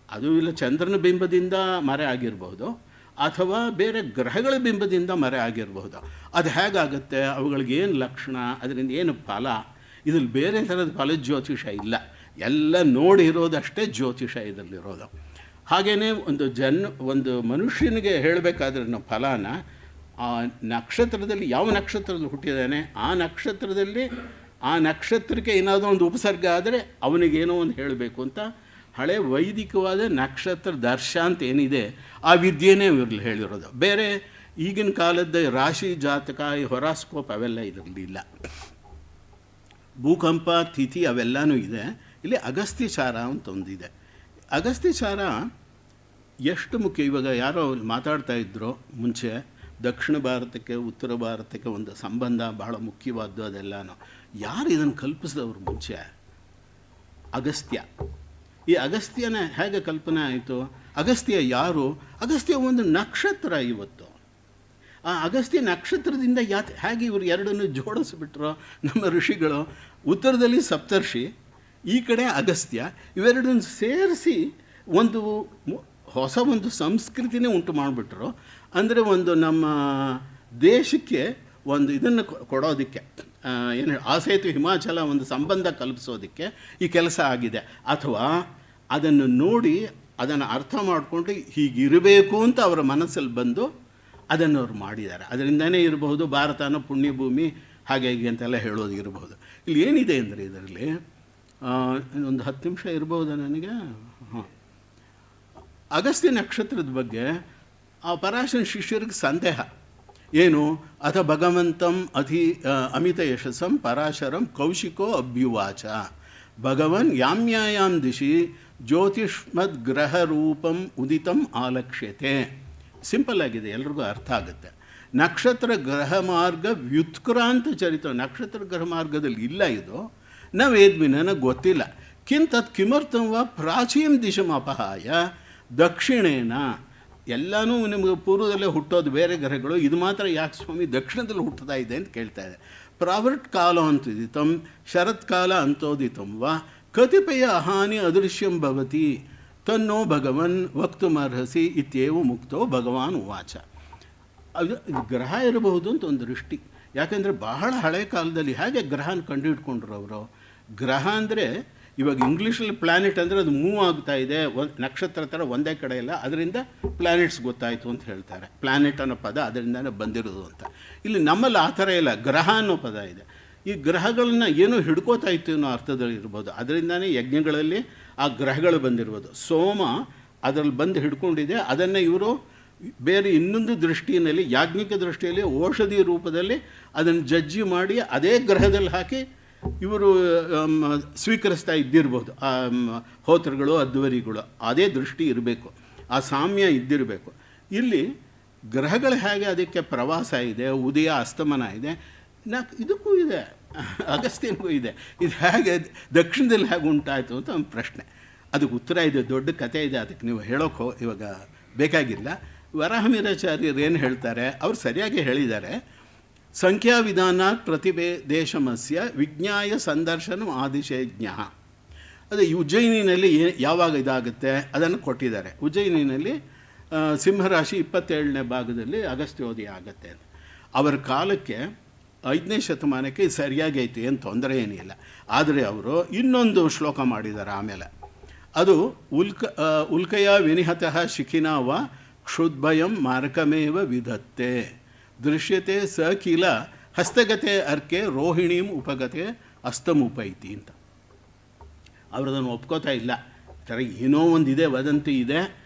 ಅದು ಇಲ್ಲ ಚಂದ್ರನ ಬಿಂಬದಿಂದ ಮರೆ ಆಗಿರ್ಬೋದು, ಅಥವಾ ಬೇರೆ ಗ್ರಹಗಳ ಬಿಂಬದಿಂದ ಮರೆ ಆಗಿರಬಹುದು. ಅದು ಹೇಗಾಗುತ್ತೆ, ಅವುಗಳಿಗೇನು ಲಕ್ಷಣ, ಅದರಿಂದ ಏನು ಫಲ, ಇದ್ರಲ್ಲಿ ಬೇರೆ ಥರದ ಫಲ ಜ್ಯೋತಿಷ ಇಲ್ಲ, ಎಲ್ಲ ನೋಡಿರೋದಷ್ಟೇ ಜ್ಯೋತಿಷ ಇದರಲ್ಲಿರೋದು. ಹಾಗೆಯೇ ಒಂದು ಮನುಷ್ಯನಿಗೆ ಹೇಳಬೇಕಾದ್ರೆ ನಾವು ಫಲಾನ ಆ ನಕ್ಷತ್ರದಲ್ಲಿ ಯಾವ ನಕ್ಷತ್ರದಲ್ಲಿ ಹುಟ್ಟಿದ್ದಾನೆ ಆ ನಕ್ಷತ್ರಕ್ಕೆ ಏನಾದರೂ ಒಂದು ಉಪಸರ್ಗ ಆದರೆ ಅವನಿಗೇನೋ ಒಂದು ಹೇಳಬೇಕು ಅಂತ ಹಳೆ ವೈದಿಕವಾದ ನಕ್ಷತ್ರ ದರ್ಶ ಅಂತ ಏನಿದೆ ಆ ವಿದ್ಯೆನೇ ಇವ್ರಲ್ಲಿ ಹೇಳಿರೋದು. ಬೇರೆ ಈಗಿನ ಕಾಲದ ರಾಶಿ ಜಾತಕ, ಹೊರಾಸ್ಕೋಪ್ ಅವೆಲ್ಲ ಇದರಲ್ಲಿಲ್ಲ. ಭೂಕಂಪ ತಿಥಿ ಅವೆಲ್ಲನೂ ಇದೆ. ಇಲ್ಲಿ ಅಗಸ್ತ್ಯಚಾರ ಅಂತ ಒಂದಿದೆ. ಅಗಸ್ತ್ಯಚಾರ ಎಷ್ಟು ಮುಖ್ಯ. ಇವಾಗ ಯಾರೋ ಮಾತಾಡ್ತಾ ಇದ್ದರು ಮುಂಚೆ, ದಕ್ಷಿಣ ಭಾರತಕ್ಕೆ ಉತ್ತರ ಭಾರತಕ್ಕೆ ಒಂದು ಸಂಬಂಧ ಬಹಳ ಮುಖ್ಯವಾದ್ದು ಅದೆಲ್ಲನೂ. ಯಾರು ಇದನ್ನು ಕಲ್ಪಿಸಿದವರು ಮುಂಚೆ? ಅಗಸ್ತ್ಯ. ಈ ಅಗಸ್ತ್ಯನ ಹೇಗೆ ಕಲ್ಪನೆ ಆಯಿತು? ಅಗಸ್ತ್ಯ ಯಾರು? ಅಗಸ್ತ್ಯ ಒಂದು ನಕ್ಷತ್ರ. ಇವತ್ತು ಆ ಅಗಸ್ತ್ಯ ನಕ್ಷತ್ರದಿಂದ ಹೇಗೆ ಇವರು ಎರಡನ್ನು ಜೋಡಿಸ್ಬಿಟ್ರೋ ನಮ್ಮ ಋಷಿಗಳು. ಉತ್ತರದಲ್ಲಿ ಸಪ್ತರ್ಷಿ, ಈ ಕಡೆ ಅಗಸ್ತ್ಯ, ಇವೆರಡನ್ನು ಸೇರಿಸಿ ಒಂದು ಹೊಸ ಒಂದು ಸಂಸ್ಕೃತಿನೇ ಉಂಟು ಮಾಡಿಬಿಟ್ರು. ಅಂದರೆ ಒಂದು ನಮ್ಮ ದೇಶಕ್ಕೆ ಒಂದು ಇದನ್ನು ಕೊಡೋದಕ್ಕೆ, ಏನು ಆಸೇತು ಹಿಮಾಚಲ ಒಂದು ಸಂಬಂಧ ಕಲ್ಪಿಸೋದಕ್ಕೆ ಈ ಕೆಲಸ ಆಗಿದೆ. ಅಥವಾ ಅದನ್ನು ನೋಡಿ ಅದನ್ನು ಅರ್ಥ ಮಾಡಿಕೊಂಡು ಹೀಗಿರಬೇಕು ಅಂತ ಅವರ ಮನಸ್ಸಲ್ಲಿ ಬಂದು ಅದನ್ನು ಅವ್ರು ಮಾಡಿದ್ದಾರೆ. ಅದರಿಂದನೇ ಇರಬಹುದು ಭಾರತನ ಪುಣ್ಯಭೂಮಿ ಹಾಗೆ ಹೀಗೆ ಅಂತೆಲ್ಲ ಹೇಳೋದು ಇರಬಹುದು. ಇಲ್ಲಿ ಏನಿದೆ ಅಂದರೆ ಇದರಲ್ಲಿ ಒಂದು 10 ನಿಮಿಷ ಇರ್ಬೋದಾ ನನಗೆ? ಹಾಂ, ಅಗಸ್ತ್ಯ ನಕ್ಷತ್ರದ ಬಗ್ಗೆ ಆ ಪರಾಶರ ಶಿಷ್ಯರಿಗೆ ಸಂದೇಹ ಏನು? ಅಥ ಭಗವಂತಂ ಅಮಿತ ಯಶಸ್ಸಂ ಪರಾಶರಂ ಕೌಶಿಕೋ ಅಭ್ಯುವಾಚ ಭಗವನ್ ಯಾಮ್ಯಾಯಾಂ ದಿಶಿ ಜ್ಯೋತಿಷ್ಮದ್ ಗ್ರಹ ರೂಪಂ ಉದಿತಂ ಆಲಕ್ಷ್ಯತೆ. ಸಿಂಪಲ್ ಆಗಿದೆ, ಎಲ್ರಿಗೂ ಅರ್ಥ ಆಗುತ್ತೆ. ನಕ್ಷತ್ರ ಗ್ರಹ ಮಾರ್ಗ ವ್ಯುತ್ಕ್ರಾಂತ ಚರಿತ. ನಕ್ಷತ್ರ ಗ್ರಹ ಮಾರ್ಗದಲ್ಲಿ ಇಲ್ಲ ಇದು. ನ ವೇದ್ಮಿ, ನನಗೆ ಗೊತ್ತಿಲ್ಲ. ಕಿಂತತ್ ಕಿಮರ್ಥಂವ ಪ್ರಾಚೀನ ದಿಶಮ ಅಪಹಾಯ ದಕ್ಷಿಣೇನ. ಎಲ್ಲನೂ ನಿಮಗೆ ಪೂರ್ವದಲ್ಲೇ ಹುಟ್ಟೋದು ಬೇರೆ ಗ್ರಹಗಳು, ಇದು ಮಾತ್ರ ಯಾಕೆ ಸ್ವಾಮಿ ದಕ್ಷಿಣದಲ್ಲಿ ಹುಟ್ಟುತ್ತಾ ಇದೆ ಅಂತ ಕೇಳ್ತಾ ಇದೆ. ಪ್ರಾವರ್ಟ್ ಕಾಲ ಅಂತುದಿತಂ ಶರತ್ಕಾಲ ಅಂತೋದಿತಂ ವಾ ಕತಿಪಯ ಹಾನಿ ಅದೃಶ್ಯಂ ಭವತಿ ತನ್ನೋ ಭಗವನ್ ವಕ್ತುಮರ್ಹಸಿ ಇತ್ಯೇವ ಮುಕ್ತೋ ಭಗವಾನ್ ಉವಾಚ. ಅದು ಗ್ರಹ ಇರಬಹುದು ಅಂತ ಒಂದು ದೃಷ್ಟಿ. ಯಾಕೆಂದರೆ ಬಹಳ ಹಳೆ ಕಾಲದಲ್ಲಿ ಹೇಗೆ ಗ್ರಹನ ಕಂಡುಹಿಡ್ಕೊಂಡ್ರು ಅವರು. ಗ್ರಹ ಅಂದರೆ ಇವಾಗ ಇಂಗ್ಲೀಷಲ್ಲಿ ಪ್ಲ್ಯಾನೆಟ್ ಅಂದರೆ ಅದು ಮೂವ್ ಆಗ್ತಾ ಇದೆ, ನಕ್ಷತ್ರ ಥರ ಒಂದೇ ಕಡೆ ಇಲ್ಲ, ಅದರಿಂದ ಪ್ಲ್ಯಾನೆಟ್ಸ್ ಗೊತ್ತಾಯಿತು ಅಂತ ಹೇಳ್ತಾರೆ. ಪ್ಲ್ಯಾನೆಟ್ ಅನ್ನೋ ಪದ ಅದರಿಂದನೇ ಬಂದಿರೋದು ಅಂತ. ಇಲ್ಲಿ ನಮ್ಮಲ್ಲಿ ಆ ಥರ ಇಲ್ಲ, ಗ್ರಹ ಅನ್ನೋ ಪದ ಇದೆ. ಈ ಗ್ರಹಗಳನ್ನ ಏನೋ ಹಿಡ್ಕೋತಾ ಇತ್ತು ಅನ್ನೋ ಅರ್ಥದಲ್ಲಿ ಇರ್ಬೋದು. ಅದರಿಂದನೇ ಯಜ್ಞಗಳಲ್ಲಿ ಆ ಗ್ರಹಗಳು ಬಂದಿರ್ಬೋದು. ಸೋಮ ಅದರಲ್ಲಿ ಬಂದು ಹಿಡ್ಕೊಂಡಿದೆ, ಅದನ್ನು ಇವರು ಬೇರೆ ಇನ್ನೊಂದು ದೃಷ್ಟಿಯಲ್ಲಿ, ಯಾಜ್ಞಿಕ ದೃಷ್ಟಿಯಲ್ಲಿ ಔಷಧಿ ರೂಪದಲ್ಲಿ ಅದನ್ನು ಜಜ್ಜಿ ಮಾಡಿ ಅದೇ ಗ್ರಹದಲ್ಲಿ ಹಾಕಿ ಇವರು ಸ್ವೀಕರಿಸ್ತಾ ಇದ್ದಿರ್ಬೋದು. ಆ ಹೋತ್ರಗಳು ಅಧ್ವರಿಗಳು ಅದೇ ದೃಷ್ಟಿ ಇರಬೇಕು, ಆ ಸಾಮ್ಯ ಇದ್ದಿರಬೇಕು. ಇಲ್ಲಿ ಗ್ರಹಗಳು ಹೇಗೆ ಅದಕ್ಕೆ ಪ್ರವಾಸ ಇದೆ, ಉದಯ ಅಸ್ತಮನ ಇದೆ, ಇದಕ್ಕೂ ಇದೆ, ಅಗಸ್ತ್ಯನಿಗೂ ಇದೆ. ಇದು ಹೇಗೆ ದಕ್ಷಿಣದಲ್ಲಿ ಹೇಗೆ ಉಂಟಾಯಿತು ಅಂತ ಒಂದು ಪ್ರಶ್ನೆ. ಅದಕ್ಕೆ ಉತ್ತರ ಇದೆ, ದೊಡ್ಡ ಕಥೆ ಇದೆ, ಅದಕ್ಕೆ ನೀವು ಹೇಳೋಕ್ಕೋ ಇವಾಗ ಬೇಕಾಗಿಲ್ಲ. ವರಾಹಮಿರಾಚಾರ್ಯರು ಏನು ಹೇಳ್ತಾರೆ, ಅವರು ಸರಿಯಾಗಿ ಹೇಳಿದ್ದಾರೆ. ಸಂಖ್ಯಾವಿಧಾನಾತ್ ಪ್ರತಿಭೇದೇಶಮಸ್ಯ ವಿಜ್ಞಾಯ ಸಂದರ್ಶನ ಆದಿಶೇಜ್ಞ. ಅದೇ ಉಜ್ಜಯಿನಿನಲ್ಲಿ ಯಾವಾಗ ಇದಾಗುತ್ತೆ ಅದನ್ನು ಕೊಟ್ಟಿದ್ದಾರೆ. ಉಜ್ಜಯಿನಿನಲ್ಲಿ ಸಿಂಹರಾಶಿ 27ನೇ ಭಾಗದಲ್ಲಿ ಅಗಸ್ತ್ಯೋದಯ ಆಗುತ್ತೆ. ಅವರ ಕಾಲಕ್ಕೆ 5ನೇ ಶತಮಾನಕ್ಕೆ ಇದು ಸರಿಯಾಗಿ ಆಯಿತು, ಏನು ತೊಂದರೆ ಏನಿಲ್ಲ. ಆದರೆ ಅವರು ಇನ್ನೊಂದು ಶ್ಲೋಕ ಮಾಡಿದ್ದಾರೆ ಆಮೇಲೆ. ಅದು ಉಲ್ಕಯ ವಿನಿಹತಃ ಶಿಖಿನಾವ ಕ್ಷುದ್ಭಯಂ ಮಾರ್ಕಮೇವ ವಿಧತ್ತೆ ದೃಶ್ಯತೆ ಸ ಕಿಲ ಹಸ್ತಗತೆ ಅರ್ಕೆ ರೋಹಿಣೀಂ ಉಪಗತೆ ಅಸ್ತಮುಪೈತಿ ಅಂತ. ಅವರದನ್ನು ಒಪ್ಕೋತಾ ಇಲ್ಲ. ಈ ಥರ ಏನೋ ಒಂದಿದೆ, ವದಂತಿ ಇದೆ,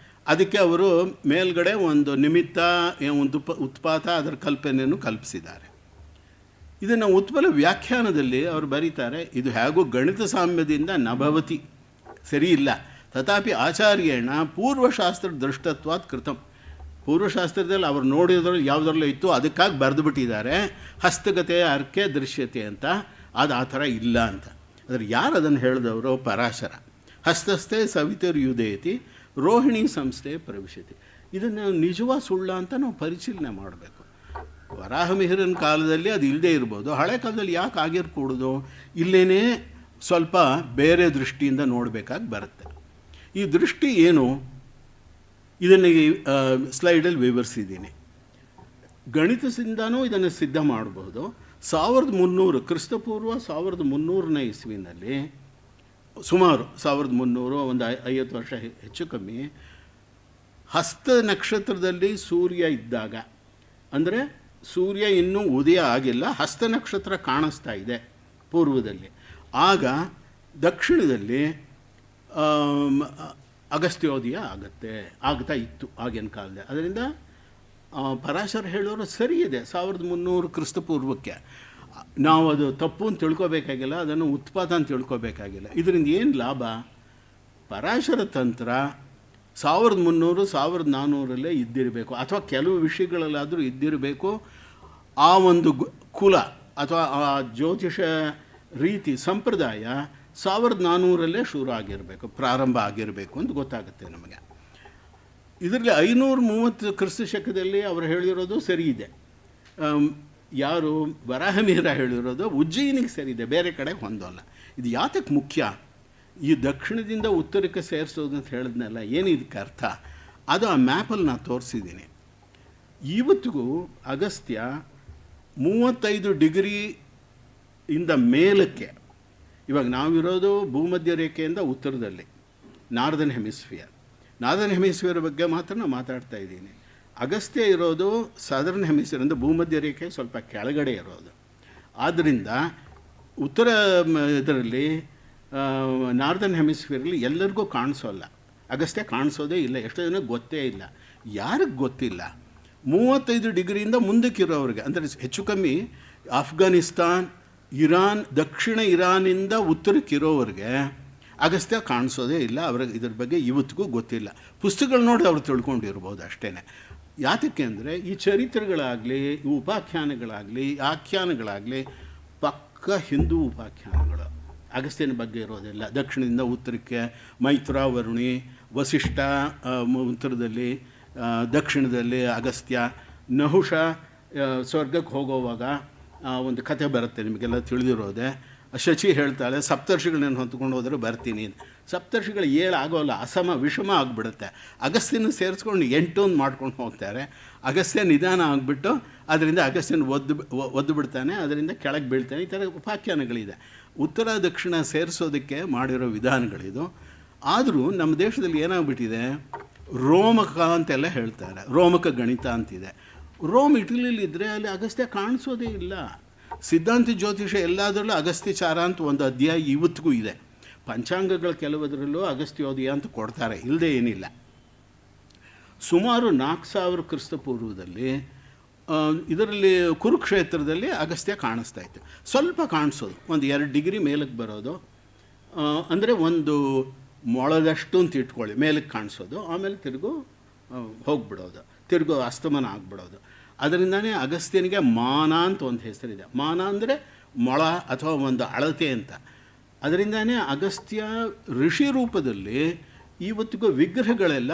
ಅದಕ್ಕೆ ಅವರು ಮೇಲ್ಗಡೆ ಒಂದು ನಿಮಿತ್ತ, ಒಂದು ಉತ್ಪಾತ, ಅದರ ಕಲ್ಪನೆಯನ್ನು ಕಲ್ಪಿಸಿದ್ದಾರೆ. ಇದನ್ನು ಉತ್ಪಲ ವ್ಯಾಖ್ಯಾನದಲ್ಲಿ ಅವರು ಬರೀತಾರೆ, ಇದು ಹೇಗೂ ಗಣಿತ ಸಾಮ್ಯದಿಂದ ನಭವತಿ, ಸರಿ ಇಲ್ಲ. ತಥಾಪಿ ಆಚಾರ್ಯೇಣ ಪೂರ್ವಶಾಸ್ತ್ರ ದೃಷ್ಟತ್ವಾತ್ ಕೃತಂ. ಪೂರ್ವಶಾಸ್ತ್ರದಲ್ಲಿ ಅವರು ನೋಡಿದ್ರಲ್ಲಿ ಯಾವುದರಲ್ಲೂ ಇತ್ತು, ಅದಕ್ಕಾಗಿ ಬರೆದು ಬಿಟ್ಟಿದ್ದಾರೆ ಹಸ್ತಗತೆ ಅರ್ಕೆ ದೃಶ್ಯತೆ ಅಂತ. ಅದು ಆ ಥರ ಇಲ್ಲ ಅಂತ. ಆದರೆ ಯಾರು ಅದನ್ನು ಹೇಳಿದವರು? ಪರಾಶರ. ಹಸ್ತಸ್ಥೆ ಸವಿತರ್ಯುದೇತಿ ರೋಹಿಣಿ ಸಂಸ್ಥೆ ಪ್ರವಿಶತಿ. ಇದನ್ನು ನಿಜವಾದ ಸುಳ್ಳ ಅಂತ ನಾವು ಪರಿಶೀಲನೆ ಮಾಡಬೇಕು. ವರಾಹಮಿಹಿರನ ಕಾಲದಲ್ಲಿ ಅದು ಇಲ್ಲದೇ ಇರ್ಬೋದು, ಹಳೆ ಕಾಲದಲ್ಲಿ ಯಾಕೆ ಆಗಿರ್ಕೂಡೋದು? ಇಲ್ಲೇನೇ ಸ್ವಲ್ಪ ಬೇರೆ ದೃಷ್ಟಿಯಿಂದ ನೋಡಬೇಕಾಗಿ ಬರುತ್ತೆ. ಈ ದೃಷ್ಟಿ ಏನು, ಇದನ್ನು ಸ್ಲೈಡಲ್ಲಿ ವಿವರಿಸಿದ್ದೀನಿ. ಗಣಿತದಿಂದನೂ ಇದನ್ನು ಸಿದ್ಧ ಮಾಡಬಹುದು. 1300 ಕ್ರಿಸ್ತಪೂರ್ವ 1300ನೇ ಇಸ್ವಿನಲ್ಲಿ, ಸುಮಾರು 1300, ಒಂದು 50 ವರ್ಷ ಹೆಚ್ಚು ಕಮ್ಮಿ, ಹಸ್ತ ನಕ್ಷತ್ರದಲ್ಲಿ ಸೂರ್ಯ ಇದ್ದಾಗ, ಅಂದರೆ ಸೂರ್ಯ ಇನ್ನೂ ಉದಯ ಆಗಿಲ್ಲ, ಹಸ್ತ ನಕ್ಷತ್ರ ಕಾಣಿಸ್ತಾ ಇದೆ ಪೂರ್ವದಲ್ಲಿ, ಆಗ ದಕ್ಷಿಣದಲ್ಲಿ ಅಗಸ್ತ್ಯೋದಯ ಆಗ್ತಾ ಇತ್ತು ಆಗಿನ ಕಾಲದಲ್ಲಿ. ಅದರಿಂದ ಪರಾಶರ ಹೇಳೋರು ಸರಿ ಇದೆ. 1300 ಕ್ರಿಸ್ತಪೂರ್ವಕ್ಕೆ ನಾವು ಅದು ತಪ್ಪು ಅಂತ ತಿಳ್ಕೊಬೇಕಾಗಿಲ್ಲ, ಅದನ್ನು ಉತ್ಪಾತ ಅಂತ ತಿಳ್ಕೊಬೇಕಾಗಿಲ್ಲ. ಇದರಿಂದ ಏನು ಲಾಭ? ಪರಾಶರ ತಂತ್ರ 1300 1400ರಲ್ಲೇ ಇದ್ದಿರಬೇಕು, ಅಥವಾ ಕೆಲವು ವಿಷಯಗಳಲ್ಲಾದರೂ ಇದ್ದಿರಬೇಕು. ಆ ಒಂದು ಕುಲ ಅಥವಾ ಆ ಜ್ಯೋತಿಷ ರೀತಿ ಸಂಪ್ರದಾಯ 1400ರಲ್ಲೇ ಶುರು ಆಗಿರಬೇಕು, ಪ್ರಾರಂಭ ಆಗಿರಬೇಕು ಅಂತ ಗೊತ್ತಾಗುತ್ತೆ ನಮಗೆ. ಇದರಲ್ಲಿ 530 ಕ್ರಿಸ್ತ ಶಕದಲ್ಲಿ ಅವರು ಹೇಳಿರೋದು ಸರಿ ಇದೆ. ಯಾರು ವರಾಹಮಿಹಿರ ಹೇಳಿರೋದು ಉಜ್ಜಯಿನಿಗೆ ಸರಿ ಇದೆ, ಬೇರೆ ಕಡೆ ಹೊಂದೋಲ್ಲ. ಇದು ಯಾತಕ್ಕೆ ಮುಖ್ಯ? ಈ ದಕ್ಷಿಣದಿಂದ ಉತ್ತರಕ್ಕೆ ಸೇರಿಸೋದು ಅಂತ ಹೇಳಿದ್ನಲ್ಲ, ಏನು ಇದಕ್ಕೆ ಅರ್ಥ? ಅದು ಆ ಮ್ಯಾಪಲ್ಲಿ ನಾನು ತೋರಿಸಿದ್ದೀನಿ. ಇವತ್ತಿಗೂ ಅಗಸ್ತ್ಯ 35 ಡಿಗ್ರಿಯಿಂದ ಮೇಲಕ್ಕೆ, ಇವಾಗ ನಾವಿರೋದು ಭೂಮಧ್ಯ ರೇಖೆಯಿಂದ ಉತ್ತರದಲ್ಲಿ, ನಾರ್ದನ್ ಹೆಮಿಸ್ಫಿಯರ್. ನಾರ್ದನ್ ಹೆಮಿಸ್ಫಿಯರ್ ಬಗ್ಗೆ ಮಾತ್ರ ನಾನು ಮಾತಾಡ್ತಾ ಇದ್ದೀನಿ. ಅಗಸ್ತ್ಯ ಇರೋದು ಸದರ್ನ್ ಹೆಮಿಸ್ಫಿಯರ್ ಅಂದರೆ ಭೂಮಧ್ಯ ರೇಖೆ ಸ್ವಲ್ಪ ಕೆಳಗಡೆ ಇರೋದು. ಆದ್ದರಿಂದ ಉತ್ತರ ಇದರಲ್ಲಿ ನಾರ್ದನ್ ಹೆಮಿಸ್ಫಿಯರಲ್ಲಿ ಎಲ್ಲರಿಗೂ ಕಾಣಿಸೋಲ್ಲ. ಅಗಸ್ತ್ಯ ಕಾಣಿಸೋದೇ ಇಲ್ಲ, ಎಷ್ಟೋ ಜನ ಗೊತ್ತೇ ಇಲ್ಲ. ಯಾರಿಗೆ ಗೊತ್ತಿಲ್ಲ? 35 ಡಿಗ್ರಿಯಿಂದ ಮುಂದಕ್ಕಿರೋರಿಗೆ, ಅಂದರೆ ಹೆಚ್ಚು ಕಮ್ಮಿ ಆಫ್ಘಾನಿಸ್ತಾನ್, ಇರಾನ್, ದಕ್ಷಿಣ ಇರಾನಿಂದ ಉತ್ತರಕ್ಕಿರೋವ್ರಿಗೆ ಅಗಸ್ತ್ಯ ಕಾಣಿಸೋದೇ ಇಲ್ಲ. ಅವ್ರಿಗೆ ಇದ್ರ ಬಗ್ಗೆ ಇವತ್ತಿಗೂ ಗೊತ್ತಿಲ್ಲ. ಪುಸ್ತಕಗಳು ನೋಡಿ ಅವ್ರು ತಿಳ್ಕೊಂಡಿರ್ಬೋದು ಅಷ್ಟೇ. ಯಾತಕ್ಕೆ ಅಂದರೆ ಈ ಚರಿತ್ರೆಗಳಾಗಲಿ, ಈ ಉಪಾಖ್ಯಾನಗಳಾಗಲಿ, ಆಖ್ಯಾನಗಳಾಗಲಿ ಪಕ್ಕ ಹಿಂದೂ ಉಪಾಖ್ಯಾನಗಳು. ಅಗಸ್ತ್ಯನ ಬಗ್ಗೆ ಇರೋದಿಲ್ಲ. ದಕ್ಷಿಣದಿಂದ ಉತ್ತರಕ್ಕೆ ಮೈತ್ರಾವರುಣಿ, ವಸಿಷ್ಠ ಉತ್ತರದಲ್ಲಿ, ದಕ್ಷಿಣದಲ್ಲಿ ಅಗಸ್ತ್ಯ, ನಹುಷ ಸ್ವರ್ಗಕ್ಕೆ ಹೋಗೋವಾಗ ಒಂದು ಕಥೆ ಬರುತ್ತೆ, ನಿಮಗೆಲ್ಲ ತಿಳಿದಿರೋದೆ. ಶಚಿ ಹೇಳ್ತಾಳೆ, ಸಪ್ತರ್ಷಿಗಳನ್ನ ಹೊತ್ಕೊಂಡು ಹೋದರೆ ಬರ್ತೀನಿ. ಸಪ್ತರ್ಷಿಗಳು 7 ಆಗೋಲ್ಲ, ವಿಷಮ ಆಗಿಬಿಡುತ್ತೆ. ಅಗಸ್ತ್ಯನ ಸೇರಿಸ್ಕೊಂಡು 8 ಮಾಡ್ಕೊಂಡು ಹೋಗ್ತಾರೆ. ಅಗಸ್ತ್ಯ ನಿಧಾನ ಆಗಿಬಿಟ್ಟು ಅದರಿಂದ ಅಗಸ್ತ್ಯನ ಒದ್ದು ಬಿಡ್ತಾನೆ, ಅದರಿಂದ ಕೆಳಗೆ ಬೀಳ್ತಾನೆ. ಈ ಥರ ಉಪಾಖ್ಯಾನಗಳಿದೆ. ಉತ್ತರ ದಕ್ಷಿಣ ಸೇರಿಸೋದಕ್ಕೆ ಮಾಡಿರೋ ವಿಧಾನಗಳಿದು. ಆದರೂ ನಮ್ಮ ದೇಶದಲ್ಲಿ ಏನಾಗ್ಬಿಟ್ಟಿದೆ, ರೋಮಕ ಅಂತೆಲ್ಲ ಹೇಳ್ತಾರೆ, ರೋಮಕ ಗಣಿತ ಅಂತಿದೆ. ರೋಮ್ ಇಟಲಿಲಿದ್ದರೆ ಅಲ್ಲಿ ಅಗಸ್ತ್ಯ ಕಾಣಿಸೋದೇ ಇಲ್ಲ. ಸಿದ್ಧಾಂತ ಜ್ಯೋತಿಷ ಎಲ್ಲದರಲ್ಲೂ ಅಗಸ್ತ್ಯಚಾರ ಅಂತ ಒಂದು ಅಧ್ಯಾಯ ಇವತ್ತಿಗೂ ಇದೆ. ಪಂಚಾಂಗಗಳ ಕೆಲವದರಲ್ಲೂ ಅಗಸ್ತ್ಯೋದಯ ಅಂತ ಕೊಡ್ತಾರೆ, ಇಲ್ಲದೆ ಏನಿಲ್ಲ. ಸುಮಾರು 4000 ಕ್ರಿಸ್ತಪೂರ್ವದಲ್ಲಿ ಇದರಲ್ಲಿ ಕುರುಕ್ಷೇತ್ರದಲ್ಲಿ ಅಗಸ್ತ್ಯ ಕಾಣಿಸ್ತಾ ಇತ್ತು. ಸ್ವಲ್ಪ ಕಾಣಿಸೋದು, ಒಂದು 2 ಡಿಗ್ರಿ ಮೇಲಕ್ಕೆ ಬರೋದು, ಅಂದರೆ ಒಂದು ಮೊಳದಷ್ಟು ಅಂತ ಇಟ್ಕೊಳ್ಳಿ, ಮೇಲಕ್ಕೆ ಕಾಣಿಸೋದು, ಆಮೇಲೆ ಹೋಗ್ಬಿಡೋದು, ತಿರುಗೋ ಅಸ್ತಮನ ಆಗಿಬಿಡೋದು. ಅದರಿಂದನೇ ಅಗಸ್ತ್ಯನಿಗೆ ಮಾನ ಅಂತ ಒಂದು ಹೆಸರಿದೆ. ಮಾನ ಅಂದರೆ ಮೊಳ ಅಥವಾ ಒಂದು ಅಳತೆ ಅಂತ. ಅದರಿಂದನೇ ಅಗಸ್ತ್ಯ ಋಷಿ ರೂಪದಲ್ಲಿ ಇವತ್ತಿಗೂ ವಿಗ್ರಹಗಳೆಲ್ಲ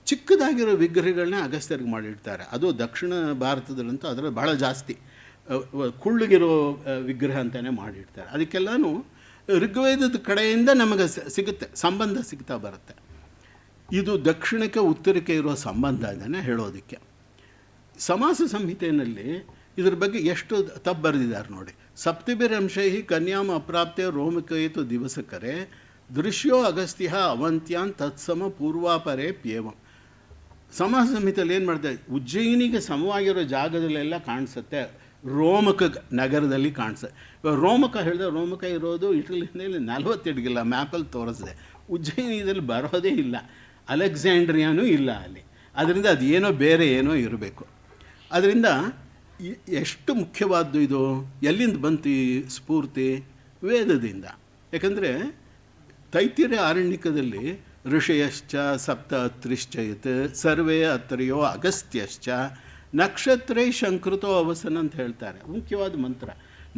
ಚಿಕ್ಕದಾಗಿರೋ ವಿಗ್ರಹಗಳನ್ನ ಅಗಸ್ತ್ಯರಿಗೆ ಮಾಡಿಡ್ತಾರೆ. ಅದು ದಕ್ಷಿಣ ಭಾರತದಲ್ಲಂತೂ ಅದರ ಭಾಳ ಜಾಸ್ತಿ ಕುಳ್ಳಿಗಿರೋ ವಿಗ್ರಹ ಅಂತಲೇ ಮಾಡಿಡ್ತಾರೆ. ಅದಕ್ಕೆಲ್ಲನೂ ಋಗ್ವೇದದ ಕಡೆಯಿಂದ ನಮಗೆ ಸಿಗುತ್ತೆ, ಸಂಬಂಧ ಸಿಗ್ತಾ ಬರುತ್ತೆ. ಇದು ದಕ್ಷಿಣಕ್ಕೆ ಉತ್ತರಕ್ಕೆ ಇರೋ ಸಂಬಂಧ ಇದನ್ನು ಹೇಳೋದಕ್ಕೆ. ಸಮಾಸ ಸಂಹಿತೆಯಲ್ಲಿ ಇದ್ರ ಬಗ್ಗೆ ಎಷ್ಟು ತಪ್ಪು ಬರೆದಿದ್ದಾರೆ ನೋಡಿ. ಸಪ್ತಭಿರಂಶೈ ಕನ್ಯಾಮ ಅಪ್ರಾಪ್ತೆ ರೋಮಕೇತು ದಿವಸಕರೆ ದೃಶ್ಯೋ ಅಗಸ್ತ್ಯ ಅವಂತ್ಯಾನ್ ತತ್ಸಮ ಪೂರ್ವಾಪರೇ ಪ್ಯೇವಂ. ಸಮಾಸ ಸಂಹಿತೆಯಲ್ಲಿ ಏನು ಮಾಡ್ತಾರೆ, ಉಜ್ಜಯಿನಿಗೆ ಸಮವಾಗಿರೋ ಜಾಗದಲ್ಲೆಲ್ಲ ಕಾಣಿಸುತ್ತೆ, ರೋಮಕ ನಗರದಲ್ಲಿ ಕಾಣಿಸುತ್ತೆ. ಇವಾಗ ರೋಮಕ ಹೇಳಿದ್ರೆ ರೋಮಕ ಇರೋದು ಇಟಲಿನಲ್ಲಿ 40 ಗಿಲ್ಲ ಮ್ಯಾಪಲ್ಲಿ ತೋರಿಸಿದೆ. ಉಜ್ಜಯಿನಿದಲ್ಲಿ ಬರೋದೇ ಇಲ್ಲ, ಅಲೆಕ್ಸಾಂಡ್ರಿಯಾನೂ ಇಲ್ಲ ಅಲ್ಲಿ. ಅದರಿಂದ ಅದು ಏನೋ ಬೇರೆ ಏನೋ ಇರಬೇಕು. ಅದರಿಂದ ಎಷ್ಟು ಮುಖ್ಯವಾದ್ದು ಇದು. ಎಲ್ಲಿಂದ ಬಂತು ಈ ಸ್ಫೂರ್ತಿ? ವೇದದಿಂದ. ಯಾಕಂದರೆ ತೈತ್ತಿರ್ಯ ಆರಣ್ಯಕದಲ್ಲಿ ಋಷಯಶ್ಚ ಸಪ್ತ ಅತ್ರಿಶ್ಚಯತ್ ಸರ್ವೇ ಅತ್ರಯೋ ಅಗಸ್ತ್ಯಶ್ಚ ನಕ್ಷತ್ರೈ ಶಂಕೃತೋ ಅವಸನ ಅಂತ ಹೇಳ್ತಾರೆ. ಮುಖ್ಯವಾದ ಮಂತ್ರ.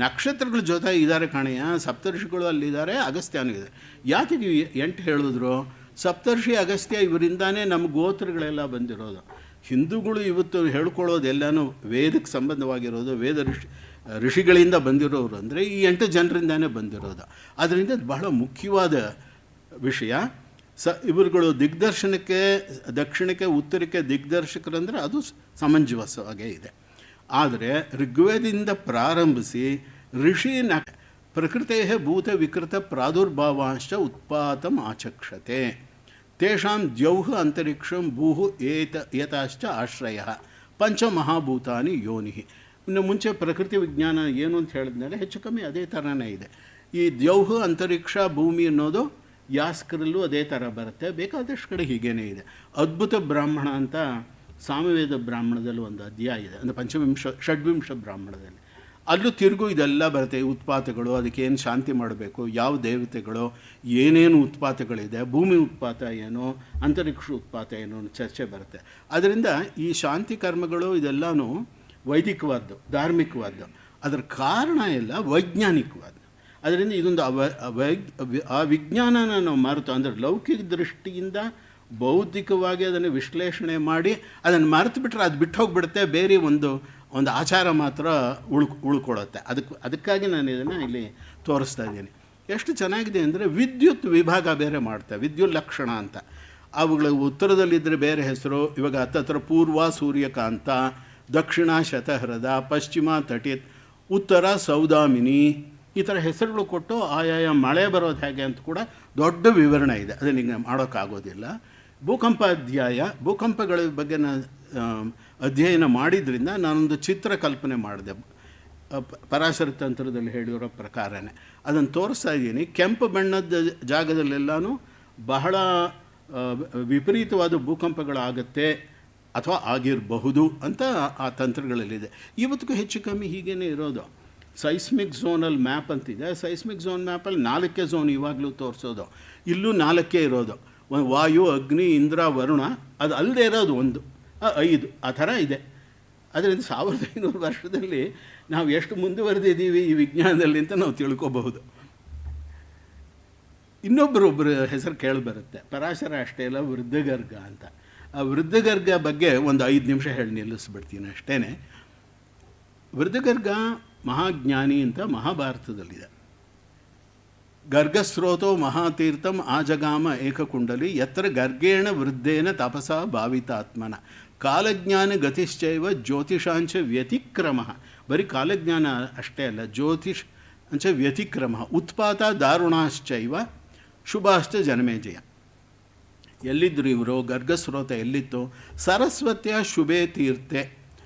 ನಕ್ಷತ್ರಗಳ ಜೊತೆ ಇದ್ದಾರೆ ಕಾಣೆಯ, ಸಪ್ತರ್ಷಿಗಳು ಅಲ್ಲಿದ್ದಾರೆ, ಅಗಸ್ತ್ಯನೂ ಇದೆ. ಯಾಕೆ ನೀವು 8 ಹೇಳಿದ್ರು? ಸಪ್ತರ್ಷಿ ಅಗಸ್ತ್ಯ ಇವರಿಂದಾನೇ ನಮ್ಮ ಗೋತ್ರಗಳೆಲ್ಲ ಬಂದಿರೋದು. ಹಿಂದೂಗಳು ಇವತ್ತು ಹೇಳ್ಕೊಳ್ಳೋದೆಲ್ಲನೂ ವೇದಕ್ಕೆ ಸಂಬಂಧವಾಗಿರೋದು, ಋಷಿಗಳಿಂದ ಬಂದಿರೋರು ಅಂದರೆ ಈ 8 ಜನರಿಂದಾನೇ ಬಂದಿರೋದು. ಅದರಿಂದ ಅದು ಬಹಳ ಮುಖ್ಯವಾದ ವಿಷಯ. ಇವರುಗಳು ದಿಗ್ದರ್ಶನಕ್ಕೆ, ದಕ್ಷಿಣಕ್ಕೆ ಉತ್ತರಕ್ಕೆ ದಿಗ್ದರ್ಶಕರಂದರೆ ಅದು ಸಮಂಜಸವಾಗೇ ಇದೆ. ಆದರೆ ಋಗ್ವೇದದಿಂದ ಪ್ರಾರಂಭಿಸಿ ಋಷಿ ಪ್ರಕೃತೆ ಭೂತ ವಿಕೃತ ಪ್ರಾದುರ್ಭಾವಾಂಶ ಉತ್ಪಾತಂ ಆಚಕ್ಷತೆ ತೇಷಾಂ ದ್ಯೌಃ ಅಂತರಿಕ್ಷಂ ಭೂಃ ಏತಾಶ್ಚ ಆಶ್ರಯ ಪಂಚಮಹಾಭೂತಾನಿ ಯೋನಿ. ಇನ್ನು ಮುಂಚೆ ಪ್ರಕೃತಿ ವಿಜ್ಞಾನ ಏನು ಅಂತ ಹೇಳಿದ್ಮೇಲೆ ಹೆಚ್ಚು ಕಮ್ಮಿ ಅದೇ ಥರನೇ ಇದೆ. ಈ ದ್ಯೌಃ ಅಂತರಿಕ್ಷ ಭೂಮಿ ಅನ್ನೋದು ಯಾಸ್ಕರಲ್ಲೂ ಅದೇ ಥರ ಬರುತ್ತೆ, ಬೇಕಾದಷ್ಟು ಕಡೆ ಹೀಗೇನೇ ಇದೆ. ಅದ್ಭುತ ಬ್ರಾಹ್ಮಣ ಅಂತ ಸಾಮವೇದ ಬ್ರಾಹ್ಮಣದಲ್ಲಿ ಒಂದು ಅಧ್ಯಾಯ ಇದೆ, ಅಂದರೆ ಷಡ್ವಿಂಶ ಬ್ರಾಹ್ಮಣದಲ್ಲಿ. ಅಲ್ಲೂ ತಿರುಗು ಇದೆಲ್ಲ ಬರುತ್ತೆ. ಉತ್ಪಾತಗಳು, ಅದಕ್ಕೇನು ಶಾಂತಿ ಮಾಡಬೇಕು, ಯಾವ ದೇವತೆಗಳು, ಏನೇನು ಉತ್ಪಾತಗಳಿದೆ, ಭೂಮಿ ಉತ್ಪಾತ ಏನು, ಅಂತರಿಕ್ಷ ಉತ್ಪಾತ ಏನು ಅನ್ನೋ ಚರ್ಚೆ ಬರುತ್ತೆ. ಅದರಿಂದ ಈ ಶಾಂತಿ ಕರ್ಮಗಳು ಇದೆಲ್ಲನೂ ವೈದಿಕವಾದ್ದು, ಧಾರ್ಮಿಕವಾದ್ದು. ಅದರ ಕಾರಣ ಎಲ್ಲ ವೈಜ್ಞಾನಿಕವಾದ್ದು. ಅದರಿಂದ ಇದೊಂದು ಆ ವಿಜ್ಞಾನನ ನಾವು ಮರೆತು, ಅಂದರೆ ಲೌಕಿಕ ದೃಷ್ಟಿಯಿಂದ ಬೌದ್ಧಿಕವಾಗಿ ಅದನ್ನು ವಿಶ್ಲೇಷಣೆ ಮಾಡಿ ಅದನ್ನು ಮರೆತು ಬಿಟ್ಟರೆ ಅದು ಬಿಟ್ಟು ಹೋಗಿಬಿಡುತ್ತೆ. ಬೇರೆ ಒಂದು ಆಚಾರ ಮಾತ್ರ ಉಳ್ಕೊಳ್ಳುತ್ತೆ. ಅದಕ್ಕಾಗಿ ನಾನು ಇದನ್ನು ಇಲ್ಲಿ ತೋರಿಸ್ತಾ ಇದ್ದೀನಿ. ಎಷ್ಟು ಚೆನ್ನಾಗಿದೆ ಅಂದರೆ ವಿದ್ಯುತ್ ವಿಭಾಗ ಬೇರೆ ಮಾಡ್ತಾರೆ, ವಿದ್ಯುತ್ ಲಕ್ಷಣ ಅಂತ. ಅವುಗಳ ಉತ್ತರದಲ್ಲಿದ್ದರೆ ಬೇರೆ ಹೆಸರು. ಇವಾಗ ಹತ್ತತ್ರ ಪೂರ್ವ ಸೂರ್ಯಕಾಂತ, ದಕ್ಷಿಣ ಶತಹೃದ, ಪಶ್ಚಿಮ ತಟಿತ್, ಉತ್ತರ ಸೌದಾಮಿನಿ, ಈ ಥರ ಹೆಸರುಗಳು ಕೊಟ್ಟು ಆಯಾಯ ಮಳೆ ಬರೋದು ಹೇಗೆ ಅಂತ ಕೂಡ ದೊಡ್ಡ ವಿವರಣೆ ಇದೆ. ಅದನ್ನು ಈಗ ಮಾಡೋಕ್ಕಾಗೋದಿಲ್ಲ. ಭೂಕಂಪ ಅಧ್ಯಾಯ, ಭೂಕಂಪಗಳ ಬಗ್ಗೆ ಅಧ್ಯಯನ ಮಾಡಿದ್ರಿಂದ ನಾನೊಂದು ಚಿತ್ರ ಕಲ್ಪನೆ ಮಾಡಿದೆ, ಪರಾಶರ ತಂತ್ರದಲ್ಲಿ ಹೇಳಿರೋ ಪ್ರಕಾರನೇ ಅದನ್ನು ತೋರಿಸ್ತಾ ಇದ್ದೀನಿ. ಕೆಂಪು ಬಣ್ಣದ ಜಾಗದಲ್ಲೆಲ್ಲನೂ ಬಹಳ ವಿಪರೀತವಾದ ಭೂಕಂಪಗಳಾಗುತ್ತೆ ಅಥವಾ ಆಗಿರಬಹುದು ಅಂತ ಆ ತಂತ್ರಗಳಲ್ಲಿದೆ. ಇವತ್ತಿಗೂ ಹೆಚ್ಚು ಕಮ್ಮಿ ಹೀಗೇ ಇರೋದು. ಸೈಸ್ಮಿಕ್ ಝೋನಲ್ಲಿ ಮ್ಯಾಪ್ ಅಂತಿದೆ. ಸೈಸ್ಮಿಕ್ ಝೋನ್ ಮ್ಯಾಪಲ್ಲಿ 4 ಝೋನ್ ಇವಾಗಲೂ ತೋರಿಸೋದು. ಇಲ್ಲೂ 4 ಇರೋದು. ವಾಯು, ಅಗ್ನಿ, ಇಂದ್ರ, ವರುಣ. ಅದು ಅಲ್ಲದೆ ಇರೋದು 1, 5 ಆ ಥರ ಇದೆ. ಅದರಿಂದ 1500 ವರ್ಷದಲ್ಲಿ ನಾವು ಎಷ್ಟು ಮುಂದುವರೆದಿದ್ದೀವಿ ಈ ವಿಜ್ಞಾನದಲ್ಲಿ ಅಂತ ನಾವು ತಿಳ್ಕೊಬಹುದು. ಒಬ್ಬರು ಹೆಸರು ಕೇಳಿಬರುತ್ತೆ, ಪರಾಶರ ಅಷ್ಟೇ ಅಲ್ಲ, ವೃದ್ಧಗರ್ಗ ಅಂತ. ಆ ವೃದ್ಧಗರ್ಗ ಬಗ್ಗೆ ಒಂದು 5 ನಿಮಿಷ ಹೇಳಿ ನಿಲ್ಲಿಸ್ಬಿಡ್ತೀನಿ ಅಷ್ಟೇ. ವೃದ್ಧಗರ್ಗ ಮಹಾಜ್ಞಾನಿ ಅಂತ ಮಹಾಭಾರತದಲ್ಲಿದೆ. ಗರ್ಗಸ್ರೋತೋ ಮಹಾತೀರ್ಥಂ ಆಜಗಾಮ ಏಕಕುಂಡಲಿ ಯತ್ರ ಗರ್ಗೇಣ ವೃದ್ಧೇನ ತಪಸ ಭಾವಿತಾತ್ಮನ ಕಾಲಜ್ಞಾನ ಗತಿಶ್ಚೈವ ಜ್ಯೋತಿಷಾಂಚ ವ್ಯತಿಕ್ರಮ. ಬರೀ ಕಾಲಜ್ಞಾನ ಅಷ್ಟೇ ಅಲ್ಲ, ಜ್ಯೋತಿಷ್ ಅಂಚ ವ್ಯತಿಕ್ರಮ ಉತ್ಪಾತ ದಾರುಣಾಶ್ಚೈವ ಶುಭಾಶ್ಚ ಜನಮೇಜಯ. ಎಲ್ಲಿದ್ದರು ಇವರು? ಗರ್ಗಸ್ರೋತ ಎಲ್ಲಿತ್ತು? ಸರಸ್ವತಿಯ ಶುಭೆ ತೀರ್ಥೆ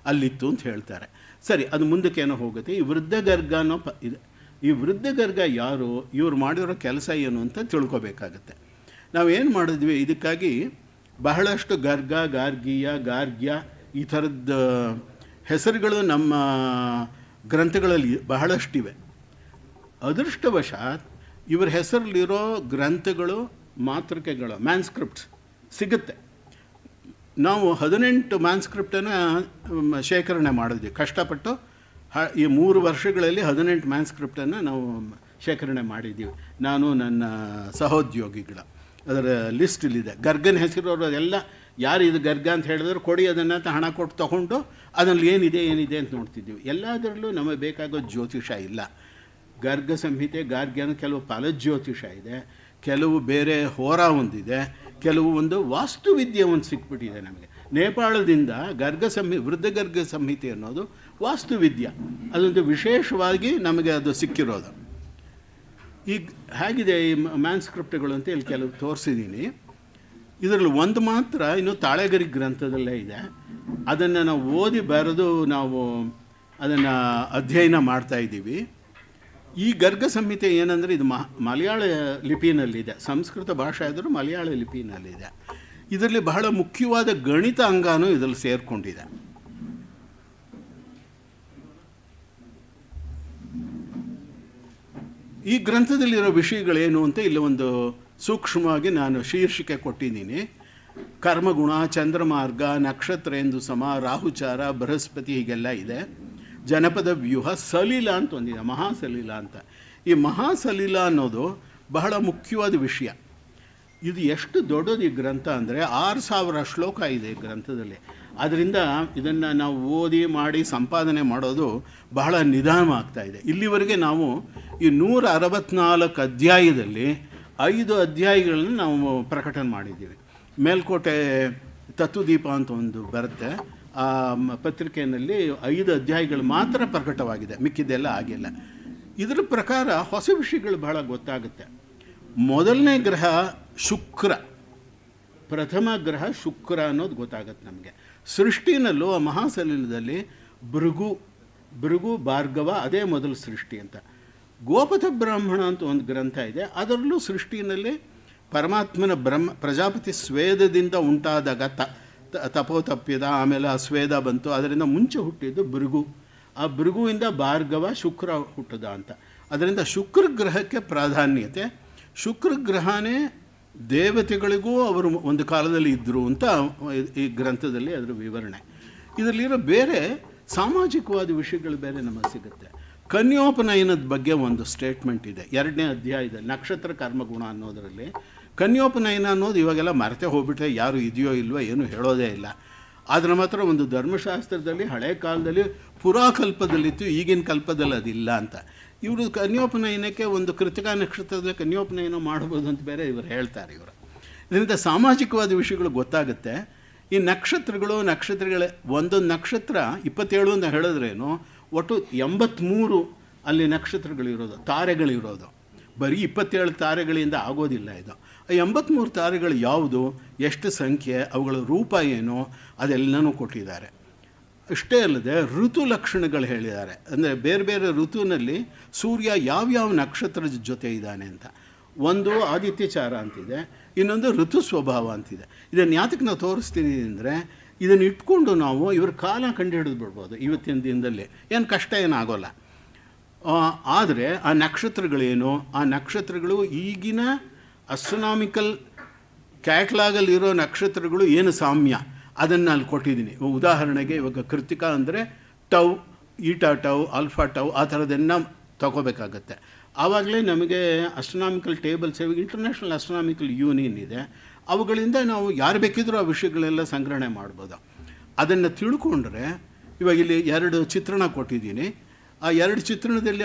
ಅಲ್ಲಿತ್ತು ಅಂತ ಹೇಳ್ತಾರೆ. ಸರಿ, ಅದು ಮುಂದಕ್ಕೇನೋ ಹೋಗುತ್ತೆ. ಈ ವೃದ್ಧ ಗರ್ಗ ಅನ್ನೋ ಇದೆ. ಈ ವೃದ್ಧ ಗರ್ಗ ಯಾರು, ಇವ್ರು ಮಾಡಿರೋ ಕೆಲಸ ಏನು ಅಂತ ತಿಳ್ಕೊಬೇಕಾಗತ್ತೆ. ನಾವೇನು ಮಾಡಿದ್ವಿ, ಇದಕ್ಕಾಗಿ ಬಹಳಷ್ಟು ಗರ್ಗ, ಗಾರ್ಗೀಯ, ಗಾರ್ಗ್ಯ ಈ ಥರದ ಹೆಸರುಗಳು ನಮ್ಮ ಗ್ರಂಥಗಳಲ್ಲಿ ಬಹಳಷ್ಟಿವೆ. ಅದೃಷ್ಟವಶಾತ್ ಇವರ ಹೆಸರಲ್ಲಿರೋ ಗ್ರಂಥಗಳು, ಮಾತೃಕೆಗಳು, ಮ್ಯಾನ್ಸ್ಕ್ರಿಪ್ಟ್ಸ್ ಸಿಗುತ್ತೆ. ನಾವು 18 ಮ್ಯಾನ್ಸ್ಕ್ರಿಪ್ಟನ್ನು ಶೇಖರಣೆ ಮಾಡಿದ್ವಿ ಕಷ್ಟಪಟ್ಟು. ಈ 3 ವರ್ಷಗಳಲ್ಲಿ 18 ಮ್ಯಾನ್ಸ್ಕ್ರಿಪ್ಟನ್ನು ನಾವು ಶೇಖರಣೆ ಮಾಡಿದ್ದೀವಿ, ನಾನು ನನ್ನ ಸಹೋದ್ಯೋಗಿಗಳ. ಅದರ ಲಿಸ್ಟ್ ಇಲ್ಲಿದೆ. ಗರ್ಗನ ಹೆಸರು ಎಲ್ಲ ಯಾರು ಇದು ಗರ್ಗ ಅಂತ ಹೇಳಿದ್ರೆ ಕೊಡಿ ಅದನ್ನು ಅಂತ ಹಣ ಕೊಟ್ಟು ತೊಗೊಂಡು ಅದರಲ್ಲಿ ಏನಿದೆ ಅಂತ ನೋಡ್ತಿದ್ದೀವಿ. ಎಲ್ಲದರಲ್ಲೂ ನಮಗೆ ಬೇಕಾಗೋ ಜ್ಯೋತಿಷ ಇಲ್ಲ. ಗರ್ಗ ಸಂಹಿತೆ, ಗಾರ್ಗ್ಯನ ಕೆಲವು ಫಲಜ್ಯೋತಿಷ ಇದೆ, ಕೆಲವು ಬೇರೆ ಹೋರ ಒಂದಿದೆ, ಕೆಲವು ಒಂದು ವಾಸ್ತುವಿದ್ಯೆ ಒಂದು ಸಿಕ್ಬಿಟ್ಟಿದೆ ನಮಗೆ. ನೇಪಾಳದಿಂದ ವೃದ್ಧ ಗರ್ಗ ಸಂಹಿತೆ ಅನ್ನೋದು ವಾಸ್ತುವಿದ್ಯೆ, ಅದೊಂದು ವಿಶೇಷವಾಗಿ ನಮಗೆ ಅದು ಸಿಕ್ಕಿರೋದು. ಈಗ ಹೇಗಿದೆ ಈ ಮ್ಯಾನ್ಸ್ಕ್ರಿಪ್ಟ್ಗಳು ಅಂತ ಇಲ್ಲಿ ಕೆಲವು ತೋರಿಸಿದ್ದೀನಿ. ಇದರಲ್ಲಿ ಒಂದು ಮಾತ್ರ ಇನ್ನು ತಾಳೆಗರಿ ಗ್ರಂಥದಲ್ಲೇ ಇದೆ. ಅದನ್ನು ನಾವು ಓದಿ ಬರೆದು ನಾವು ಅದನ್ನು ಅಧ್ಯಯನ ಮಾಡ್ತಾಯಿದ್ದೀವಿ. ಈ ಗರ್ಗ ಸಂಹಿತೆ ಏನಂದರೆ ಇದು ಮಲಯಾಳ ಲಿಪಿನಲ್ಲಿದೆ, ಸಂಸ್ಕೃತ ಭಾಷೆ ಆದರೂ ಮಲಯಾಳ ಲಿಪಿನಲ್ಲಿದೆ. ಇದರಲ್ಲಿ ಬಹಳ ಮುಖ್ಯವಾದ ಗಣಿತ ಅಂಗಾನೂ ಇದರಲ್ಲಿ ಸೇರಿಕೊಂಡಿದೆ. ಈ ಗ್ರಂಥದಲ್ಲಿರೋ ವಿಷಯಗಳೇನು ಅಂತ ಇಲ್ಲಿ ಒಂದು ಸೂಕ್ಷ್ಮವಾಗಿ ನಾನು ಶೀರ್ಷಿಕೆ ಕೊಟ್ಟಿದ್ದೀನಿ. ಕರ್ಮಗುಣ, ಚಂದ್ರಮಾರ್ಗ, ನಕ್ಷತ್ರೇಂದು ಸಮ, ರಾಹುಚಾರ, ಬೃಹಸ್ಪತಿ ಹೀಗೆಲ್ಲ ಇದೆ. ಜನಪದ ವ್ಯೂಹ, ಸಲೀಲ ಅಂತ ಒಂದಿದೆ, ಮಹಾಸಲೀಲ ಅಂತ. ಈ ಮಹಾಸಲೀಲ ಅನ್ನೋದು ಬಹಳ ಮುಖ್ಯವಾದ ವಿಷಯ. ಇದು ಎಷ್ಟು ದೊಡ್ಡದು ಈ ಗ್ರಂಥ ಅಂದರೆ 6000 ಶ್ಲೋಕ ಇದೆ ಈ ಗ್ರಂಥದಲ್ಲಿ. ಆದ್ದರಿಂದ ಇದನ್ನು ನಾವು ಓದಿ ಮಾಡಿ ಸಂಪಾದನೆ ಮಾಡೋದು ಬಹಳ ನಿಧಾನವಾಗ್ತಾಯಿದೆ. ಇಲ್ಲಿವರೆಗೆ ನಾವು ಈ 164 ಅಧ್ಯಾಯದಲ್ಲಿ 5 ಅಧ್ಯಾಯಗಳನ್ನು ನಾವು ಪ್ರಕಟಣೆ ಮಾಡಿದ್ದೀವಿ. ಮೇಲ್ಕೋಟೆ ತತ್ವದೀಪ ಅಂತ ಒಂದು ಬರುತ್ತೆ, ಆ ಪತ್ರಿಕೆಯಲ್ಲಿ 5 ಅಧ್ಯಾಯಗಳು ಮಾತ್ರ ಪ್ರಕಟವಾಗಿದೆ, ಮಿಕ್ಕಿದ್ದೆಲ್ಲ ಆಗಿಲ್ಲ. ಇದರ ಪ್ರಕಾರ ಹೊಸ ವಿಷಯಗಳು ಬಹಳ ಗೊತ್ತಾಗುತ್ತೆ. ಮೊದಲನೇ ಗ್ರಹ ಶುಕ್ರ, ಪ್ರಥಮ ಗ್ರಹ ಶುಕ್ರ ಅನ್ನೋದು ಗೊತ್ತಾಗುತ್ತೆ ನಮಗೆ. ಸೃಷ್ಟಿನಲ್ಲೂ ಆ ಮಹಾಸಲೀಲದಲ್ಲಿ ಭೃಗು ಭಾರ್ಗವ ಅದೇ ಮೊದಲು ಸೃಷ್ಟಿ ಅಂತ. ಗೋಪಥ ಬ್ರಾಹ್ಮಣ ಅಂತ ಒಂದು ಗ್ರಂಥ ಇದೆ, ಅದರಲ್ಲೂ ಸೃಷ್ಟಿನಲ್ಲಿ ಪರಮಾತ್ಮನ ಪ್ರಜಾಪತಿ ಸ್ವೇದದಿಂದ ಉಂಟಾದಾಗ ತಪೋತಪ್ಯದ, ಆಮೇಲೆ ಆ ಸ್ವೇದ ಬಂತು, ಅದರಿಂದ ಮುಂಚೆ ಹುಟ್ಟಿದ್ದು ಭೃಗು. ಆ ಭೃಗುವಿಂದ ಭಾರ್ಗವ, ಶುಕ್ರ ಹುಟ್ಟದ ಅಂತ. ಅದರಿಂದ ಶುಕ್ರ ಗ್ರಹಕ್ಕೆ ಪ್ರಾಧಾನ್ಯತೆ. ಶುಕ್ರ ಗ್ರಹನೇ ದೇವತೆಗಳಿಗೂ ಅವರು ಒಂದು ಕಾಲದಲ್ಲಿ ಇದ್ದರು ಅಂತ ಈ ಗ್ರಂಥದಲ್ಲಿ ಅದರ ವಿವರಣೆ. ಇದರಲ್ಲಿರೋ ಬೇರೆ ಸಾಮಾಜಿಕವಾದ ವಿಷಯಗಳು ಬೇರೆ ನಮಗೆ ಸಿಗುತ್ತೆ. ಕನ್ಯೋಪನಯನದ ಬಗ್ಗೆ ಒಂದು ಸ್ಟೇಟ್ಮೆಂಟ್ ಇದೆ 2ನೇ ಅಧ್ಯಾಯದಲ್ಲಿ, ನಕ್ಷತ್ರ ಕರ್ಮಗುಣ ಅನ್ನೋದರಲ್ಲಿ. ಕನ್ಯೋಪನಯನ ಅನ್ನೋದು ಇವಾಗೆಲ್ಲ ಮರೆತೇ ಹೋಗ್ಬಿಟ್ರೆ, ಯಾರು ಇದೆಯೋ ಇಲ್ವೋ ಏನು ಹೇಳೋದೇ ಇಲ್ಲ. ಆದರೆ ಮಾತ್ರ ಒಂದು ಧರ್ಮಶಾಸ್ತ್ರದಲ್ಲಿ ಹಳೆ ಕಾಲದಲ್ಲಿ ಪುರಾಕಲ್ಪದಲ್ಲಿತ್ತು, ಈಗಿನ ಕಲ್ಪದಲ್ಲಿ ಅದಿಲ್ಲ ಅಂತ. ಇವರು ಕನ್ಯೋಪನಯನಕ್ಕೆ ಒಂದು ಕೃತಿಕಾ ನಕ್ಷತ್ರದಲ್ಲಿ ಕನ್ಯೋಪನಯನ ಮಾಡ್ಬೋದು ಅಂತ ಬೇರೆ ಇವರು ಹೇಳ್ತಾರೆ. ಇದರಿಂದ ಸಾಮಾಜಿಕವಾದ ವಿಷಯಗಳು ಗೊತ್ತಾಗುತ್ತೆ. ಈ ನಕ್ಷತ್ರಗಳೇ ಒಂದೊಂದು ನಕ್ಷತ್ರ 27 ಅಂತ ಹೇಳಿದ್ರೇನು, ಒಟ್ಟು 83 ಅಲ್ಲಿ ನಕ್ಷತ್ರಗಳಿರೋದು, ತಾರೆಗಳಿರೋದು. ಬರೀ 27 ತಾರೆಗಳಿಂದ ಆಗೋದಿಲ್ಲ ಇದು. ಆ 83 ತಾರೆಗಳು ಯಾವುದು, ಎಷ್ಟು ಸಂಖ್ಯೆ, ಅವುಗಳ ರೂಪ ಏನು, ಅದೆಲ್ಲನೂ ಕೊಟ್ಟಿದ್ದಾರೆ. ಅಷ್ಟೇ ಅಲ್ಲದೆ ಋತು ಲಕ್ಷಣಗಳು ಹೇಳಿದ್ದಾರೆ. ಅಂದರೆ ಬೇರೆ ಬೇರೆ ಋತುವಿನಲ್ಲಿ ಸೂರ್ಯ ಯಾವ್ಯಾವ ನಕ್ಷತ್ರದ ಜೊತೆ ಇದ್ದಾನೆ ಅಂತ. ಒಂದು ಆದಿತ್ಯಚಾರ ಅಂತಿದೆ, ಇನ್ನೊಂದು ಋತು ಸ್ವಭಾವ ಅಂತಿದೆ. ಇದನ್ನು ಯಾತಕ್ಕೆ ನಾವು ತೋರಿಸ್ತೀನಿ ಅಂದರೆ, ಇದನ್ನು ಇಟ್ಕೊಂಡು ನಾವು ಇವ್ರ ಕಾಲ ಕಂಡುಹಿಡಿದು ಬಿಡ್ಬೋದು ಇವತ್ತಿನ ದಿನದಲ್ಲಿ. ಏನು ಕಷ್ಟ ಏನಾಗೋಲ್ಲ. ಆದರೆ ಆ ನಕ್ಷತ್ರಗಳೇನು, ಆ ನಕ್ಷತ್ರಗಳು ಈಗಿನ ಅಸ್ಟ್ರೋನಾಮಿಕಲ್ ಕ್ಯಾಟ್ಲಾಗಲ್ಲಿರೋ ನಕ್ಷತ್ರಗಳು ಏನು ಸಾಮ್ಯ, ಅದನ್ನು ಅಲ್ಲಿ ಕೊಟ್ಟಿದ್ದೀನಿ. ಉದಾಹರಣೆಗೆ ಇವಾಗ ಕೃತಿಕಾ ಅಂದರೆ tau, eta tau, alpha tau, ಆ ಥರದನ್ನು ತಗೋಬೇಕಾಗತ್ತೆ. ಆವಾಗಲೇ ನಮಗೆ astronomical tables, international astronomical union ಇದೆ, ಅವುಗಳಿಂದ ನಾವು ಯಾರು ಬೇಕಿದ್ರೂ ಆ ವಿಷಯಗಳೆಲ್ಲ ಸಂಗ್ರಹಣೆ ಮಾಡ್ಬೋದು. ಅದನ್ನು ತಿಳ್ಕೊಂಡ್ರೆ, ಇವಾಗ ಇಲ್ಲಿ 2 ಚಿತ್ರಣ ಕೊಟ್ಟಿದ್ದೀನಿ. ಆ 2 ಚಿತ್ರಣದಲ್ಲಿ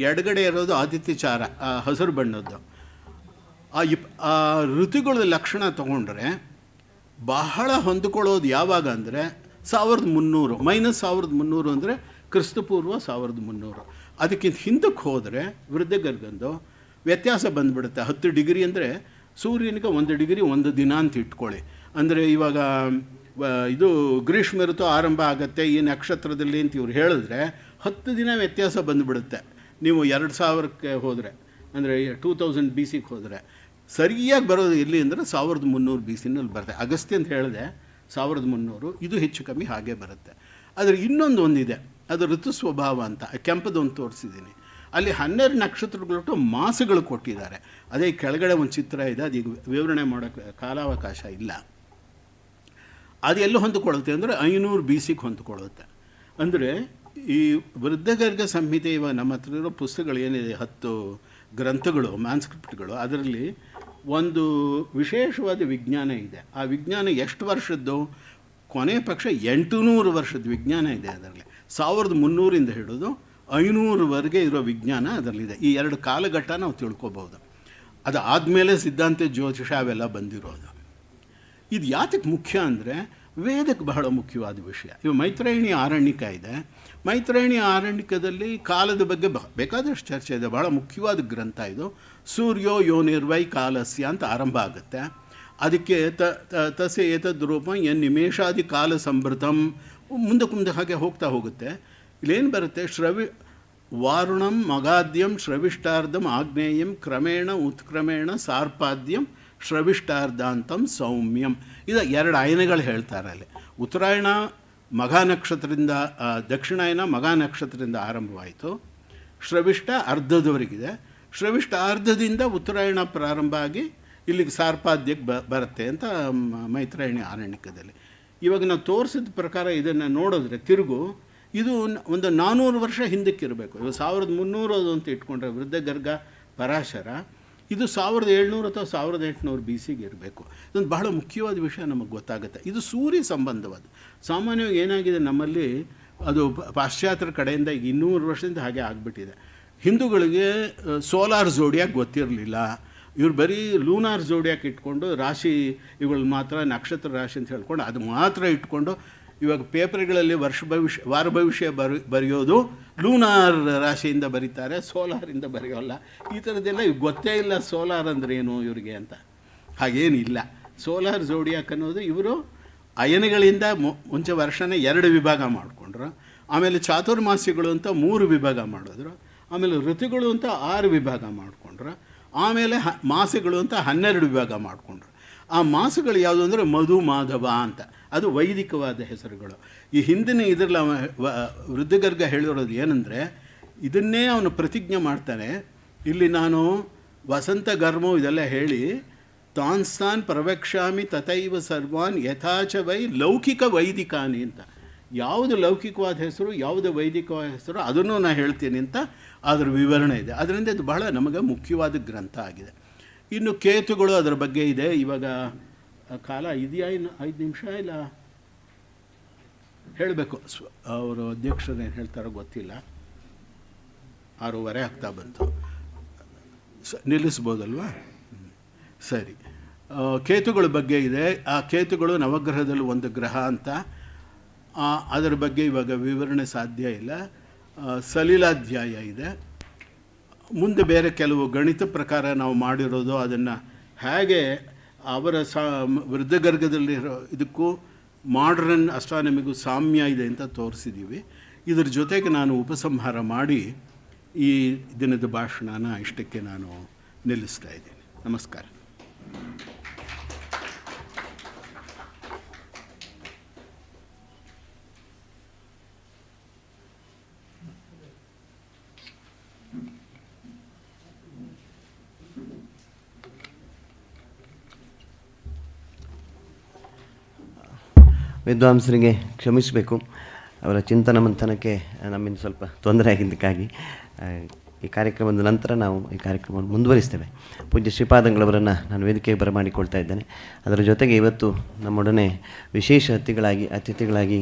ಎಡಗಡೆ ಇರೋದು ಆದಿತ್ಯಚಾರ, ಹಸಿರು ಬಣ್ಣದ್ದು. ಆ ಋತುಗಳ ಲಕ್ಷಣ ತಗೊಂಡ್ರೆ ಬಹಳ ಹೊಂದಿಕೊಳ್ಳೋದು ಯಾವಾಗ ಅಂದರೆ 1300 -1300 ಅಂದರೆ ಕ್ರಿಸ್ತಪೂರ್ವ 1300. ಅದಕ್ಕಿಂತ ಹಿಂದಕ್ಕೆ ಹೋದರೆ ವೃದ್ಧಗರ್ಗಂದು ವ್ಯತ್ಯಾಸ ಬಂದುಬಿಡುತ್ತೆ. 10 ಡಿಗ್ರಿ ಅಂದರೆ ಸೂರ್ಯನಿಗೆ 1 ಡಿಗ್ರಿ 1 ದಿನ ಅಂತ ಇಟ್ಕೊಳ್ಳಿ. ಅಂದರೆ ಇವಾಗ ಇದು ಗ್ರೀಷ್ಮ ಋತು ಆರಂಭ ಆಗುತ್ತೆ ಈ ನಕ್ಷತ್ರದಲ್ಲಿ ಅಂತ ಇವ್ರು ಹೇಳಿದ್ರೆ 10 ದಿನ ವ್ಯತ್ಯಾಸ ಬಂದುಬಿಡುತ್ತೆ. ನೀವು 2000ಕ್ಕೆ ಹೋದರೆ ಅಂದರೆ 2000 BCಗೆ ಹೋದರೆ ಸರಿಯಾಗಿ ಬರೋದು ಎಲ್ಲಿ ಅಂದರೆ 1300 BCನಲ್ಲಿ ಬರುತ್ತೆ. ಅಗಸ್ತ್ಯ ಅಂತ ಹೇಳಿದೆ 1300, ಇದು ಹೆಚ್ಚು ಕಮ್ಮಿ ಹಾಗೆ ಬರುತ್ತೆ. ಆದರೆ ಒಂದಿದೆ, ಅದು ಋತು ಸ್ವಭಾವ ಅಂತ, ಕೆಂಪದೊಂದು ತೋರಿಸಿದ್ದೀನಿ. ಅಲ್ಲಿ 12 ನಕ್ಷತ್ರಗಳೊಟ್ಟು ಮಾಸಗಳು ಕೊಟ್ಟಿದ್ದಾರೆ. ಅದೇ ಕೆಳಗಡೆ ಒಂದು ಚಿತ್ರ ಇದೆ, ಅದೀಗ ವಿವರಣೆ ಮಾಡೋಕ್ಕೆ ಕಾಲಾವಕಾಶ ಇಲ್ಲ. ಅದು ಎಲ್ಲೂ ಹೊಂದಿಕೊಳ್ಳುತ್ತೆ ಅಂದರೆ 500 BCಗೆ ಹೊಂದಿಕೊಳ್ಳುತ್ತೆ. ಅಂದರೆ ಈ ವೃದ್ಧಗರ್ಗ ಸಂಹಿತೆ ಇವಾಗ ನಮ್ಮ ಹತ್ರ ಇರೋ ಪುಸ್ತಕಗಳು ಏನಿದೆ 10 ಗ್ರಂಥಗಳು, ಮ್ಯಾನ್ಸ್ಕ್ರಿಪ್ಟ್ಗಳು, ಅದರಲ್ಲಿ ಒಂದು ವಿಶೇಷವಾದ ವಿಜ್ಞಾನ ಇದೆ. ಆ ವಿಜ್ಞಾನ ಎಷ್ಟು ವರ್ಷದ್ದು? ಕೊನೆ ಪಕ್ಷ 800 ವರ್ಷದ ವಿಜ್ಞಾನ ಇದೆ ಅದರಲ್ಲಿ. 1300 ಹಿಡಿದು 500ವರೆಗೆ ಇರೋ ವಿಜ್ಞಾನ ಅದರಲ್ಲಿದೆ. ಈ 2 ಕಾಲಘಟ್ಟ ನಾವು ತಿಳ್ಕೊಬೋದು. ಅದು ಆದಮೇಲೆ ಸಿದ್ಧಾಂತ ಜ್ಯೋತಿಷ ಅವೆಲ್ಲ ಬಂದಿರೋದು. ಇದು ಯಾತಕ್ಕೆ ಮುಖ್ಯ ಅಂದರೆ ವೇದಕ್ಕೆ ಬಹಳ ಮುಖ್ಯವಾದ ವಿಷಯ. ಇವು ಮೈತ್ರಾಯಣಿ ಆರಣ್ಯಕ ಇದೆ. ಮೈತ್ರಾಯಣಿ ಆರಣ್ಯಕದಲ್ಲಿ ಕಾಲದ ಬಗ್ಗೆ ಬೇಕಾದಷ್ಟು ಚರ್ಚೆ ಇದೆ. ಬಹಳ ಮುಖ್ಯವಾದ ಗ್ರಂಥ ಇದು. ಸೂರ್ಯೋ ಯೋನಿರ್ವೈ ಕಾಲಸ್ಯ ಅಂತ ಆರಂಭ ಆಗುತ್ತೆ. ಅದಕ್ಕೆ ತಸೆ ಏತದ್ರೂಪ ನಿಮೇಷಾದಿ ಕಾಲ ಸಂಭೃತಂ ಮುಂದಕ್ಕೆ ಹಾಗೆ ಹೋಗ್ತಾ ಹೋಗುತ್ತೆ. ಇಲ್ಲೇನು ಬರುತ್ತೆ? ವಾರುಣಂ ಮಗಾದ್ಯಂ ಶ್ರವಿಷ್ಟಾರ್ಧಂ ಆಗ್ನೇಯಂ ಕ್ರಮೇಣ ಉತ್ಕ್ರಮೇಣ ಸಾರ್ಪಾದ್ಯಂ ಶ್ರವಿಷ್ಟಾರ್ಧಾಂತಂ ಸೌಮ್ಯಂ. ಇದು 2 ಅಯನಗಳು ಹೇಳ್ತಾರೆ ಅಲ್ಲಿ. ಉತ್ತರಾಯಣ ಮಘ ನಕ್ಷತ್ರದಿಂದ, ದಕ್ಷಿಣಾಯನ ಮಘ ನಕ್ಷತ್ರದಿಂದ ಆರಂಭವಾಯಿತು. ಶ್ರವಿಷ್ಠ ಅರ್ಧದವರೆಗಿದೆ. ಶ್ರವಿಷ್ಠ ಅರ್ಧದಿಂದ ಉತ್ತರಾಯಣ ಪ್ರಾರಂಭ ಆಗಿ ಇಲ್ಲಿಗೆ ಸಾರ್ಪಾದ್ಯಕ್ಕೆ ಬರುತ್ತೆ ಅಂತ ಮೈತ್ರಾಯಣಿ ಆರಣ್ಯಕದಲ್ಲಿ. ಇವಾಗ ನಾವು ತೋರಿಸಿದ ಪ್ರಕಾರ ಇದನ್ನು ನೋಡಿದ್ರೆ ತಿರುಗು ಇದು ಒಂದು 400 ವರ್ಷ ಹಿಂದಕ್ಕಿರಬೇಕು. ಇವಾಗ 1300 ಅಂತ ಇಟ್ಕೊಂಡ್ರೆ ವೃದ್ಧಗರ್ಗ ಪರಾಶರ, ಇದು 1700 ಅಥವಾ 1800 BCಗೆ ಇರಬೇಕು. ಇದೊಂದು ಬಹಳ ಮುಖ್ಯವಾದ ವಿಷಯ ನಮಗೆ ಗೊತ್ತಾಗುತ್ತೆ. ಇದು ಸೂರ್ಯ ಸಂಬಂಧವಾದ. ಸಾಮಾನ್ಯವಾಗಿ ಏನಾಗಿದೆ ನಮ್ಮಲ್ಲಿ, ಅದು ಪಾಶ್ಚಾತ್ಯರ ಕಡೆಯಿಂದ ಈಗ 200 ವರ್ಷದಿಂದ ಹಾಗೆ ಆಗಿಬಿಟ್ಟಿದೆ. ಹಿಂದೂಗಳಿಗೆ ಸೋಲಾರ್ ಝೋಡಿಯಾಕ್ ಗೊತ್ತಿರಲಿಲ್ಲ. ಇವ್ರು ಬರೀ ಲೂನಾರ್ ಝೋಡಿಯಾಕ್ ಇಟ್ಕೊಂಡು ರಾಶಿ ಇವುಗಳು ಮಾತ್ರ ನಕ್ಷತ್ರ ರಾಶಿ ಅಂತ ಹೇಳ್ಕೊಂಡು ಅದು ಮಾತ್ರ ಇಟ್ಕೊಂಡು ಇವಾಗ ಪೇಪರ್ಗಳಲ್ಲಿ ವಾರ ಭವಿಷ್ಯ ಬರೆಯೋದು ಲೂನಾರ್ ರಾಶಿಯಿಂದ ಬರೀತಾರೆ, ಸೋಲಾರಿಂದ ಬರೆಯೋಲ್ಲ. ಈ ಥರದ್ದೆಲ್ಲ ಗೊತ್ತೇ ಇಲ್ಲ ಸೋಲಾರ್ ಅಂದರೆ ಏನು ಇವರಿಗೆ ಅಂತ. ಹಾಗೇನಿಲ್ಲ. ಸೋಲಾರ್ ಝೋಡಿಯಾಕ್ ಅನ್ನೋದು ಇವರು ಅಯನಗಳಿಂದ ಮುಂಚೆ ವರ್ಷನೇ 2 ವಿಭಾಗ ಮಾಡಿಕೊಂಡ್ರು. ಆಮೇಲೆ ಚಾತುರ್ಮಾಸ್ಯಗಳು ಅಂತ 3 ವಿಭಾಗ ಮಾಡಿದ್ರು. ಆಮೇಲೆ ಋತುಗಳು ಅಂತ 6 ವಿಭಾಗ ಮಾಡಿಕೊಂಡ್ರು. ಆಮೇಲೆ ಮಾಸಗಳು ಅಂತ 12 ವಿಭಾಗ ಮಾಡಿಕೊಂಡ್ರು. ಆ ಮಾಸಗಳು ಯಾವುದು ಅಂದರೆ ಮಧು ಮಾಧವ ಅಂತ, ಅದು ವೈದಿಕವಾದ ಹೆಸರುಗಳು. ಈ ಹಿಂದಿನ ಇದರಲ್ಲಿ ವೃದ್ಧಗರ್ಗ ಹೇಳಿರೋದು ಏನಂದರೆ, ಇದನ್ನೇ ಅವನು ಪ್ರತಿಜ್ಞೆ ಮಾಡ್ತಾನೆ. ಇಲ್ಲಿ ನಾನು ವಸಂತ ಗರ್ಮೋ ಇದೆಲ್ಲ ಹೇಳಿ ತಾನ್ಸ್ತಾನ್ ಪ್ರವಕ್ಷ್ಯಾಮಿ ತಥೈವ ಸರ್ವಾನ್ ಯಥಾಚ ವೈ ಲೌಕಿಕ ವೈದಿಕಾನಿ ಅಂತ. ಯಾವುದು ಲೌಕಿಕವಾದ ಹೆಸರು, ಯಾವುದು ವೈದಿಕವಾದ ಹೆಸರು ಅದನ್ನು ನಾನು ಹೇಳ್ತೀನಿ ಅಂತ ಅದರ ವಿವರಣೆ ಇದೆ. ಅದರಿಂದ ಇದು ಬಹಳ ನಮಗೆ ಮುಖ್ಯವಾದ ಗ್ರಂಥ ಆಗಿದೆ. ಇನ್ನು ಕೇತುಗಳು ಅದರ ಬಗ್ಗೆ ಇದೆ. ಇವಾಗ ಕಾಲ ಇದೆಯಾ? ಇನ್ನು 5 ನಿಮಿಷ ಇಲ್ಲ ಹೇಳಬೇಕು. ಅವರು ಅಧ್ಯಕ್ಷರು ಏನು ಹೇಳ್ತಾರೋ ಗೊತ್ತಿಲ್ಲ. 6:15 ಆಗ್ತಾ ಬಂತು. ನಿಲ್ಲಿಸ್ಬೋದಲ್ವಾ? ಸರಿ. ಕೇತುಗಳ ಬಗ್ಗೆ ಇದೆ. ಆ ಕೇತುಗಳು ನವಗ್ರಹದಲ್ಲಿ ಒಂದು ಗ್ರಹ ಅಂತ. ಅದರ ಬಗ್ಗೆ ಇವಾಗ ವಿವರಣೆ ಸಾಧ್ಯ ಇಲ್ಲ. ಸಲಿಲಾಧ್ಯಾಯ ಇದೆ. ಮುಂದೆ ಬೇರೆ ಕೆಲವು ಗಣಿತ ಪ್ರಕಾರ ನಾವು ಮಾಡಿರೋದು, ಅದನ್ನು ಹೇಗೆ ಅವರ ವೃದ್ಧಗರ್ಗದಲ್ಲಿರೋ ಇದಕ್ಕೂ ಮಾಡ್ರನ್ ಅಸ್ಟ್ರಾನಮಿಗೂ ಸಾಮ್ಯ ಇದೆ ಅಂತ ತೋರಿಸಿದ್ದೀವಿ. ಇದರ ಜೊತೆಗೆ ನಾನು ಉಪಸಂಹಾರ ಮಾಡಿ ಈ ದಿನದ ಭಾಷಣನ ಇಷ್ಟಕ್ಕೆ ನಾನು ನಿಲ್ಲಿಸ್ತಾ ಇದ್ದೀನಿ. ನಮಸ್ಕಾರ. ವಿದ್ವಾಂಸರಿಗೆ ಕ್ಷಮಿಸಬೇಕು, ಅವರ ಚಿಂತನ ಮಂಥನಕ್ಕೆ ನಮ್ಮಿಂದ ಸ್ವಲ್ಪ ತೊಂದರೆ ಆಗಿದ್ದಕ್ಕಾಗಿ ಈ ಕಾರ್ಯಕ್ರಮದ ನಂತರ ನಾವು ಈ ಕಾರ್ಯಕ್ರಮವನ್ನು ಮುಂದುವರಿಸ್ತೇವೆ. ಪೂಜ್ಯ ಶ್ರೀಪಾದಂಗಳವರನ್ನು ನಾನು ವೇದಿಕೆಗೆ ಬರಮಾಡಿಕೊಳ್ತಾ ಇದ್ದೇನೆ. ಅದರ ಜೊತೆಗೆ ಇವತ್ತು ನಮ್ಮೊಡನೆ ವಿಶೇಷ ಅತಿಥಿಗಳಾಗಿ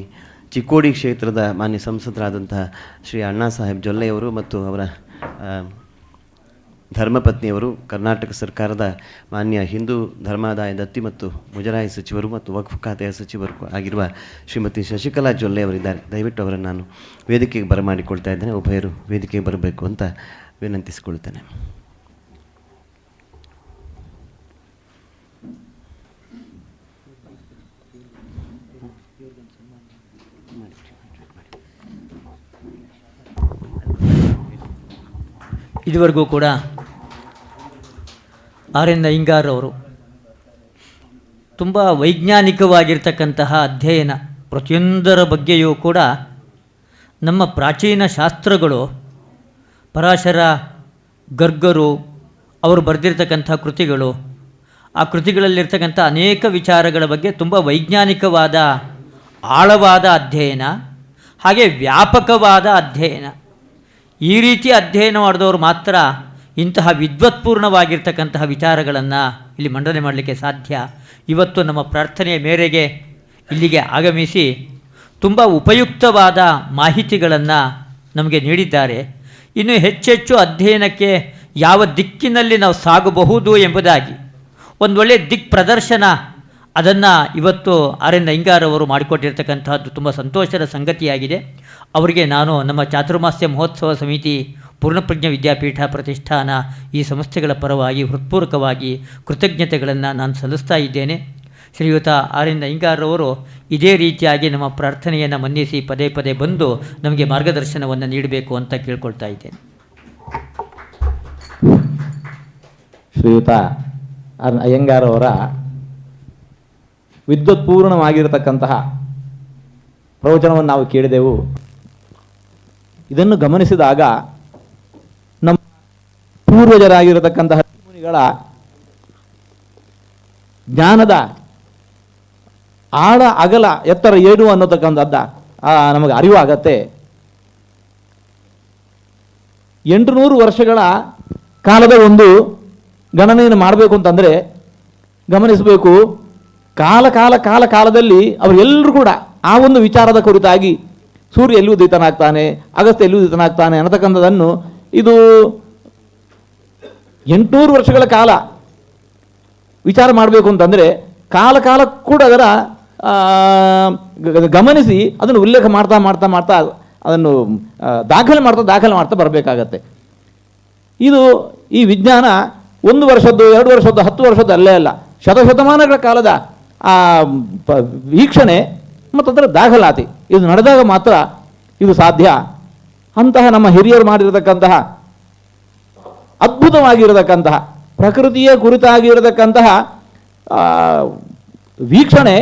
ಚಿಕ್ಕೋಡಿ ಕ್ಷೇತ್ರದ ಮಾನ್ಯ ಸಂಸದರಾದಂತಹ ಶ್ರೀ ಅಣ್ಣಾ ಸಾಹೇಬ್ ಜೊಲ್ಲೆಯವರು ಮತ್ತು ಅವರ ಧರ್ಮಪತ್ನಿಯವರು, ಕರ್ನಾಟಕ ಸರ್ಕಾರದ ಮಾನ್ಯ ಹಿಂದೂ ಧರ್ಮಾದಾಯ ದತ್ತಿ ಮತ್ತು ಮುಜರಾಯಿ ಸಚಿವರು ಮತ್ತು ವಕ್ಫ್ ಖಾತೆಯ ಸಚಿವರು ಆಗಿರುವ ಶ್ರೀಮತಿ ಶಶಿಕಲಾ ಜೊಲ್ಲೆ ಅವರಿದ್ದಾರೆ. ದಯವಿಟ್ಟು ಅವರನ್ನು ನಾನು ವೇದಿಕೆಗೆ ಬರಮಾಡಿಕೊಳ್ತಾ ಇದ್ದೇನೆ. ಉಭಯರು ವೇದಿಕೆಗೆ ಬರಬೇಕು ಅಂತ ವಿನಂತಿಸಿಕೊಳ್ತೇನೆ. ಇದುವರೆಗೂ ಕೂಡ ಆರ್.ಎನ್. ಅಯ್ಯಂಗಾರ್ ಅವರು ತುಂಬ ವೈಜ್ಞಾನಿಕವಾಗಿರ್ತಕ್ಕಂತಹ ಅಧ್ಯಯನ, ಪ್ರತಿಯೊಂದರ ಬಗ್ಗೆಯೂ ಕೂಡ ನಮ್ಮ ಪ್ರಾಚೀನ ಶಾಸ್ತ್ರಗಳು, ಪರಾಶರ, ಗರ್ಗರು ಅವರು ಬರೆದಿರ್ತಕ್ಕಂಥ ಕೃತಿಗಳು, ಆ ಕೃತಿಗಳಲ್ಲಿರ್ತಕ್ಕಂಥ ಅನೇಕ ವಿಚಾರಗಳ ಬಗ್ಗೆ ತುಂಬ ವೈಜ್ಞಾನಿಕವಾದ ಆಳವಾದ ಅಧ್ಯಯನ, ಹಾಗೆ ವ್ಯಾಪಕವಾದ ಅಧ್ಯಯನ. ಈ ರೀತಿ ಅಧ್ಯಯನ ಮಾಡಿದವರು ಮಾತ್ರ ಇಂತಹ ವಿದ್ವತ್ಪೂರ್ಣವಾಗಿರ್ತಕ್ಕಂತಹ ವಿಚಾರಗಳನ್ನು ಇಲ್ಲಿ ಮಂಡನೆ ಮಾಡಲಿಕ್ಕೆ ಸಾಧ್ಯ. ಇವತ್ತು ನಮ್ಮ ಪ್ರಾರ್ಥನೆಯ ಮೇರೆಗೆ ಇಲ್ಲಿಗೆ ಆಗಮಿಸಿ ತುಂಬ ಉಪಯುಕ್ತವಾದ ಮಾಹಿತಿಗಳನ್ನು ನಮಗೆ ನೀಡಿದ್ದಾರೆ. ಇನ್ನು ಹೆಚ್ಚೆಚ್ಚು ಅಧ್ಯಯನಕ್ಕೆ ಯಾವ ದಿಕ್ಕಿನಲ್ಲಿ ನಾವು ಸಾಗಬಹುದು ಎಂಬುದಾಗಿ ಒಂದು ಒಳ್ಳೆಯ ದಿಕ್ ಪ್ರದರ್ಶನ ಅದನ್ನು ಇವತ್ತು ಆರ್.ಎನ್. ಅಯ್ಯಂಗಾರ್ ಅವರು ಮಾಡಿಕೊಟ್ಟಿರ್ತಕ್ಕಂಥದ್ದು ತುಂಬ ಸಂತೋಷದ ಸಂಗತಿಯಾಗಿದೆ. ಅವರಿಗೆ ನಾನು ನಮ್ಮ ಚಾತುರ್ಮಾಸ್ಯ ಮಹೋತ್ಸವ ಸಮಿತಿ, ಪೂರ್ಣಪ್ರಜ್ಞ ವಿದ್ಯಾಪೀಠ ಪ್ರತಿಷ್ಠಾನ ಈ ಸಂಸ್ಥೆಗಳ ಪರವಾಗಿ ಹೃತ್ಪೂರ್ವಕವಾಗಿ ಕೃತಜ್ಞತೆಗಳನ್ನು ನಾನು ಸಲ್ಲಿಸ್ತಾ ಇದ್ದೇನೆ. ಶ್ರೀಯುತ ಆರ್.ಎನ್. ಅಯ್ಯಂಗಾರ್ ಅವರು ಇದೇ ರೀತಿಯಾಗಿ ನಮ್ಮ ಪ್ರಾರ್ಥನೆಯನ್ನು ಮನ್ನಿಸಿ ಪದೇ ಪದೇ ಬಂದು ನಮಗೆ ಮಾರ್ಗದರ್ಶನವನ್ನು ನೀಡಬೇಕು ಅಂತ ಕೇಳ್ಕೊಳ್ತಾ ಇದ್ದೇನೆ. ಶ್ರೀಯುತ ಅಯ್ಯಂಗಾರ್ ಅವರ ವಿದ್ವತ್ಪೂರ್ಣವಾಗಿರತಕ್ಕಂತಹ ಪ್ರವಚನವನ್ನು ನಾವು ಕೇಳಿದೆವು. ಇದನ್ನು ಗಮನಿಸಿದಾಗ ನಮ್ಮ ಪೂರ್ವಜರಾಗಿರತಕ್ಕಂತಹ ಮುನಿಗಳ ಜ್ಞಾನದ ಆಳ ಅಗಲ ಎತ್ತರ ಏನು ಅನ್ನೋತಕ್ಕಂಥದ್ದ ನಮಗೆ ಅರಿವಾಗತ್ತೆ. 800 ವರ್ಷಗಳ ಕಾಲದ ಒಂದು ಗಣನೆಯನ್ನು ಮಾಡಬೇಕು ಅಂತಂದರೆ ಗಮನಿಸಬೇಕು, ಕಾಲದಲ್ಲಿ ಅವರೆಲ್ಲರೂ ಕೂಡ ಆ ಒಂದು ವಿಚಾರದ ಕುರಿತಾಗಿ ಸೂರ್ಯ ಎಲ್ಲಿ ಉದಿತನಾಗ್ತಾನೆ, ಅಗಸ್ತ್ಯ ಎಲ್ಲಿ ಉದಿತನಾಗ್ತಾನೆ ಅನ್ನತಕ್ಕಂಥದ್ದನ್ನು ಇದು 800 ವರ್ಷಗಳ ಕಾಲ ವಿಚಾರ ಮಾಡಬೇಕು ಅಂತಂದರೆ ಕಾಲ ಕೂಡ ಅದರ ಗಮನಿಸಿ ಅದನ್ನು ಉಲ್ಲೇಖ ಮಾಡ್ತಾ ಅದನ್ನು ದಾಖಲೆ ಮಾಡ್ತಾ ಬರಬೇಕಾಗತ್ತೆ. ಇದು ಈ ವಿಜ್ಞಾನ 1 ವರ್ಷದ್ದು 2 ವರ್ಷದ್ದು 10 ವರ್ಷದ್ದು ಅಲ್ಲೇ ಅಲ್ಲ, ಶತಮಾನಗಳ ಕಾಲದ ವೀಕ್ಷಣೆ ಮತ್ತು ಅದರ ದಾಖಲಾತಿ ಇದು ನಡೆದಾಗ ಮಾತ್ರ ಇದು ಸಾಧ್ಯ. ಅಂತಹ ನಮ್ಮ ಹಿರಿಯರು ಮಾಡಿರತಕ್ಕಂತಹ ಅದ್ಭುತವಾಗಿರತಕ್ಕಂತಹ ಪ್ರಕೃತಿಯ ಕುರಿತಾಗಿರತಕ್ಕಂತಹ ವೀಕ್ಷಣೆ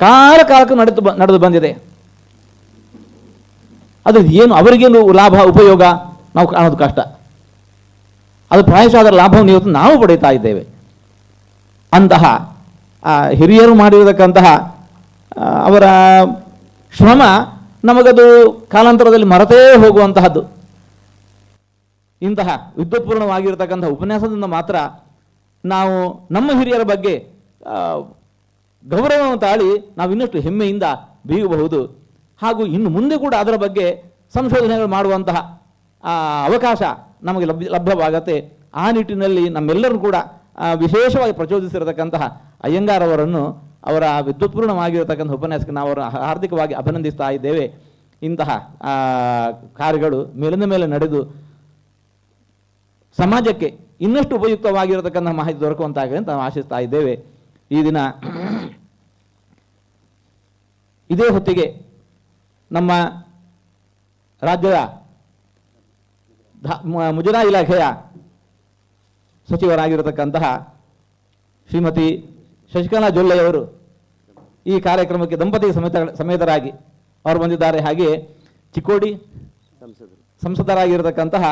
ಕಾಲಕ್ಕೂ ನಡೆದು ಬಂದಿದೆ. ಅದು ಏನು ಅವರಿಗೇನು ಲಾಭ ಉಪಯೋಗ ನಾವು ಕಾಣೋದು ಕಷ್ಟ. ಅದು ಪ್ರಾಯಶಃ ಅದರ ಲಾಭವನ್ನು ಇವತ್ತು ನಾವು ಪಡೀತಾ ಇದ್ದೇವೆ. ಅಂತಹ ಹಿರಿಯರು ಮಾಡಿರತಕ್ಕಂತಹ ಅವರ ಶ್ರಮ ನಮಗದು ಕಾಲಾಂತರದಲ್ಲಿ ಮರೆತೇ ಹೋಗುವಂತಹದ್ದು. ಇಂತಹ ವಿದ್ವತ್ಪೂರ್ಣವಾಗಿರತಕ್ಕಂತಹ ಉಪನ್ಯಾಸದಿಂದ ಮಾತ್ರ ನಾವು ನಮ್ಮ ಹಿರಿಯರ ಬಗ್ಗೆ ಗೌರವವನ್ನು ತಾಳಿ ನಾವು ಇನ್ನಷ್ಟು ಹೆಮ್ಮೆಯಿಂದ ಬೀಗಬಹುದು. ಹಾಗೂ ಇನ್ನು ಮುಂದೆ ಕೂಡ ಅದರ ಬಗ್ಗೆ ಸಂಶೋಧನೆಗಳು ಮಾಡುವಂತಹ ಅವಕಾಶ ನಮಗೆ ಲಭ್ಯವಾಗತ್ತೆ. ಆ ನಿಟ್ಟಿನಲ್ಲಿ ನಮ್ಮೆಲ್ಲರೂ ಕೂಡ ವಿಶೇಷವಾಗಿ ಪ್ರಚೋದಿಸಿರತಕ್ಕಂತಹ ಅಯ್ಯಂಗಾರ್ ಅವರನ್ನು ಅವರ ವಿದ್ವತ್ಪೂರ್ಣವಾಗಿರತಕ್ಕಂಥ ಉಪನ್ಯಾಸಕ್ಕೆ ನಾವು ಅವರ ಹಾರ್ದಿಕವಾಗಿ ಅಭಿನಂದಿಸ್ತಾ ಇದ್ದೇವೆ. ಇಂತಹ ಕಾರ್ಯಗಳು ಮೇಲಿಂದ ಮೇಲೆ ನಡೆದು ಸಮಾಜಕ್ಕೆ ಇನ್ನಷ್ಟು ಉಪಯುಕ್ತವಾಗಿರತಕ್ಕಂಥ ಮಾಹಿತಿ ದೊರಕುವಂತಾಗಲಿ ಅಂತ ನಾವು ಆಶಿಸ್ತಾ ಇದ್ದೇವೆ. ಈ ದಿನ ಇದೇ ಹೊತ್ತಿಗೆ ನಮ್ಮ ರಾಜ್ಯದ ಮುಜರಾಯಿ ಇಲಾಖೆಯ ಸಚಿವರಾಗಿರತಕ್ಕಂತಹ ಶ್ರೀಮತಿ ಶಶಿಕಲಾ ಜೊಲ್ಲೆಯವರು ಈ ಕಾರ್ಯಕ್ರಮಕ್ಕೆ ದಂಪತಿ ಸಮೇತರಾಗಿ ಅವರು ಬಂದಿದ್ದಾರೆ. ಹಾಗೆ ಚಿಕ್ಕೋಡಿ ಸಂಸದರಾಗಿರತಕ್ಕಂತಹ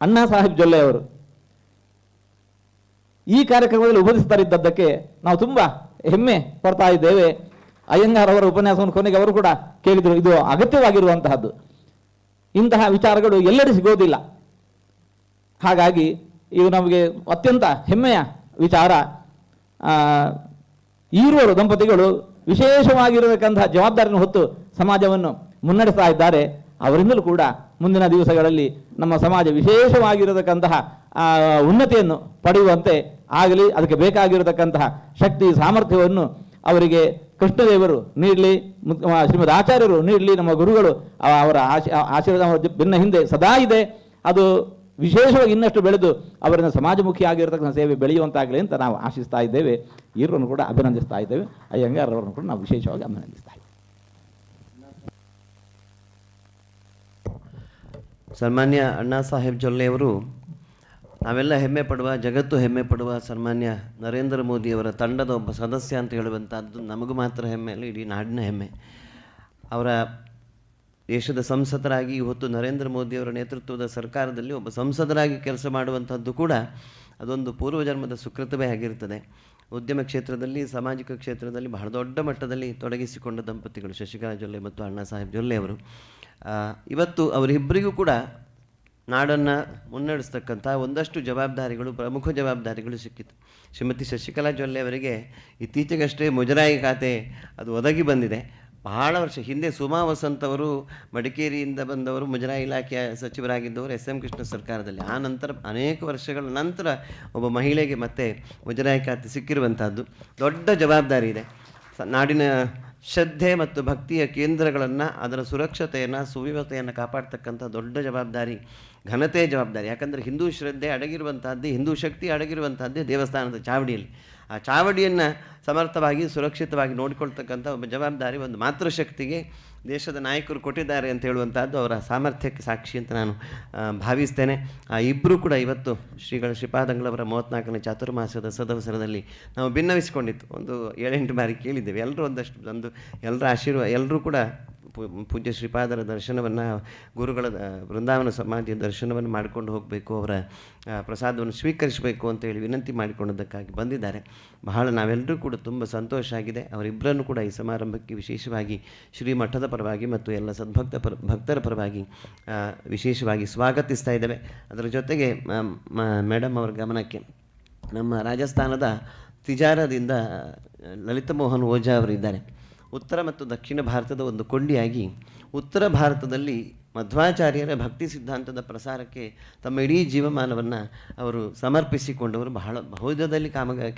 ಅಣ್ಣಾ ಸಾಹೇಬ್ ಜೊಲ್ಲೆಯವರು ಈ ಕಾರ್ಯಕ್ರಮದಲ್ಲಿ ಉಪಸ್ಥಿತರಿದ್ದದ್ದಕ್ಕೆ ನಾವು ತುಂಬ ಹೆಮ್ಮೆ ಪಡ್ತಾ ಇದ್ದೇವೆ. ಅಯ್ಯಂಗಾರ್ ಅವರ ಉಪನ್ಯಾಸವನ್ನು ಕೊನೆಗೆ ಅವರು ಕೂಡ ಕೇಳಿದರು, ಇದು ಅಗತ್ಯವಾಗಿರುವಂತಹದ್ದು, ಇಂತಹ ವಿಚಾರಗಳು ಎಲ್ಲೆಡೆ ಸಿಗೋದಿಲ್ಲ. ಹಾಗಾಗಿ ಇದು ನಮಗೆ ಅತ್ಯಂತ ಹೆಮ್ಮೆಯ ವಿಚಾರ. ಈರುವರು ದಂಪತಿಗಳು ವಿಶೇಷವಾಗಿರತಕ್ಕಂತಹ ಜವಾಬ್ದಾರಿಯನ್ನು ಹೊತ್ತು ಸಮಾಜವನ್ನು ಮುನ್ನಡೆಸ್ತಾ ಇದ್ದಾರೆ. ಅವರಿಂದಲೂ ಕೂಡ ಮುಂದಿನ ದಿವಸಗಳಲ್ಲಿ ನಮ್ಮ ಸಮಾಜ ವಿಶೇಷವಾಗಿರತಕ್ಕಂತಹ ಉನ್ನತಿಯನ್ನು ಪಡೆಯುವಂತೆ ಆಗಲಿ. ಅದಕ್ಕೆ ಬೇಕಾಗಿರತಕ್ಕಂತಹ ಶಕ್ತಿ ಸಾಮರ್ಥ್ಯವನ್ನು ಅವರಿಗೆ ಕೃಷ್ಣದೇವರು ನೀಡಲಿ, ಶ್ರೀಮದ್ ಆಚಾರ್ಯರು ನೀಡಲಿ, ನಮ್ಮ ಗುರುಗಳು ಅವರ ಆಶೀರ್ವಾದ ಬೆನ್ನ ಹಿಂದೆ ಸದಾ ಇದೆ. ಅದು ವಿಶೇಷವಾಗಿ ಇನ್ನಷ್ಟು ಬೆಳೆದು ಅವರನ್ನು ಸಮಾಜಮುಖಿ ಆಗಿರತಕ್ಕಂಥ ಸೇವೆ ಬೆಳೆಯುವಂತಾಗಲಿ ಅಂತ ನಾವು ಆಶಿಸ್ತಾ ಇದ್ದೇವೆ. ಇವರನ್ನು ಕೂಡ ಅಭಿನಂದಿಸ್ತಾ ಇದ್ದೇವೆ. ಅಯ್ಯಂಗಾರವರನ್ನು ಕೂಡ ನಾವು ವಿಶೇಷವಾಗಿ ಅಭಿನಂದಿಸ್ತಾ ಇದ್ದೇವೆ. ಸನ್ಮಾನ್ಯ ಅಣ್ಣಾ ಸಾಹೇಬ್ ಜೊಲ್ಲೆಯವರು ನಾವೆಲ್ಲ ಹೆಮ್ಮೆ ಪಡುವ, ಜಗತ್ತು ಹೆಮ್ಮೆ ಪಡುವ ಸನ್ಮಾನ್ಯ ನರೇಂದ್ರ ಮೋದಿಯವರ ತಂಡದ ಒಬ್ಬ ಸದಸ್ಯ ಅಂತ ಹೇಳುವಂಥದ್ದು ನಮಗೂ ಮಾತ್ರ ಹೆಮ್ಮೆ ಅಲ್ಲ, ಇಡೀ ನಾಡಿನ ಹೆಮ್ಮೆ. ಅವರ ದೇಶದ ಸಂಸದರಾಗಿ ಇವತ್ತು ನರೇಂದ್ರ ಮೋದಿಯವರ ನೇತೃತ್ವದ ಸರ್ಕಾರದಲ್ಲಿ ಒಬ್ಬ ಸಂಸದರಾಗಿ ಕೆಲಸ ಮಾಡುವಂಥದ್ದು ಕೂಡ ಅದೊಂದು ಪೂರ್ವಜನ್ಮದ ಸುಕೃತವೇ ಆಗಿರ್ತದೆ. ಉದ್ಯಮ ಕ್ಷೇತ್ರದಲ್ಲಿ, ಸಾಮಾಜಿಕ ಕ್ಷೇತ್ರದಲ್ಲಿ ಬಹಳ ದೊಡ್ಡ ಮಟ್ಟದಲ್ಲಿ ತೊಡಗಿಸಿಕೊಂಡ ದಂಪತಿಗಳು ಶಶಿಕಲಾ ಜೊಲ್ಲೆ ಮತ್ತು ಅಣ್ಣಾ ಸಾಹೇಬ್ ಜೊಲ್ಲೆ ಅವರು. ಇವತ್ತು ಅವರಿಬ್ಬರಿಗೂ ಕೂಡ ನಾಡನ್ನು ಮುನ್ನಡೆಸ್ತಕ್ಕಂಥ ಒಂದಷ್ಟು ಜವಾಬ್ದಾರಿಗಳು, ಪ್ರಮುಖ ಜವಾಬ್ದಾರಿಗಳು ಸಿಕ್ಕಿತು. ಶ್ರೀಮತಿ ಶಶಿಕಲಾ ಜೊಲ್ಲೆ ಅವರಿಗೆ ಇತ್ತೀಚೆಗಷ್ಟೇ ಮುಜರಾಯಿ ಖಾತೆ ಅದು ಒದಗಿ ಬಂದಿದೆ. ಬಹಳ ವರ್ಷ ಹಿಂದೆ ಸುಮಾ ವಸಂತ್ ಅವರು ಮಡಿಕೇರಿಯಿಂದ ಬಂದವರು, ಮುಜರಾಯಿ ಇಲಾಖೆಯ ಸಚಿವರಾಗಿದ್ದವರು SM ಕೃಷ್ಣ ಸರ್ಕಾರದಲ್ಲಿ. ಆ ನಂತರ ಅನೇಕ ವರ್ಷಗಳ ನಂತರ ಒಬ್ಬ ಮಹಿಳೆಗೆ ಮತ್ತೆ ಮುಜರಾಯಿ ಖಾತೆ ಸಿಕ್ಕಿರುವಂಥದ್ದು ದೊಡ್ಡ ಜವಾಬ್ದಾರಿ ಇದೆ. ನಾಡಿನ ಶ್ರದ್ಧೆ ಮತ್ತು ಭಕ್ತಿಯ ಕೇಂದ್ರಗಳನ್ನು, ಅದರ ಸುರಕ್ಷತೆಯನ್ನು, ಸುವ್ಯವಸ್ಥೆಯನ್ನು ಕಾಪಾಡ್ತಕ್ಕಂಥ ದೊಡ್ಡ ಜವಾಬ್ದಾರಿ, ಘನತೆ ಜವಾಬ್ದಾರಿ. ಯಾಕಂದರೆ ಹಿಂದೂ ಶ್ರದ್ಧೆ ಅಡಗಿರುವಂಥದ್ದೇ, ಹಿಂದೂ ಶಕ್ತಿ ಅಡಗಿರುವಂಥದ್ದೇ ದೇವಸ್ಥಾನದ ಚಾವಡಿಯಲ್ಲಿ. ಆ ಚಾವಡಿಯನ್ನು ಸಮರ್ಥವಾಗಿ ಸುರಕ್ಷಿತವಾಗಿ ನೋಡಿಕೊಳ್ತಕ್ಕಂಥ ಒಬ್ಬ ಜವಾಬ್ದಾರಿ ಒಂದು ಮಾತೃಶಕ್ತಿಗೆ ದೇಶದ ನಾಯಕರು ಕೊಟ್ಟಿದ್ದಾರೆ ಅಂತ ಹೇಳುವಂಥದ್ದು ಅವರ ಸಾಮರ್ಥ್ಯಕ್ಕೆ ಸಾಕ್ಷಿ ಅಂತ ನಾನು ಭಾವಿಸ್ತೇನೆ. ಆ ಇಬ್ಬರು ಕೂಡ ಇವತ್ತು ಶ್ರೀಗಳ ಶ್ರೀಪಾದಂಗಳವರ 34ನೇ ಚಾತುರ್ಮಾಸದ ಸದವಸರದಲ್ಲಿ ನಾವು ಭಿನ್ನವಿಸಿಕೊಂಡಿತ್ತು. ಒಂದು 7-8 ಬಾರಿ ಕೇಳಿದ್ದೇವೆ. ಎಲ್ಲರೂ ಒಂದು ಎಲ್ಲರ ಆಶೀರ್ವಾದ, ಎಲ್ಲರೂ ಕೂಡ ಪೂಜ್ಯ ಶ್ರೀಪಾದರ ದರ್ಶನವನ್ನು, ಗುರುಗಳ ಬೃಂದಾವನ ಸಮಾಧಿಯ ದರ್ಶನವನ್ನು ಮಾಡಿಕೊಂಡು ಹೋಗಬೇಕು, ಅವರ ಪ್ರಸಾದವನ್ನು ಸ್ವೀಕರಿಸಬೇಕು ಅಂತೇಳಿ ವಿನಂತಿ ಮಾಡಿಕೊಂಡದ್ದಕ್ಕಾಗಿ ಬಂದಿದ್ದಾರೆ. ಬಹಳ ನಾವೆಲ್ಲರೂ ಕೂಡ ತುಂಬ ಸಂತೋಷ ಆಗಿದೆ. ಅವರಿಬ್ಬರನ್ನು ಕೂಡ ಈ ಸಮಾರಂಭಕ್ಕೆ ವಿಶೇಷವಾಗಿ ಶ್ರೀಮಠದ ಪರವಾಗಿ ಮತ್ತು ಎಲ್ಲ ಭಕ್ತರ ಪರವಾಗಿ ವಿಶೇಷವಾಗಿ ಸ್ವಾಗತಿಸ್ತಾ ಇದ್ದೇವೆ. ಅದರ ಜೊತೆಗೆ ಮೇಡಮ್ ಅವರ ಗಮನಕ್ಕೆ ನಮ್ಮ ರಾಜಸ್ಥಾನದ ತಿಜಾರದಿಂದ ಲಲಿತ ಮೋಹನ್ ಓಜಾ ಅವರಿದ್ದಾರೆ. ಉತ್ತರ ಮತ್ತು ದಕ್ಷಿಣ ಭಾರತದ ಒಂದು ಕೊಂಡಿಯಾಗಿ ಉತ್ತರ ಭಾರತದಲ್ಲಿ ಮಧ್ವಾಚಾರ್ಯರ ಭಕ್ತಿ ಸಿದ್ಧಾಂತದ ಪ್ರಸಾರಕ್ಕೆ ತಮ್ಮ ಇಡೀ ಜೀವಮಾನವನ್ನು ಅವರು ಸಮರ್ಪಿಸಿಕೊಂಡವರು. ಬಹಳ ಬಹುದದಲ್ಲಿ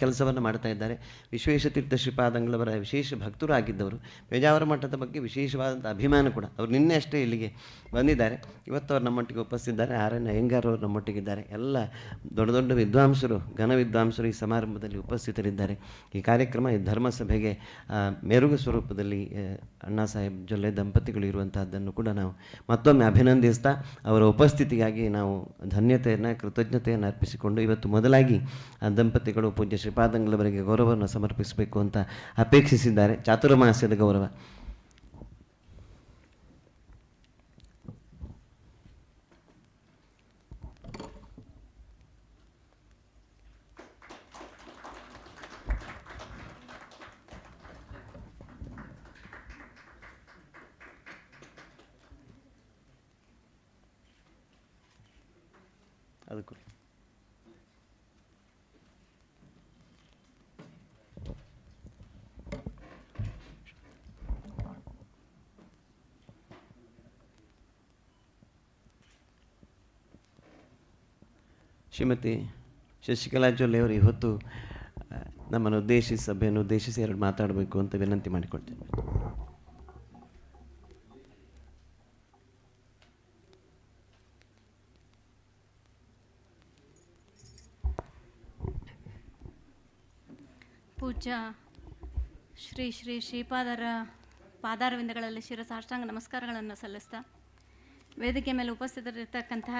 ಕೆಲಸವನ್ನು ಮಾಡ್ತಾ ಇದ್ದಾರೆ. ವಿಶ್ವೇಶತೀರ್ಥ ಶ್ರೀಪಾದಂಗಳವರ ವಿಶೇಷ ಭಕ್ತರು ಆಗಿದ್ದವರು. ಪೇಜಾವರ ಮಠದ ಬಗ್ಗೆ ವಿಶೇಷವಾದಂಥ ಅಭಿಮಾನ ಕೂಡ. ಅವರು ನಿನ್ನೆ ಅಷ್ಟೇ ಇಲ್ಲಿಗೆ ಬಂದಿದ್ದಾರೆ. ಇವತ್ತು ಅವರು ನಮ್ಮೊಟ್ಟಿಗೆ ಉಪಸ್ಥಿದ್ದಾರೆ. RN ಅಯ್ಯಂಗಾರ್ ಅವರು ನಮ್ಮೊಟ್ಟಿಗಿದ್ದಾರೆ. ಎಲ್ಲ ದೊಡ್ಡ ದೊಡ್ಡ ವಿದ್ವಾಂಸರು, ಘನ ವಿದ್ವಾಂಸರು ಈ ಸಮಾರಂಭದಲ್ಲಿ ಉಪಸ್ಥಿತರಿದ್ದಾರೆ. ಈ ಕಾರ್ಯಕ್ರಮ, ಈ ಧರ್ಮಸಭೆಗೆ ಮೆರುಗು ಸ್ವರೂಪದಲ್ಲಿ ಅಣ್ಣಾ ಸಾಹೇಬ್ ಜೊಲ್ಲೆ ದಂಪತಿಗಳು ಇರುವಂತಹದ್ದನ್ನು ಕೂಡ ನಾವು ಮತ್ತೊಮ್ಮೆ ಅಭಿನಂದಿಸ್ತಾ ಅವರ ಉಪಸ್ಥಿತಿಗಾಗಿ ನಾವು ಧನ್ಯತೆಯನ್ನು, ಕೃತಜ್ಞತೆಯನ್ನು ಅರ್ಪಿಸಿಕೊಂಡು ಇವತ್ತು ಮೊದಲಾಗಿ ಆ ದಂಪತಿಗಳು ಪೂಜ್ಯ ಶ್ರೀಪಾದಂಗಳವರಿಗೆ ಗೌರವವನ್ನು ಸಮರ್ಪಿಸಬೇಕು ಅಂತ ಅಪೇಕ್ಷಿಸಿದ್ದಾರೆ. ಚಾತುರ್ಮಾಸ್ಯದ ಗೌರವ. ಅದಕ್ಕೂ ಶ್ರೀಮತಿ ಶಶಿಕಲಾ ಜೊಲ್ಲೆ ಅವರು ಇವತ್ತು ನಮ್ಮನ್ನು ಉದ್ದೇಶಿಸಿ, ಸಭೆಯನ್ನು ಉದ್ದೇಶಿಸಿ 2 ಮಾತಾಡಬೇಕು ಅಂತ ವಿನಂತಿ ಮಾಡಿಕೊಳ್ತೇನೆ. ಪೂಜ್ಯ ಶ್ರೀ ಶ್ರೀ ಶ್ರೀಪಾದರ ಪಾದಾರವಿಂದಗಳಲ್ಲಿ ಶಿರಸಾಷ್ಟಾಂಗ ನಮಸ್ಕಾರಗಳನ್ನು ಸಲ್ಲಿಸ್ತಾ, ವೇದಿಕೆ ಮೇಲೆ ಉಪಸ್ಥಿತರಿರ್ತಕ್ಕಂತಹ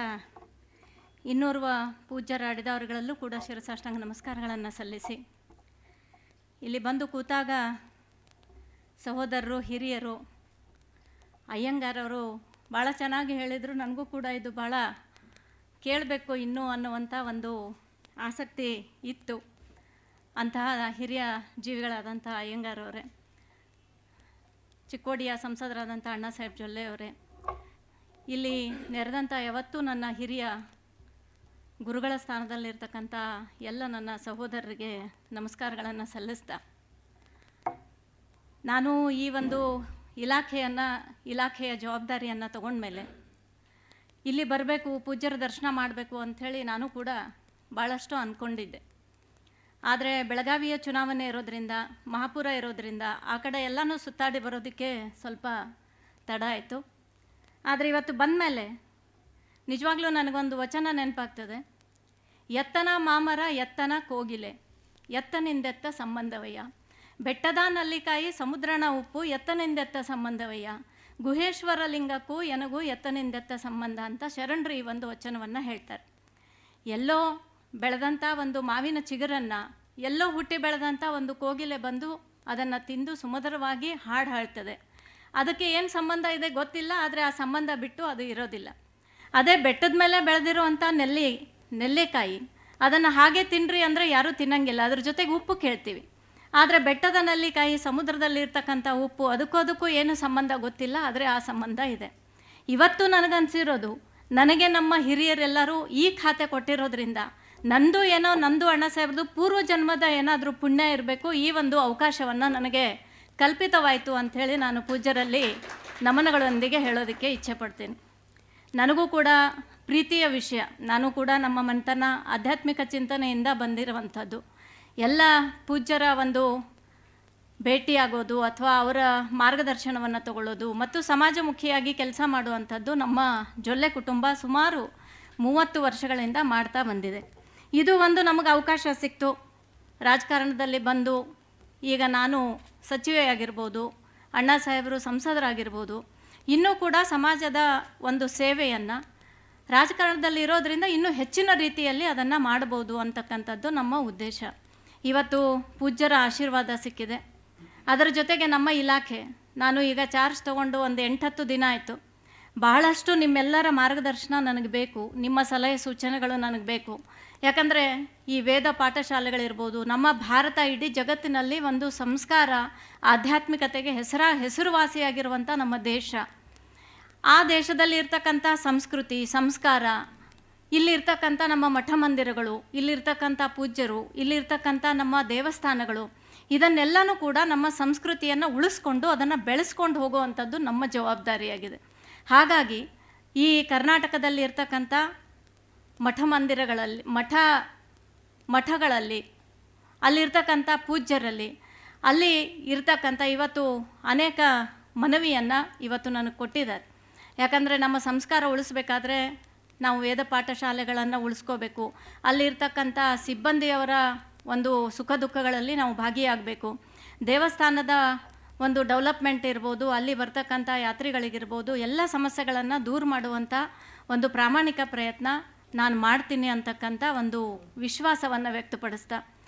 ಇನ್ನೋರ್ವ ಪೂಜ್ಯರ ಅಡಿದವರುಗಳಲ್ಲೂ ಕೂಡ ಶಿರಸಾಷ್ಟಾಂಗ ನಮಸ್ಕಾರಗಳನ್ನು ಸಲ್ಲಿಸಿ, ಇಲ್ಲಿ ಬಂದು ಕೂತಾಗ ಸಹೋದರರು, ಹಿರಿಯರು, ಅಯ್ಯಂಗಾರವರು ಭಾಳ ಚೆನ್ನಾಗಿ ಹೇಳಿದರು. ನನಗೂ ಕೂಡ ಇದು ಭಾಳ ಕೇಳಬೇಕು ಇನ್ನೂ ಅನ್ನುವಂಥ ಒಂದು ಆಸಕ್ತಿ ಇತ್ತು. ಅಂತಹ ಹಿರಿಯ ಜೀವಿಗಳಾದಂಥ ಅಯ್ಯಂಗಾರವರೇ, ಚಿಕ್ಕೋಡಿಯ ಸಂಸದರಾದಂಥ ಅಣ್ಣಾ ಸಾಹೇಬ್ ಜೊಲ್ಲೆ ಅವರೇ, ಇಲ್ಲಿ ನೆರೆದಂಥ ಯಾವತ್ತೂ ನನ್ನ ಹಿರಿಯ ಗುರುಗಳ ಸ್ಥಾನದಲ್ಲಿರ್ತಕ್ಕಂಥ ಎಲ್ಲ ನನ್ನ ಸಹೋದರರಿಗೆ ನಮಸ್ಕಾರಗಳನ್ನು ಸಲ್ಲಿಸ್ತಾ, ನಾನು ಈ ಒಂದು ಇಲಾಖೆಯ ಜವಾಬ್ದಾರಿಯನ್ನು ತಗೊಂಡ್ಮೇಲೆ ಇಲ್ಲಿ ಬರಬೇಕು, ಪೂಜ್ಯರ ದರ್ಶನ ಮಾಡಬೇಕು ಅಂಥೇಳಿ ನಾನು ಕೂಡ ಭಾಳಷ್ಟು ಅಂದ್ಕೊಂಡಿದ್ದೆ. ಆದರೆ ಬೆಳಗಾವಿಯ ಚುನಾವಣೆ ಇರೋದರಿಂದ, ಮಹಾಪುರ ಇರೋದರಿಂದ ಆ ಕಡೆ ಎಲ್ಲನೂ ಸುತ್ತಾಡಿ ಬರೋದಕ್ಕೆ ಸ್ವಲ್ಪ ತಡ ಆಯಿತು. ಆದರೆ ಇವತ್ತು ಬಂದ ಮೇಲೆ ನಿಜವಾಗ್ಲೂ ನನಗೊಂದು ವಚನ ನೆನಪಾಗ್ತದೆ. ಎತ್ತನ ಮಾಮರ ಎತ್ತನ ಕೋಗಿಲೆ, ಎತ್ತನಿಂದೆತ್ತ ಸಂಬಂಧವಯ್ಯ. ಬೆಟ್ಟದ ನಲ್ಲಿಕಾಯಿ ಸಮುದ್ರನ ಉಪ್ಪು, ಎತ್ತನಿಂದೆತ್ತ ಸಂಬಂಧವಯ್ಯ. ಗುಹೇಶ್ವರ ಲಿಂಗಕ್ಕೂ ಎನಗೂ ಎತ್ತನಿಂದೆತ್ತ ಸಂಬಂಧ ಅಂತ ಶರಣರು ಈ ಒಂದು ವಚನವನ್ನು ಹೇಳ್ತಾರೆ. ಎಲ್ಲೋ ಬೆಳೆದಂಥ ಒಂದು ಮಾವಿನ ಚಿಗುರನ್ನು ಎಲ್ಲೋ ಹುಟ್ಟಿ ಬೆಳೆದಂಥ ಒಂದು ಕೋಗಿಲೆ ಬಂದು ಅದನ್ನು ತಿಂದು ಸುಮಧುರವಾಗಿ ಹಾಡು ಹಾಡ್ತದೆ. ಅದಕ್ಕೆ ಏನು ಸಂಬಂಧ ಇದೆ ಗೊತ್ತಿಲ್ಲ, ಆದರೆ ಆ ಸಂಬಂಧ ಬಿಟ್ಟು ಅದು ಇರೋದಿಲ್ಲ. ಅದೇ ಬೆಟ್ಟದ ಮೇಲೆ ಬೆಳೆದಿರುವಂಥ ನೆಲ್ಲಿಕಾಯಿ ಅದನ್ನು ಹಾಗೆ ತಿನ್ನಿರಿ ಅಂದರೆ ಯಾರೂ ತಿನ್ನಂಗಿಲ್ಲ, ಅದ್ರ ಜೊತೆಗೆ ಉಪ್ಪು ಕೇಳ್ತೀವಿ. ಆದರೆ ಬೆಟ್ಟದ ನೆಲ್ಲಿಕಾಯಿ, ಸಮುದ್ರದಲ್ಲಿರ್ತಕ್ಕಂಥ ಉಪ್ಪು, ಅದಕ್ಕೂ ಏನು ಸಂಬಂಧ ಗೊತ್ತಿಲ್ಲ, ಆದರೆ ಆ ಸಂಬಂಧ ಇದೆ. ಇವತ್ತು ನನಗನ್ಸಿರೋದು, ನನಗೆ ನಮ್ಮ ಹಿರಿಯರೆಲ್ಲರೂ ಈ ಖಾತೆ ಕೊಟ್ಟಿರೋದ್ರಿಂದ ನಂದು ಅಣ್ಣ ಸಾಹೇಬ್ರದು ಪೂರ್ವ ಜನ್ಮದ ಏನಾದರೂ ಪುಣ್ಯ ಇರಬೇಕು, ಈ ಒಂದು ಅವಕಾಶವನ್ನು ನನಗೆ ಕಲ್ಪಿತವಾಯಿತು ಅಂಥೇಳಿ ನಾನು ಪೂಜ್ಯರಲ್ಲಿ ನಮನಗಳೊಂದಿಗೆ ಹೇಳೋದಕ್ಕೆ ಇಚ್ಛೆ ಪಡ್ತೀನಿ. ನನಗೂ ಕೂಡ ಪ್ರೀತಿಯ ವಿಷಯ. ನಾನು ಕೂಡ ನಮ್ಮ ಮನೆತನ ಆಧ್ಯಾತ್ಮಿಕ ಚಿಂತನೆಯಿಂದ ಬಂದಿರುವಂಥದ್ದು. ಎಲ್ಲ ಪೂಜ್ಯರ ಒಂದು ಭೇಟಿಯಾಗೋದು ಅಥವಾ ಅವರ ಮಾರ್ಗದರ್ಶನವನ್ನು ತಗೊಳ್ಳೋದು ಮತ್ತು ಸಮಾಜಮುಖಿಯಾಗಿ ಕೆಲಸ ಮಾಡುವಂಥದ್ದು ನಮ್ಮ ಜೊಲ್ಲೆ ಕುಟುಂಬ ಸುಮಾರು 30 ವರ್ಷಗಳಿಂದ ಮಾಡ್ತಾ ಬಂದಿದೆ. ಇದು ಒಂದು ನಮಗೆ ಅವಕಾಶ ಸಿಕ್ತು. ರಾಜಕಾರಣದಲ್ಲಿ ಬಂದು ಈಗ ನಾನು ಸಚಿವೆಯಾಗಿರ್ಬೋದು, ಅಣ್ಣಾ ಸಾಹೇಬರು ಸಂಸದರಾಗಿರ್ಬೋದು, ಇನ್ನೂ ಕೂಡ ಸಮಾಜದ ಒಂದು ಸೇವೆಯನ್ನು ರಾಜಕಾರಣದಲ್ಲಿ ಇರೋದರಿಂದ ಇನ್ನೂ ಹೆಚ್ಚಿನ ರೀತಿಯಲ್ಲಿ ಅದನ್ನು ಮಾಡ್ಬೋದು ಅಂತಕ್ಕಂಥದ್ದು ನಮ್ಮ ಉದ್ದೇಶ. ಇವತ್ತು ಪೂಜ್ಯರ ಆಶೀರ್ವಾದ ಸಿಕ್ಕಿದೆ. ಅದರ ಜೊತೆಗೆ ನಮ್ಮ ಇಲಾಖೆ, ನಾನು ಈಗ ಚಾರ್ಜ್ ತೊಗೊಂಡು ಒಂದು 8-10 ದಿನ ಆಯಿತು. ಬಹಳಷ್ಟು ನಿಮ್ಮೆಲ್ಲರ ಮಾರ್ಗದರ್ಶನ ನನಗೆ ಬೇಕು, ನಿಮ್ಮ ಸಲಹೆ ಸೂಚನೆಗಳು ನನಗೆ ಬೇಕು. ಯಾಕಂದರೆ ಈ ವೇದ ಪಾಠಶಾಲೆಗಳಿರ್ಬೋದು, ನಮ್ಮ ಭಾರತ ಇಡೀ ಜಗತ್ತಿನಲ್ಲಿ ಒಂದು ಸಂಸ್ಕಾರ ಆಧ್ಯಾತ್ಮಿಕತೆಗೆ ಹೆಸರುವಾಸಿಯಾಗಿರುವಂಥ ನಮ್ಮ ದೇಶ. ಆ ದೇಶದಲ್ಲಿ ಇರ್ತಕ್ಕಂಥ ಸಂಸ್ಕೃತಿ ಸಂಸ್ಕಾರ, ಇಲ್ಲಿರ್ತಕ್ಕಂಥ ನಮ್ಮ ಮಠ ಮಂದಿರಗಳು, ಇಲ್ಲಿರ್ತಕ್ಕಂಥ ಪೂಜ್ಯರು, ಇಲ್ಲಿರ್ತಕ್ಕಂಥ ನಮ್ಮ ದೇವಸ್ಥಾನಗಳು, ಇದನ್ನೆಲ್ಲನೂ ಕೂಡ ನಮ್ಮ ಸಂಸ್ಕೃತಿಯನ್ನು ಉಳಿಸ್ಕೊಂಡು ಅದನ್ನು ಬೆಳೆಸ್ಕೊಂಡು ಹೋಗುವಂಥದ್ದು ನಮ್ಮ ಜವಾಬ್ದಾರಿಯಾಗಿದೆ. ಹಾಗಾಗಿ ಈ ಕರ್ನಾಟಕದಲ್ಲಿ ಇರ್ತಕ್ಕಂಥ ಮಠಗಳಲ್ಲಿ ಅಲ್ಲಿರ್ತಕ್ಕಂಥ ಪೂಜ್ಯರಲ್ಲಿ ಅಲ್ಲಿ ಇರ್ತಕ್ಕಂಥ ಇವತ್ತು ಅನೇಕ ಮನವಿಯನ್ನು ಇವತ್ತು ನನಗೆ ಕೊಟ್ಟಿದ್ದಾರೆ. ಯಾಕಂದರೆ ನಮ್ಮ ಸಂಸ್ಕಾರ ಉಳಿಸ್ಬೇಕಾದ್ರೆ ನಾವು ವೇದ ಪಾಠಶಾಲೆಗಳನ್ನು ಉಳಿಸ್ಕೋಬೇಕು, ಅಲ್ಲಿರ್ತಕ್ಕಂಥ ಸಿಬ್ಬಂದಿಯವರ ಒಂದು ಸುಖ ದುಃಖಗಳಲ್ಲಿ ನಾವು ಭಾಗಿಯಾಗಬೇಕು, ದೇವಸ್ಥಾನದ ಒಂದು ಡೆವಲಪ್ಮೆಂಟ್ ಇರ್ಬೋದು, ಅಲ್ಲಿ ಬರ್ತಕ್ಕಂಥ ಯಾತ್ರಿಗಳಿಗಿರ್ಬೋದು, ಎಲ್ಲ ಸಮಸ್ಯೆಗಳನ್ನು ದೂರ ಮಾಡುವಂಥ ಒಂದು ಪ್ರಾಮಾಣಿಕ ಪ್ರಯತ್ನ ನಾನು ಮಾಡ್ತೀನಿ ಅಂತಕ್ಕಂಥ ಒಂದು ವಿಶ್ವಾಸವನ್ನು ವ್ಯಕ್ತಪಡಿಸ್ತಾ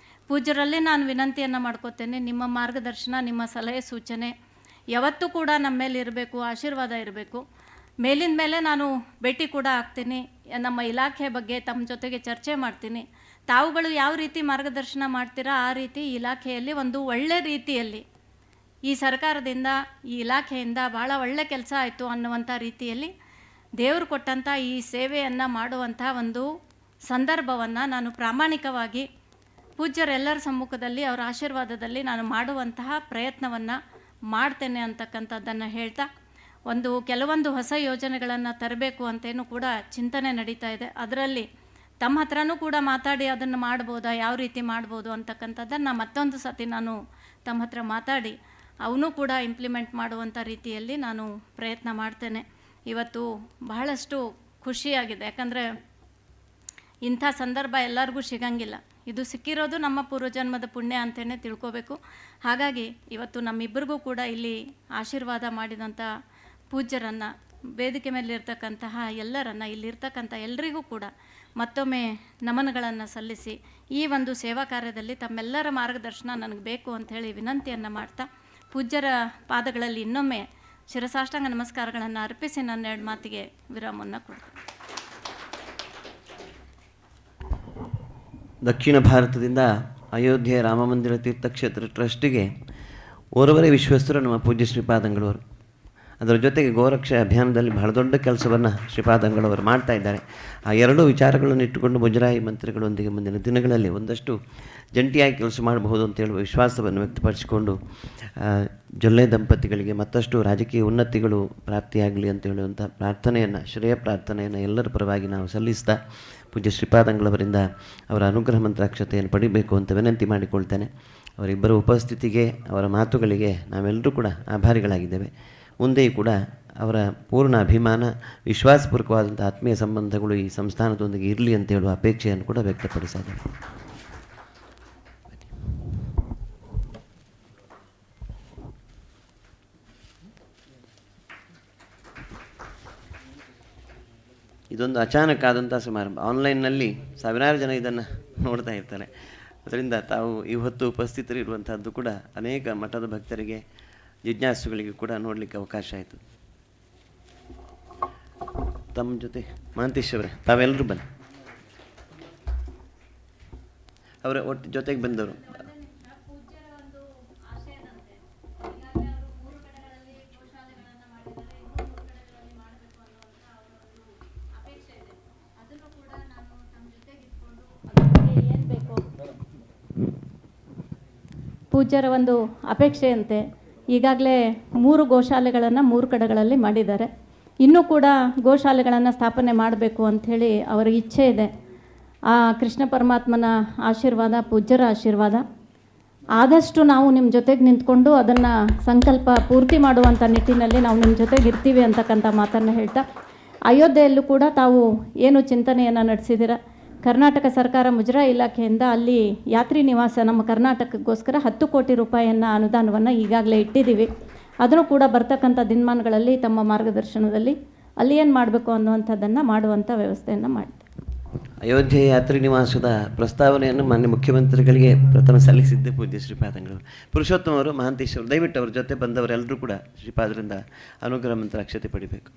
ಪೂಜ್ಯರಲ್ಲಿ ನಾನು ವಿನಂತಿಯನ್ನು ಮಾಡ್ಕೋತೇನೆ. ನಿಮ್ಮ ಮಾರ್ಗದರ್ಶನ, ನಿಮ್ಮ ಸಲಹೆ ಸೂಚನೆ ಯಾವತ್ತೂ ಕೂಡ ನಮ್ಮ ಮೇಲೆ ಇರಬೇಕು, ಆಶೀರ್ವಾದ ಇರಬೇಕು. ಮೇಲಿನ ಮೇಲೆ ನಾನು ಭೇಟಿ ಕೂಡ ಆಗ್ತೀನಿ, ನಮ್ಮ ಇಲಾಖೆ ಬಗ್ಗೆ ತಮ್ಮ ಜೊತೆಗೆ ಚರ್ಚೆ ಮಾಡ್ತೀನಿ. ತಾವುಗಳು ಯಾವ ರೀತಿ ಮಾರ್ಗದರ್ಶನ ಮಾಡ್ತೀರಾ ಆ ರೀತಿ ಇಲಾಖೆಯಲ್ಲಿ ಒಂದು ಒಳ್ಳೆ ರೀತಿಯಲ್ಲಿ ಈ ಸರ್ಕಾರದಿಂದ, ಈ ಇಲಾಖೆಯಿಂದ ಭಾಳ ಒಳ್ಳೆ ಕೆಲಸ ಆಯಿತು ಅನ್ನುವಂಥ ರೀತಿಯಲ್ಲಿ ದೇವರು ಕೊಟ್ಟಂಥ ಈ ಸೇವೆಯನ್ನು ಮಾಡುವಂಥ ಒಂದು ಸಂದರ್ಭವನ್ನು ನಾನು ಪ್ರಾಮಾಣಿಕವಾಗಿ ಪೂಜ್ಯರೆಲ್ಲರ ಸಮ್ಮುಖದಲ್ಲಿ ಅವರ ಆಶೀರ್ವಾದದಲ್ಲಿ ನಾನು ಮಾಡುವಂತಹ ಪ್ರಯತ್ನವನ್ನು ಮಾಡ್ತೇನೆ ಅಂತಕ್ಕಂಥದ್ದನ್ನು ಹೇಳ್ತಾ, ಕೆಲವೊಂದು ಹೊಸ ಯೋಜನೆಗಳನ್ನು ತರಬೇಕು ಅಂತೇನು ಕೂಡ ಚಿಂತನೆ ನಡೀತಾ ಇದೆ. ಅದರಲ್ಲಿ ತಮ್ಮ ಹತ್ರನೂ ಕೂಡ ಮಾತಾಡಿ ಅದನ್ನು ಮಾಡ್ಬೋದಾ, ಯಾವ ರೀತಿ ಮಾಡ್ಬೋದು ಅಂತಕ್ಕಂಥದ್ದನ್ನು ಮತ್ತೊಂದು ಸತಿ ನಾನು ತಮ್ಮ ಹತ್ರ ಮಾತಾಡಿ ಅವನು ಕೂಡ ಇಂಪ್ಲಿಮೆಂಟ್ ಮಾಡುವಂಥ ರೀತಿಯಲ್ಲಿ ನಾನು ಪ್ರಯತ್ನ ಮಾಡ್ತೇನೆ. ಇವತ್ತು ಬಹಳಷ್ಟು ಖುಷಿಯಾಗಿದೆ, ಯಾಕಂದರೆ ಇಂಥ ಸಂದರ್ಭ ಎಲ್ಲರಿಗೂ ಸಿಗಂಗಿಲ್ಲ. ಇದು ಸಿಕ್ಕಿರೋದು ನಮ್ಮ ಪೂರ್ವಜನ್ಮದ ಪುಣ್ಯ ಅಂತಲೇ ತಿಳ್ಕೋಬೇಕು. ಹಾಗಾಗಿ ಇವತ್ತು ನಮ್ಮಿಬ್ಬರಿಗೂ ಕೂಡ ಇಲ್ಲಿ ಆಶೀರ್ವಾದ ಮಾಡಿದಂಥ ಪೂಜ್ಯರನ್ನು, ವೇದಿಕೆ ಮೇಲಿರ್ತಕ್ಕಂತಹ ಎಲ್ಲರನ್ನು, ಇಲ್ಲಿರ್ತಕ್ಕಂಥ ಎಲ್ಲರಿಗೂ ಕೂಡ ಮತ್ತೊಮ್ಮೆ ನಮನಗಳನ್ನು ಸಲ್ಲಿಸಿ ಈ ಒಂದು ಸೇವಾ ಕಾರ್ಯದಲ್ಲಿ ತಮ್ಮೆಲ್ಲರ ಮಾರ್ಗದರ್ಶನ ನನಗೆ ಬೇಕು ಅಂಥೇಳಿ ವಿನಂತಿಯನ್ನು ಮಾಡ್ತಾ ಪೂಜ್ಯರ ಪಾದಗಳಲ್ಲಿ ಇನ್ನೊಮ್ಮೆ ಶಿರಸಾಷ್ಟಾಂಗ ನಮಸ್ಕಾರಗಳನ್ನು ಅರ್ಪಿಸಿ ನನ್ನ 2 ಮಾತಿಗೆ ವಿರಾಮವನ್ನು ಕೊಡ್ತೀನಿ. ದಕ್ಷಿಣ ಭಾರತದಿಂದ ಅಯೋಧ್ಯೆ ರಾಮಮಂದಿರ ತೀರ್ಥಕ್ಷೇತ್ರ ಟ್ರಸ್ಟಿಗೆ ಓರ್ವರೇ ವಿಶ್ವಸ್ತರು ನಮ್ಮ ಪೂಜ್ಯ ಶ್ರೀಪಾದಂಗಳವರು. ಅದರ ಜೊತೆಗೆ ಗೋರಕ್ಷೆ ಅಭಿಯಾನದಲ್ಲಿ ಬಹಳ ದೊಡ್ಡ ಕೆಲಸವನ್ನು ಶ್ರೀಪಾದಂಗಳವರು ಮಾಡ್ತಾ ಇದ್ದಾರೆ. ಆ ಎರಡೂ ವಿಚಾರಗಳನ್ನು ಇಟ್ಟುಕೊಂಡು ಮುಜರಾಯಿ ಮಂತ್ರಿಗಳೊಂದಿಗೆ ಮುಂದಿನ ದಿನಗಳಲ್ಲಿ ಒಂದಷ್ಟು ಜಂಟಿಯಾಗಿ ಕೆಲಸ ಮಾಡಬಹುದು ಅಂತ ಹೇಳುವ ವಿಶ್ವಾಸವನ್ನು ವ್ಯಕ್ತಪಡಿಸಿಕೊಂಡು ಜೊಲ್ಲೆ ದಂಪತಿಗಳಿಗೆ ಮತ್ತಷ್ಟು ರಾಜಕೀಯ ಉನ್ನತಿಗಳು ಪ್ರಾಪ್ತಿಯಾಗಲಿ ಅಂತ ಹೇಳುವಂಥ ಪ್ರಾರ್ಥನೆಯನ್ನು, ಶ್ರೇಯ ಪ್ರಾರ್ಥನೆಯನ್ನು ಎಲ್ಲರ ಪರವಾಗಿ ನಾವು ಸಲ್ಲಿಸ್ತಾ ಪೂಜ್ಯ ಶ್ರೀಪಾದಂಗಳವರಿಂದ ಅವರ ಅನುಗ್ರಹ ಮಂತ್ರಾಕ್ಷತೆಯನ್ನು ಪಡಿಬೇಕು ಅಂತ ವಿನಂತಿ ಮಾಡಿಕೊಳ್ತೇನೆ. ಅವರಿಬ್ಬರ ಉಪಸ್ಥಿತಿಗೆ, ಅವರ ಮಾತುಗಳಿಗೆ ನಾವೆಲ್ಲರೂ ಕೂಡ ಆಭಾರಿಗಳಾಗಿದ್ದೇವೆ. ಮುಂದೆಯೂ ಕೂಡ ಅವರ ಪೂರ್ಣ ಅಭಿಮಾನ, ವಿಶ್ವಾಸಪೂರ್ವಕವಾದಂಥ ಆತ್ಮೀಯ ಸಂಬಂಧಗಳು ಈ ಸಂಸ್ಥಾನದೊಂದಿಗೆ ಇರಲಿ ಅಂತ ಹೇಳುವ ಅಪೇಕ್ಷೆಯನ್ನು ಕೂಡ ವ್ಯಕ್ತಪಡಿಸಿದ್ದೇವೆ. ಇದೊಂದು ಅಚಾನಕ್ ಆದಂಥ ಸಮಾರಂಭ. ಆನ್ಲೈನ್ನಲ್ಲಿ ಸಾವಿರಾರು ಜನ ಇದನ್ನು ನೋಡ್ತಾ ಇರ್ತಾರೆ. ಅದರಿಂದ ತಾವು ಇವತ್ತು ಉಪಸ್ಥಿತರಿರುವಂಥದ್ದು ಕೂಡ ಅನೇಕ ಮಠದ ಭಕ್ತರಿಗೆ, ಜಿಜ್ಞಾಸುಗಳಿಗೆ ಕೂಡ ನೋಡಲಿಕ್ಕೆ ಅವಕಾಶ ಆಯಿತು. ತಮ್ಮ ಜೊತೆ ಮಹಾಂತೇಶ್ ಅವರೇ, ತಾವೆಲ್ಲರೂ ಬನ್ನಿ. ಅವರ ಒಟ್ಟು ಜೊತೆಗೆ ಬಂದವರು. ಪೂಜ್ಯರ ಒಂದು ಅಪೇಕ್ಷೆಯಂತೆ ಈಗಾಗಲೇ 3 ಗೋಶಾಲೆಗಳನ್ನು 3 ಕಡೆಗಳಲ್ಲಿ ಮಾಡಿದ್ದಾರೆ. ಇನ್ನೂ ಕೂಡ ಗೋಶಾಲೆಗಳನ್ನು ಸ್ಥಾಪನೆ ಮಾಡಬೇಕು ಅಂಥೇಳಿ ಅವರ ಇಚ್ಛೆ ಇದೆ. ಆ ಕೃಷ್ಣ ಪರಮಾತ್ಮನ ಆಶೀರ್ವಾದ, ಪೂಜ್ಯರ ಆಶೀರ್ವಾದ, ಆದಷ್ಟು ನಾವು ನಿಮ್ಮ ಜೊತೆಗೆ ನಿಂತ್ಕೊಂಡು ಅದನ್ನು ಸಂಕಲ್ಪ ಪೂರ್ತಿ ಮಾಡುವಂಥ ನಿಟ್ಟಿನಲ್ಲಿ ನಾವು ನಿಮ್ಮ ಜೊತೆಗೆ ಇರ್ತೀವಿ ಅಂತಕ್ಕಂಥ ಮಾತನ್ನು ಹೇಳ್ತಾ, ಅಯೋಧ್ಯೆಯಲ್ಲೂ ಕೂಡ ತಾವು ಏನು ಚಿಂತನೆಯನ್ನು ನಡೆಸಿದ್ದೀರ, ಕರ್ನಾಟಕ ಸರ್ಕಾರ ಮುಜರಾಯಿ ಇಲಾಖೆಯಿಂದ ಅಲ್ಲಿ ಯಾತ್ರಿ ನಿವಾಸ ನಮ್ಮ ಕರ್ನಾಟಕಕ್ಕೋಸ್ಕರ 10 ಕೋಟಿ ರೂಪಾಯಿಯನ್ನು ಅನುದಾನವನ್ನು ಈಗಾಗಲೇ ಇಟ್ಟಿದ್ದೀವಿ. ಅದನ್ನು ಕೂಡ ಬರ್ತಕ್ಕಂಥ ದಿನಮಾನಗಳಲ್ಲಿ ತಮ್ಮ ಮಾರ್ಗದರ್ಶನದಲ್ಲಿ ಅಲ್ಲಿ ಏನು ಮಾಡಬೇಕು ಅನ್ನುವಂಥದ್ದನ್ನು ಮಾಡುವಂಥ ವ್ಯವಸ್ಥೆಯನ್ನು ಮಾಡ್ತೀವಿ. ಅಯೋಧ್ಯೆ ಯಾತ್ರಿ ನಿವಾಸದ ಪ್ರಸ್ತಾವನೆಯನ್ನು ಮಾನ್ಯ ಮುಖ್ಯಮಂತ್ರಿಗಳಿಗೆ ಪ್ರಥಮ ಸಲ್ಲಿಸಿದ್ದೆ ಪೂಜ್ಯ ಶ್ರೀಪಾದಂಗಳು. ಪುರುಷೋತ್ತಮ ಅವರು, ಮಹಾಂತೇಶ್ ಅವರು, ದಯವಿಟ್ಟು ಅವ್ರ ಜೊತೆ ಬಂದವರೆಲ್ಲರೂ ಕೂಡ ಶ್ರೀಪಾದರಿಂದ ಅನುಗ್ರಹ ಮಂತ್ರಾಕ್ಷತೆ ಪಡಿಬೇಕು.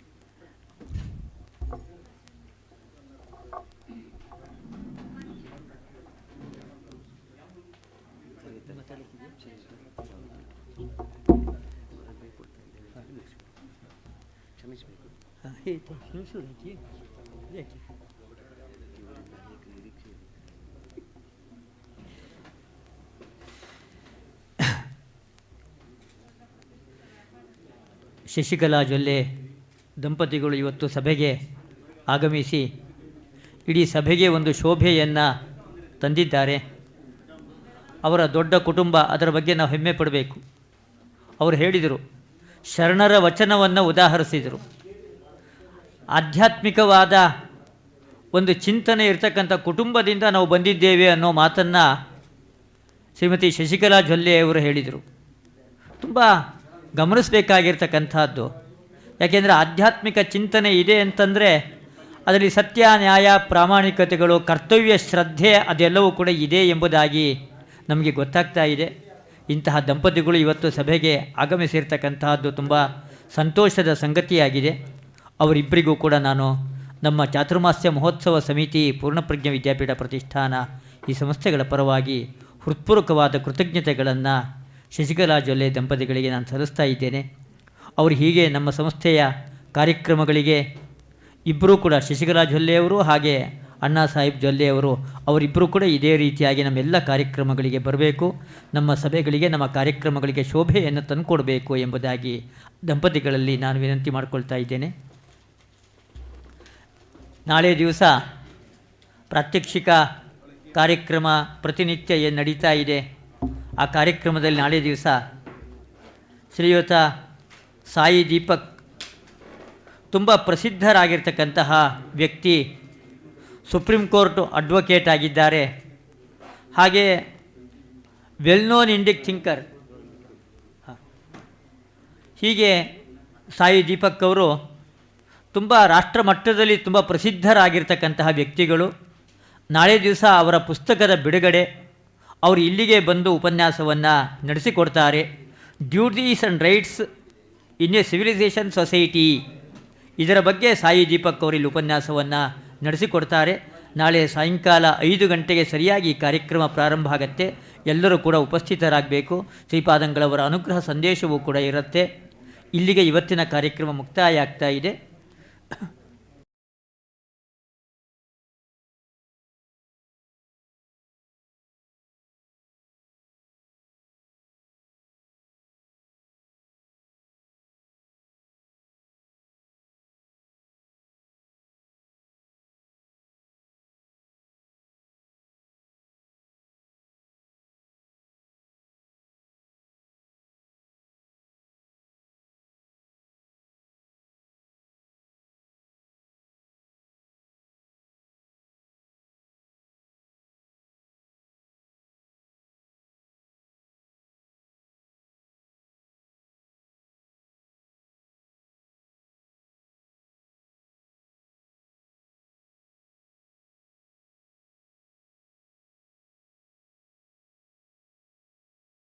ಶಶಿಕಲಾ ಜೊಲ್ಲೆ ದಂಪತಿಗಳು ಇವತ್ತು ಸಭೆಗೆ ಆಗಮಿಸಿ ಇಡೀ ಸಭೆಗೆ ಒಂದು ಶೋಭೆಯನ್ನು ತಂದಿದ್ದಾರೆ. ಅವರ ದೊಡ್ಡ ಕುಟುಂಬ, ಅದರ ಬಗ್ಗೆ ನಾವು ಹೆಮ್ಮೆ ಪಡಬೇಕು. ಅವರು ಹೇಳಿದರು, ಶರಣರ ವಚನವನ್ನು ಉದಾಹರಿಸಿದರು. ಆಧ್ಯಾತ್ಮಿಕವಾದ ಒಂದು ಚಿಂತನೆ ಇರತಕ್ಕಂಥ ಕುಟುಂಬದಿಂದ ನಾವು ಬಂದಿದ್ದೇವೆ ಅನ್ನೋ ಮಾತನ್ನು ಶ್ರೀಮತಿ ಶಶಿಕಲಾ ಜೊಲ್ಲೆ ಅವರು ಹೇಳಿದರು. ತುಂಬ ಗಮನಿಸಬೇಕಾಗಿರ್ತಕ್ಕಂಥದ್ದು. ಯಾಕೆಂದರೆ ಆಧ್ಯಾತ್ಮಿಕ ಚಿಂತನೆ ಇದೆ ಅಂತಂದರೆ ಅದರಲ್ಲಿ ಸತ್ಯ, ನ್ಯಾಯ, ಪ್ರಾಮಾಣಿಕತೆಗಳು, ಕರ್ತವ್ಯ, ಶ್ರದ್ಧೆ ಅದೆಲ್ಲವೂ ಕೂಡ ಇದೆ ಎಂಬುದಾಗಿ ನಮಗೆ ಗೊತ್ತಾಗ್ತಾ ಇದೆ. ಇಂತಹ ದಂಪತಿಗಳು ಇವತ್ತು ಸಭೆಗೆ ಆಗಮಿಸಿರ್ತಕ್ಕಂತಹದ್ದು ತುಂಬ ಸಂತೋಷದ ಸಂಗತಿಯಾಗಿದೆ. ಅವರಿಬ್ಬರಿಗೂ ಕೂಡ ನಾನು ನಮ್ಮ ಚಾತುರ್ಮಾಸ್ಯ ಮಹೋತ್ಸವ ಸಮಿತಿ, ಪೂರ್ಣಪ್ರಜ್ಞ ವಿದ್ಯಾಪೀಠ ಪ್ರತಿಷ್ಠಾನ ಈ ಸಂಸ್ಥೆಗಳ ಪರವಾಗಿ ಹೃತ್ಪೂರ್ವಕವಾದ ಕೃತಜ್ಞತೆಗಳನ್ನು ಶಶಿಕಲಾ ಜೊಲ್ಲೆ ದಂಪತಿಗಳಿಗೆ ನಾನು ಸಲ್ಲಿಸ್ತಾ ಇದ್ದೇನೆ. ಅವರು ಹೀಗೆ ನಮ್ಮ ಸಂಸ್ಥೆಯ ಕಾರ್ಯಕ್ರಮಗಳಿಗೆ ಇಬ್ಬರೂ ಕೂಡ, ಶಶಿಕಲಾ ಜೊಲ್ಲೆಯವರು ಹಾಗೆ ಅಣ್ಣಾ ಸಾಹೇಬ್ ಜೊಲ್ಲೆಯವರು, ಅವರಿಬ್ಬರೂ ಕೂಡ ಇದೇ ರೀತಿಯಾಗಿ ನಮ್ಮೆಲ್ಲ ಕಾರ್ಯಕ್ರಮಗಳಿಗೆ ಬರಬೇಕು, ನಮ್ಮ ಸಭೆಗಳಿಗೆ, ನಮ್ಮ ಕಾರ್ಯಕ್ರಮಗಳಿಗೆ ಶೋಭೆಯನ್ನು ತಂದುಕೊಡಬೇಕು ಎಂಬುದಾಗಿ ದಂಪತಿಗಳಲ್ಲಿ ನಾನು ವಿನಂತಿ ಮಾಡಿಕೊಳ್ತಾ ಇದ್ದೇನೆ. ನಾಳೆ ದಿವಸ ಪ್ರಾತ್ಯಕ್ಷಿಕ ಕಾರ್ಯಕ್ರಮ ಪ್ರತಿನಿತ್ಯ ಏನು ನಡೀತಾ ಇದೆ, ಆ ಕಾರ್ಯಕ್ರಮದಲ್ಲಿ ನಾಳೆ ದಿವಸ ಶ್ರೀಯುತ ಸಾಯಿ ದೀಪಕ್, ತುಂಬ ಪ್ರಸಿದ್ಧರಾಗಿರ್ತಕ್ಕಂತಹ ವ್ಯಕ್ತಿ, ಸುಪ್ರೀಂ ಕೋರ್ಟ್ ಅಡ್ವೊಕೇಟ್ ಆಗಿದ್ದಾರೆ, ಹಾಗೆ ವೆಲ್ ನೋನ್ ಇಂಡಿಕ್ ಥಿಂಕರ್. ಹೀಗೆ ಸಾಯಿ ದೀಪಕ್ ಅವರು ತುಂಬ ರಾಷ್ಟ್ರ ಮಟ್ಟದಲ್ಲಿ ತುಂಬ ಪ್ರಸಿದ್ಧರಾಗಿರ್ತಕ್ಕಂತಹ ವ್ಯಕ್ತಿಗಳು. ನಾಳೆ ದಿವಸ ಅವರ ಪುಸ್ತಕದ ಬಿಡುಗಡೆ, ಅವರು ಇಲ್ಲಿಗೆ ಬಂದು ಉಪನ್ಯಾಸವನ್ನು ನಡೆಸಿಕೊಡ್ತಾರೆ. Duties and rights in a civilization society, ಇದರ ಬಗ್ಗೆ ಸಾಯಿ ದೀಪಕ್ ಅವರು ಇಲ್ಲಿ ಉಪನ್ಯಾಸವನ್ನು ನಡೆಸಿಕೊಡ್ತಾರೆ. ನಾಳೆ ಸಾಯಂಕಾಲ 5 ಗಂಟೆಗೆ ಸರಿಯಾಗಿ ಕಾರ್ಯಕ್ರಮ ಪ್ರಾರಂಭ ಆಗುತ್ತೆ. ಎಲ್ಲರೂ ಕೂಡ ಉಪಸ್ಥಿತರಾಗಬೇಕು. ಶ್ರೀಪಾದಂಗಳವರ ಅನುಗ್ರಹ ಸಂದೇಶವೂ ಕೂಡ ಇರುತ್ತೆ. ಇಲ್ಲಿಗೆ ಇವತ್ತಿನ ಕಾರ್ಯಕ್ರಮ ಮುಕ್ತಾಯ ಆಗ್ತಾ ಇದೆ.